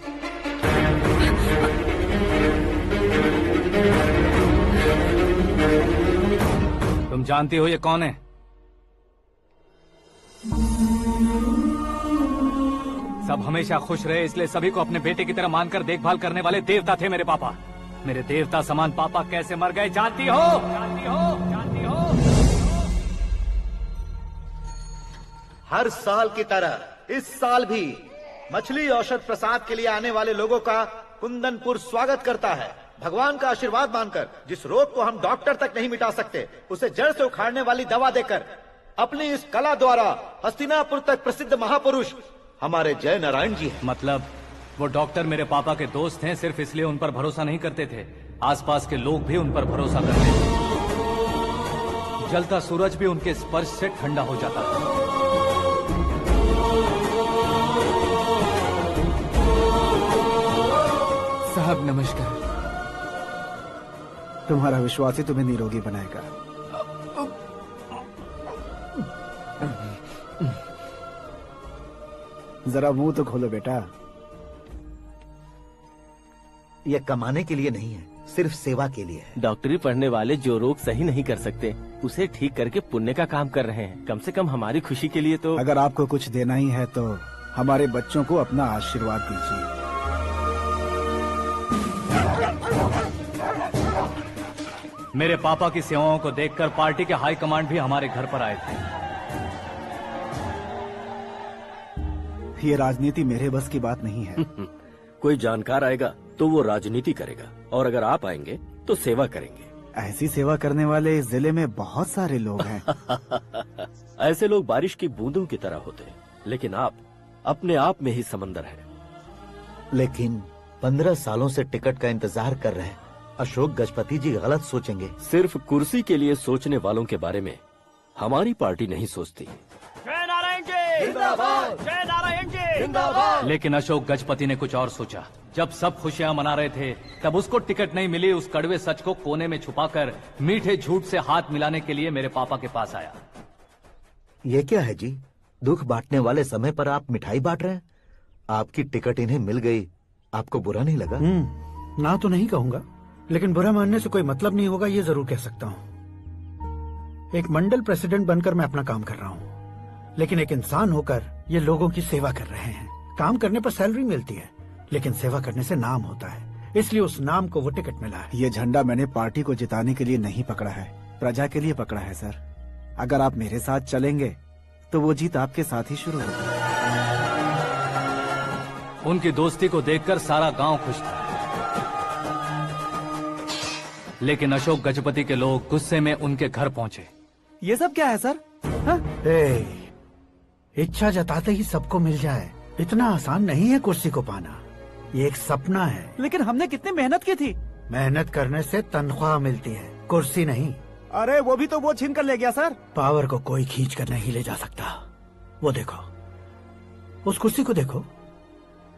C: तुम जानती हो ये कौन है? सब हमेशा खुश रहे, इसलिए सभी को अपने बेटे की तरह मानकर देखभाल करने वाले देवता थे मेरे पापा। मेरे देवता समान पापा कैसे मर गए जानती हो? जानती हो? जानती हो?
N: हर साल की तरह इस साल भी मछली औषध प्रसाद के लिए आने वाले लोगों का कुंदनपुर स्वागत करता है। भगवान का आशीर्वाद मानकर जिस रोग को हम डॉक्टर तक नहीं मिटा सकते, उसे जड़ से उखाड़ने वाली दवा देकर अपनी इस कला द्वारा हस्तिनापुर तक प्रसिद्ध महापुरुष हमारे जय नारायण जी हैं।
C: मतलब वो डॉक्टर मेरे पापा के दोस्त हैं, सिर्फ इसलिए उन पर भरोसा नहीं करते थे, आसपास के लोग भी उन पर भरोसा करते थे। जलता सूरज भी उनके स्पर्श से ठंडा हो जाता था।
E: साहब नमस्कार। तुम्हारा विश्वास ही तुम्हें निरोगी बनाएगा। जरा मुंह तो खोलो बेटा।
N: यह कमाने के लिए नहीं है, सिर्फ सेवा के लिए है।
B: डॉक्टरी पढ़ने वाले जो रोग सही नहीं कर सकते, उसे ठीक करके पुण्य का काम कर रहे हैं। कम से कम हमारी खुशी के लिए तो।
E: अगर आपको कुछ देना ही है तो हमारे बच्चों को अपना आशीर्वाद दीजिए।
C: मेरे पापा की सेवाओं को देखकर पार्टी के हाई कमांड भी हमारे घर पर आए थे।
E: ये राजनीति मेरे बस की बात नहीं है।
L: कोई जानकार आएगा तो वो राजनीति करेगा, और अगर आप आएंगे तो सेवा करेंगे।
E: ऐसी सेवा करने वाले इस जिले में बहुत सारे लोग हैं।
L: ऐसे लोग बारिश की बूंदों की तरह होते हैं, लेकिन आप अपने आप में ही समंदर हैं।
N: लेकिन 15 सालों से टिकट का इंतजार कर रहे हैं। अशोक गजपति जी गलत सोचेंगे।
L: सिर्फ कुर्सी के लिए सोचने वालों के बारे में हमारी पार्टी नहीं सोचती।
D: जय नारायण जी जिंदाबाद, जय नारायण जी जिंदाबाद।
C: लेकिन अशोक गजपति ने कुछ और सोचा। जब सब खुशियां मना रहे थे तब उसको टिकट नहीं मिली। उस कड़वे सच को कोने में छुपाकर मीठे झूठ से हाथ मिलाने के लिए मेरे पापा के पास आया।
N: ये क्या है जी? दुख बांटने वाले समय पर आप मिठाई बांट रहे हैं। आपकी टिकट इन्हें मिल गई, आपको बुरा नहीं लगा?
O: ना तो नहीं कहूंगा, लेकिन बुरा मानने से कोई मतलब नहीं होगा, ये जरूर कह सकता हूँ। एक मंडल प्रेसिडेंट बनकर मैं अपना काम कर रहा हूँ, लेकिन एक इंसान होकर ये लोगों की सेवा कर रहे हैं। काम करने पर सैलरी मिलती है, लेकिन सेवा करने से नाम होता है, इसलिए उस नाम को वो टिकट मिला है।
E: ये झंडा मैंने पार्टी को जिताने के लिए नहीं पकड़ा है, प्रजा के लिए पकड़ा है सर। अगर आप मेरे साथ चलेंगे तो वो जीत आपके साथ ही शुरू होगी।
C: उनकी दोस्ती को देखकर सारा गांव खुश था, लेकिन अशोक गजपति के लोग गुस्से में उनके घर पहुंचे।
E: ये सब क्या है सर?
O: इच्छा जताते ही सबको मिल जाए, इतना आसान नहीं है कुर्सी को पाना। ये एक सपना है।
E: लेकिन हमने कितनी मेहनत की थी।
O: मेहनत करने से तनख्वाह मिलती है, कुर्सी नहीं।
E: अरे वो भी तो वो छीन कर ले गया सर।
O: पावर को कोई खींच कर नहीं ले जा सकता। वो देखो, उस कुर्सी को देखो,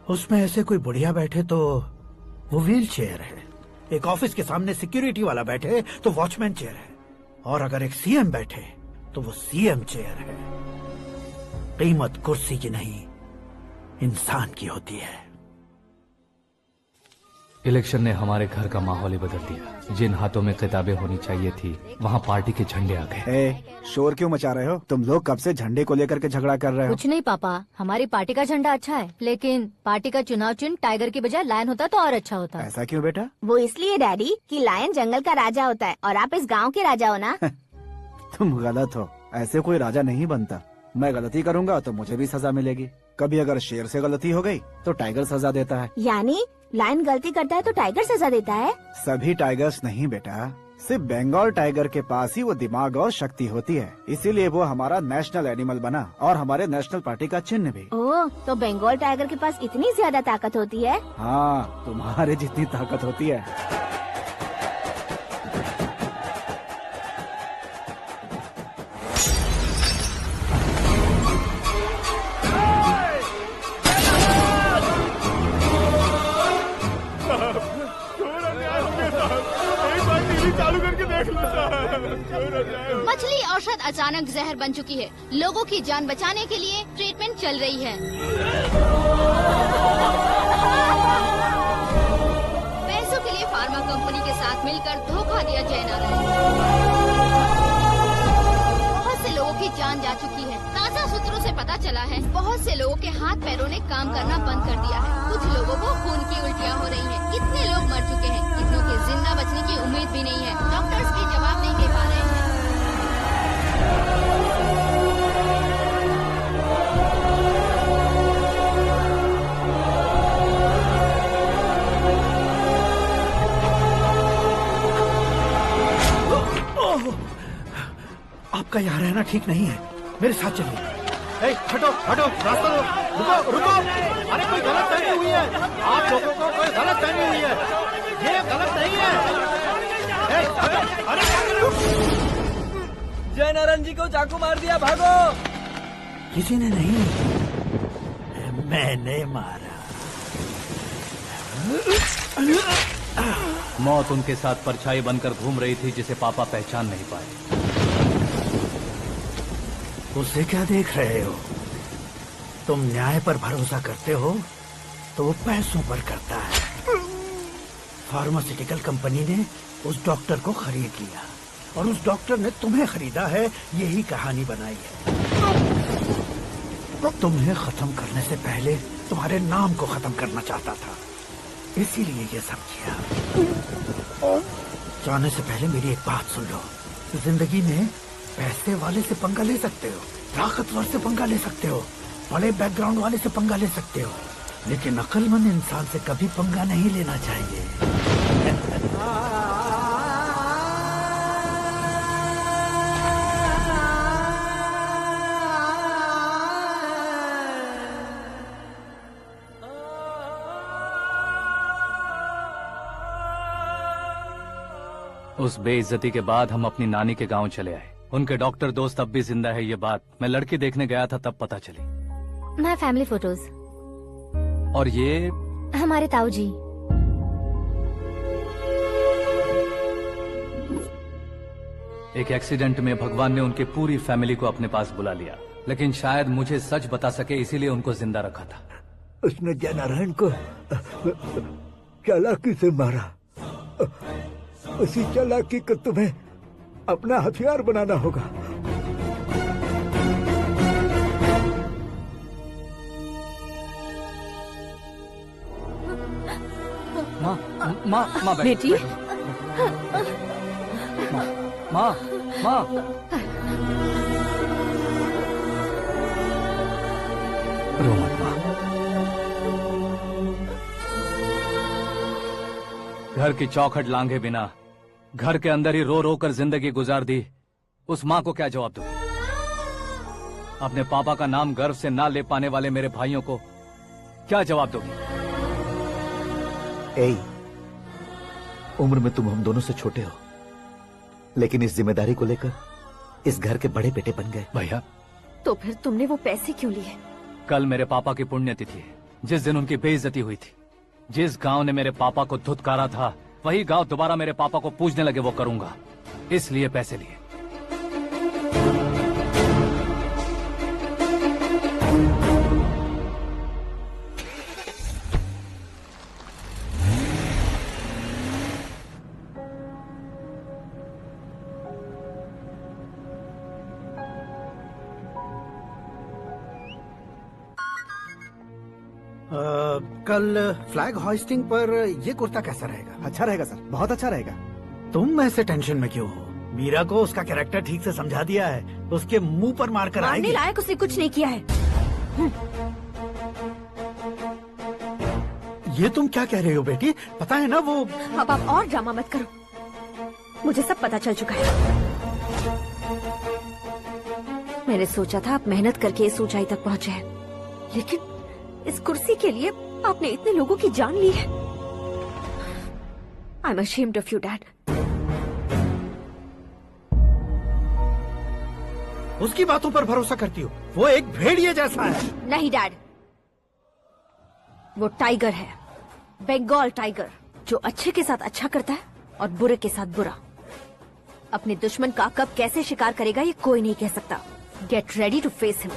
O: उसमें ऐसे कोई बुढ़िया बैठे तो वो व्हील चेयर है। एक ऑफिस के सामने सिक्योरिटी वाला बैठे तो वॉचमैन चेयर है, और अगर एक सीएम बैठे तो वो सीएम चेयर है। कीमत कुर्सी की नहीं, इंसान की होती है।
C: इलेक्शन ने हमारे घर का माहौल ही बदल दिया। जिन हाथों में किताबें होनी चाहिए थी, वहाँ पार्टी के झंडे आ गए।
E: शोर क्यों मचा रहे हो? तुम लोग कब से झंडे को लेकर के झगड़ा कर रहे हो?
F: कुछ नहीं पापा, हमारी पार्टी का झंडा अच्छा है, लेकिन पार्टी का चुनाव चिन्ह टाइगर की बजाय लायन होता तो और अच्छा होता।
E: ऐसा क्यों बेटा?
K: वो इसलिए डैडी कि लायन जंगल का राजा होता है और आप इस गांव के राजा हो ना।
E: तुम गलत हो, ऐसे कोई राजा नहीं बनता। मैं गलती करूंगा तो मुझे भी सजा मिलेगी। कभी अगर शेर से गलती हो गई तो टाइगर सजा देता है।
K: यानी लायन गलती करता है तो टाइगर सजा देता है?
E: सभी टाइगर्स नहीं बेटा, सिर्फ बंगाल टाइगर के पास ही वो दिमाग और शक्ति होती है, इसीलिए वो हमारा नेशनल एनिमल बना और हमारे नेशनल पार्टी का चिन्ह भी।
K: ओह, तो बंगाल टाइगर के पास इतनी ज्यादा ताकत होती है?
E: हाँ, तुम्हारे जितनी ताकत होती है।
Q: मछली औषध अचानक जहर बन चुकी है। लोगों की जान बचाने के लिए ट्रीटमेंट चल रही है। पैसों के लिए फार्मा कंपनी के साथ मिलकर धोखा दिया जय नारायण। बहुत से लोगों की जान जा चुकी है। ताजा सूत्रों से पता चला है बहुत से लोगों के हाथ पैरों ने काम करना बंद कर दिया है। कुछ लोगों को खून की उल्टियाँ हो रही हैं। कितने लोग मर चुके हैं, कितनों के जिंदा बचने की उम्मीद भी नहीं है। डॉक्टर्स भी जवाब नहीं दे पा रहे हैं।
O: आपका यहाँ रहना ठीक नहीं है, मेरे साथ चलिए। हटो हटो, रास्ता दो, रुको रुको। अरे कोई गलत फहमी हुई है, आप लोगों को कोई गलत फहमी हुई है, ये गलत नहीं है। अरे
J: जय नारायण जी को चाकू मार दिया, भागो।
O: किसी ने नहीं, मैंने मारा।
C: मौत उनके साथ परछाई बनकर घूम रही थी, जिसे पापा पहचान नहीं पाए।
O: उसे क्या देख रहे हो? तुम न्याय पर भरोसा करते हो तो वो पैसों पर करता है। फार्मास्यूटिकल कंपनी ने उस डॉक्टर को खरीद लिया और उस डॉक्टर ने तुम्हें खरीदा है, यही कहानी बनाई है। तुम्हें खत्म करने से पहले तुम्हारे नाम को खत्म करना चाहता था, इसीलिए ये सब किया। जाने से पहले मेरी एक बात सुन लो। जिंदगी में पैसे वाले से पंगा ले सकते हो, ताकतवर से पंगा ले सकते हो, बड़े बैकग्राउंड वाले से पंगा ले सकते हो, लेकिन अक्लमंद इंसान से कभी पंगा नहीं लेना चाहिए।
C: उस बेइज्जती के बाद हम अपनी नानी के गांव चले आए। उनके डॉक्टर दोस्त अब भी जिंदा है, ये बात मैं लड़की देखने गया था तब पता चली।
F: My family photos.
C: और ये
F: हमारे ताऊ जी।
C: एक एक्सीडेंट में भगवान ने उनकी पूरी फैमिली को अपने पास बुला लिया, लेकिन शायद मुझे सच बता सके इसीलिए उनको जिंदा रखा था।
R: उसने जयनारायण को चालाकी से मारा। उसी चालाकी को तुम्हें अपना हथियार बनाना होगा।
C: माँ
K: बेटी।
C: माँ रो मत माँ। घर की चौखट लांघे बिना घर के अंदर ही रो रो कर जिंदगी गुजार दी उस माँ को क्या जवाब दूं? अपने पापा का नाम गर्व से ना ले पाने वाले मेरे भाइयों को क्या जवाब दोगी?
N: ए, उम्र में तुम हम दोनों से छोटे हो, लेकिन इस जिम्मेदारी को लेकर इस घर के बड़े बेटे बन गए।
C: भैया,
K: तो फिर तुमने वो पैसे क्यों लिए?
C: कल मेरे पापा की पुण्यतिथि है, जिस दिन उनकी बेइज्जती हुई थी। जिस गांव ने मेरे पापा को धुतकारा था वही गांव दोबारा मेरे पापा को पूजने लगे, वो करूंगा, इसलिए पैसे लिए।
O: कल फ्लैग होइस्टिंग पर ये कुर्ता कैसा रहेगा?
E: अच्छा रहेगा सर, बहुत अच्छा रहेगा।
O: तुम ऐसे टेंशन में क्यों हो? मीरा को उसका कैरेक्टर ठीक से समझा दिया है, उसके मुंह पर मारकर आएगी।
K: मारने लायक उसने कुछ नहीं किया है।
O: ये तुम क्या कह रहे हो बेटी? पता है ना वो।
K: अब आप और ड्रामा मत करो, मुझे सब पता चल चुका है। मैंने सोचा था आप मेहनत करके इस ऊंचाई तक पहुंचे हैं, लेकिन इस कुर्सी के लिए आपने इतने लोगों की जान ली है। I am ashamed of you dad.
O: उसकी बातों पर भरोसा करती हो? वो एक भेड़िए जैसा है।
K: नहीं डैड, वो टाइगर है, बंगाल टाइगर, जो अच्छे के साथ अच्छा करता है और बुरे के साथ बुरा। अपने दुश्मन का कब कैसे शिकार करेगा ये कोई नहीं कह सकता। Get ready to face him.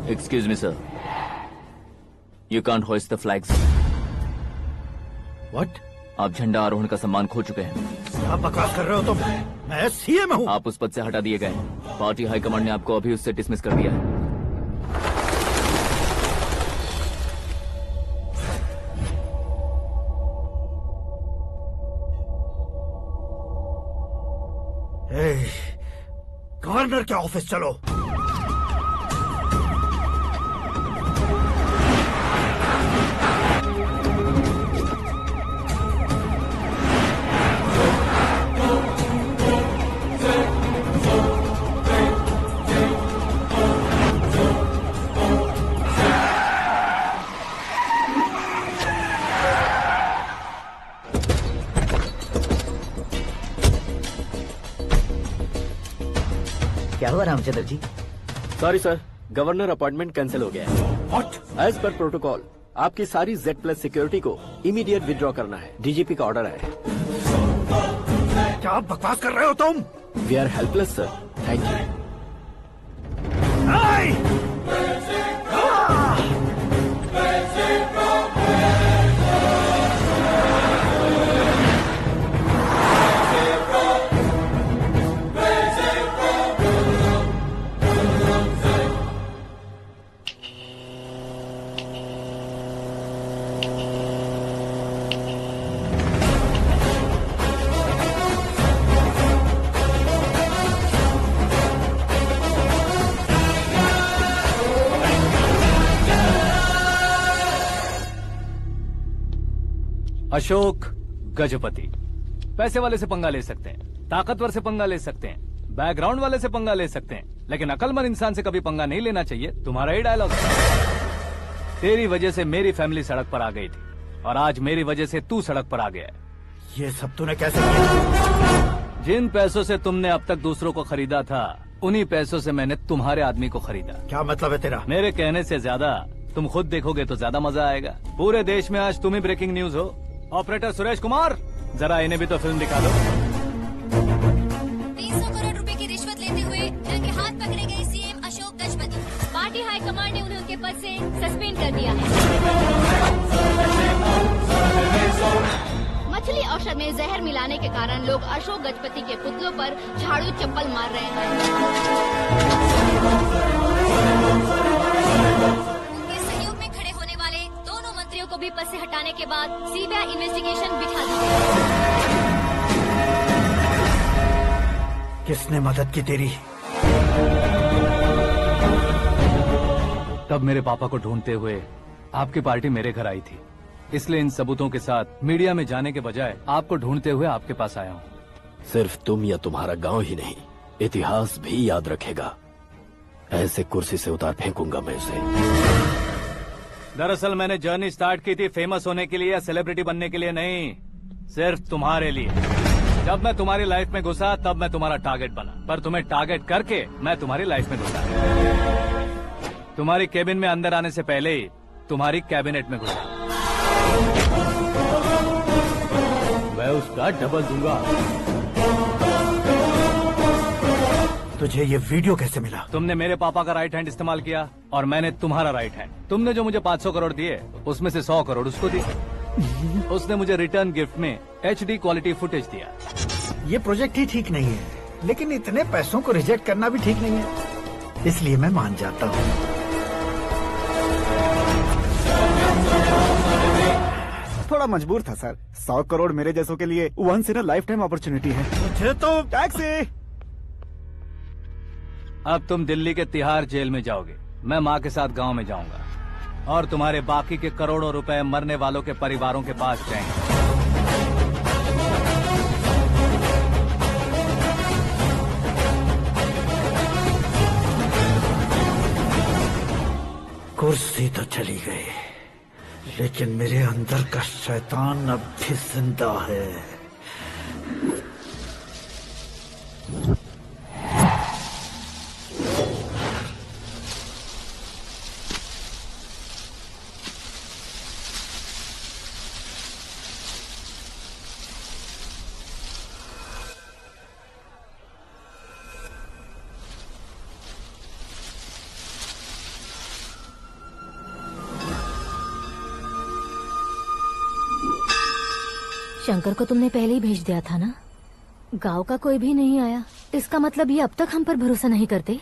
J: Excuse me, sir. You can't hoist the flags.
O: What?
J: आप झंडा आरोहण का सम्मान खो चुके हैं।
O: क्या बकवास कर रहे हो तुम? मैं सीएम हूँ।
J: आप उस पद से हटा दिए गए। पार्टी हाईकमांड ने आपको अभी उससे डिसमिस कर दिया है।
O: गवर्नर के ऑफिस चलो।
H: क्या हुआ Ramchandra ji? Sorry sir, governor appointment cancel हो गया है।
L: एज पर प्रोटोकॉल आपकी सारी Z+ सिक्योरिटी को इमीडिएट विड्रॉ करना है। डीजीपी का ऑर्डर है।
O: क्या बकवास कर रहे हो तुम?
L: We are helpless sir. Thank you.
C: Ashok Gajapati पैसे वाले से पंगा ले सकते हैं, ताकतवर से पंगा ले सकते हैं, बैकग्राउंड वाले से पंगा ले सकते हैं, लेकिन अकलमंद इंसान से कभी पंगा नहीं लेना चाहिए। तुम्हारा ही डायलॉग। तेरी वजह से मेरी फैमिली सड़क पर आ गई थी और आज मेरी वजह से तू सड़क पर आ गया है।
O: ये सब तूने कैसे किया?
C: जिन पैसों से तुमने अब तक दूसरों को खरीदा था, उन्हीं पैसों से मैंने तुम्हारे आदमी को खरीदा।
O: क्या मतलब है तेरा?
C: मेरे कहने से ज्यादा तुम खुद देखोगे तो ज्यादा मजा आएगा। पूरे देश में आज तुम ही ब्रेकिंग न्यूज हो। ऑपरेटर सुरेश कुमार, जरा इन्हें भी तो फिल्म दिखा दो।
F: 300 करोड़ रुपए की रिश्वत लेते हुए रंगे हाथ पकड़े गए CM Ashok Gajapati. Party high command ने उन्हें उनके पद से सस्पेंड कर दिया है। मछली औषध में जहर मिलाने के कारण लोग अशोक गजपति के पुतलों पर झाड़ू चप्पल मार रहे हैं। उनके सहयोग में खड़े होने वाले दोनों मंत्रियों को भी पद से हटाने के बाद सीबीआई इन्वेस्टिगेशन बिठा दी गई।
O: किसने मदद की तेरी?
C: तब मेरे पापा को ढूंढते हुए आपकी पार्टी मेरे घर आई थी, इसलिए इन सबूतों के साथ मीडिया में जाने के बजाय आपको ढूंढते हुए आपके पास आया हूँ।
L: सिर्फ तुम या तुम्हारा गांव ही नहीं, इतिहास भी याद रखेगा। ऐसे कुर्सी से उतार फेंकूंगा मैं उसे।
C: दरअसल मैंने जर्नी स्टार्ट की थी फेमस होने के लिए या सेलिब्रिटी बनने के लिए नहीं, सिर्फ तुम्हारे लिए। जब मैं तुम्हारी लाइफ में घुसा तब मैं तुम्हारा टारगेट बना, पर तुम्हें टारगेट करके मैं तुम्हारी लाइफ में घुसा। तुम्हारी केबिन में अंदर आने से पहले ही तुम्हारी कैबिनेट में घुसा। मैं उसका डबल दूंगा।
O: तुझे ये वीडियो कैसे मिला?
C: तुमने मेरे पापा का राइट हैंड इस्तेमाल किया और मैंने तुम्हारा राइट हैंड। तुमने जो मुझे 500 करोड़ दिए उसमें से 100 करोड़ उसको दी। उसने मुझे रिटर्न गिफ्ट में HD क्वालिटी फुटेज दिया।
O: ये प्रोजेक्ट ही ठीक नहीं है, लेकिन इतने पैसों को रिजेक्ट करना भी ठीक नहीं है, इसलिए मैं मान जाता हूँ।
E: थोड़ा मजबूर था सर। 100 करोड़ मेरे जैसों के लिए once in a lifetime opportunity है।
O: मुझे तो
E: टैक्सी।
C: अब तुम दिल्ली के तिहाड़ जेल में जाओगे, मैं माँ के साथ गांव में जाऊंगा और तुम्हारे बाकी के करोड़ों रुपए मरने वालों के परिवारों के पास जाएंगे।
O: कुर्सी तो चली गई, लेकिन मेरे अंदर का शैतान अब भी जिंदा है।
K: शंकर को तुमने पहले ही भेज दिया था ना? गांव का कोई भी नहीं आया, इसका मतलब ये अब तक हम पर भरोसा नहीं करते।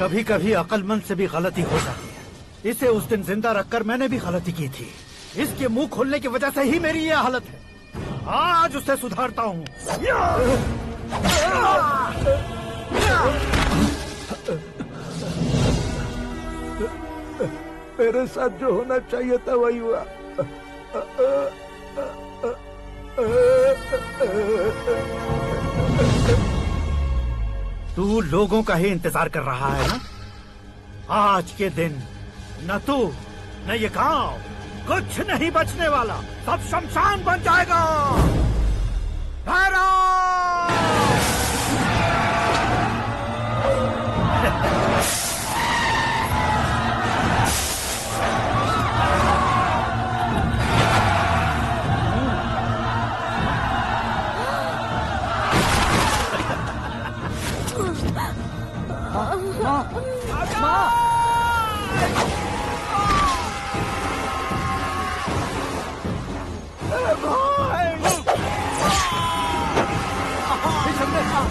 O: कभी कभी अक्लमंद से भी गलती हो जाती है। इसे उस दिन जिंदा रखकर मैंने भी गलती की थी। इसके मुंह खोलने की वजह से ही मेरी ये हालत है। आज उसे सुधारता हूँ।
R: मेरे साथ जो होना चाहिए था वही हुआ।
O: तू लोगों का ही इंतजार कर रहा है ना? आज के दिन न तू न ये गांव कुछ नहीं बचने वाला, सब शमशान बन जाएगा। भैरव!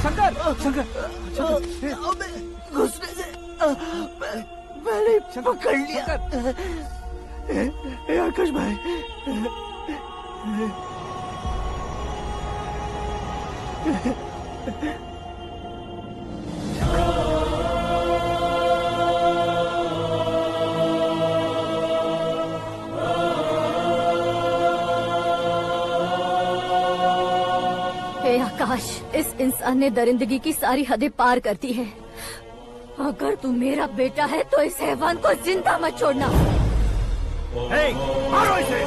I: शंकर शंकर
P: घुसने से मैंने पकड़ लिया। आकाश भाई,
F: हे आकाश, इस इंसान ने दरिंदगी की सारी हदें पार कर दी है। अगर तू मेरा बेटा है तो इस हैवान को जिंदा मत छोड़ना।
O: मारो इसे!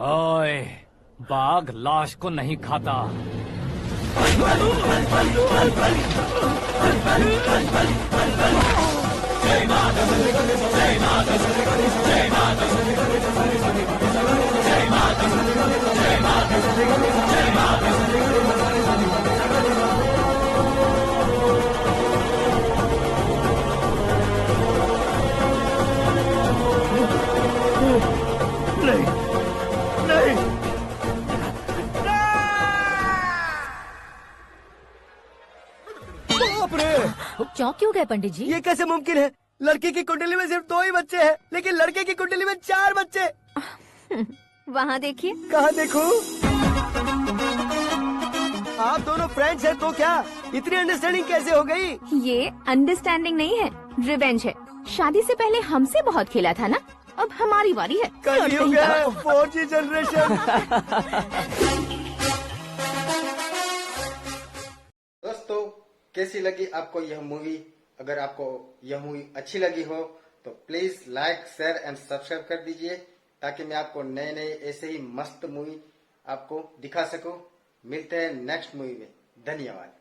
C: ओए, बाघ लाश को नहीं खाता।
O: नहीं, नहीं,
P: बाप रे!
F: चौंक क्यों गए पंडित जी?
P: ये कैसे मुमकिन है? लड़की की कुंडली में सिर्फ 2 ही बच्चे हैं, लेकिन लड़के की कुंडली में 4 बच्चे।
F: वहाँ देखिए।
P: कहाँ देखूं? आप दोनों फ्रेंड्स हैं तो क्या इतनी अंडरस्टैंडिंग कैसे हो गई?
K: ये अंडरस्टैंडिंग नहीं है, रिवेंज है। शादी से पहले हमसे बहुत खेला था ना, अब हमारी बारी है।
P: कलयुग है, 4G जनरेशन।
A: दोस्तों कैसी लगी आपको यह मूवी? अगर आपको यह मूवी अच्छी लगी हो तो please like, share and subscribe कर दीजिए, ताकि मैं आपको नए नए ऐसे ही मस्त मूवी आपको दिखा सकूं। मिलते हैं नेक्स्ट मूवी में। धन्यवाद।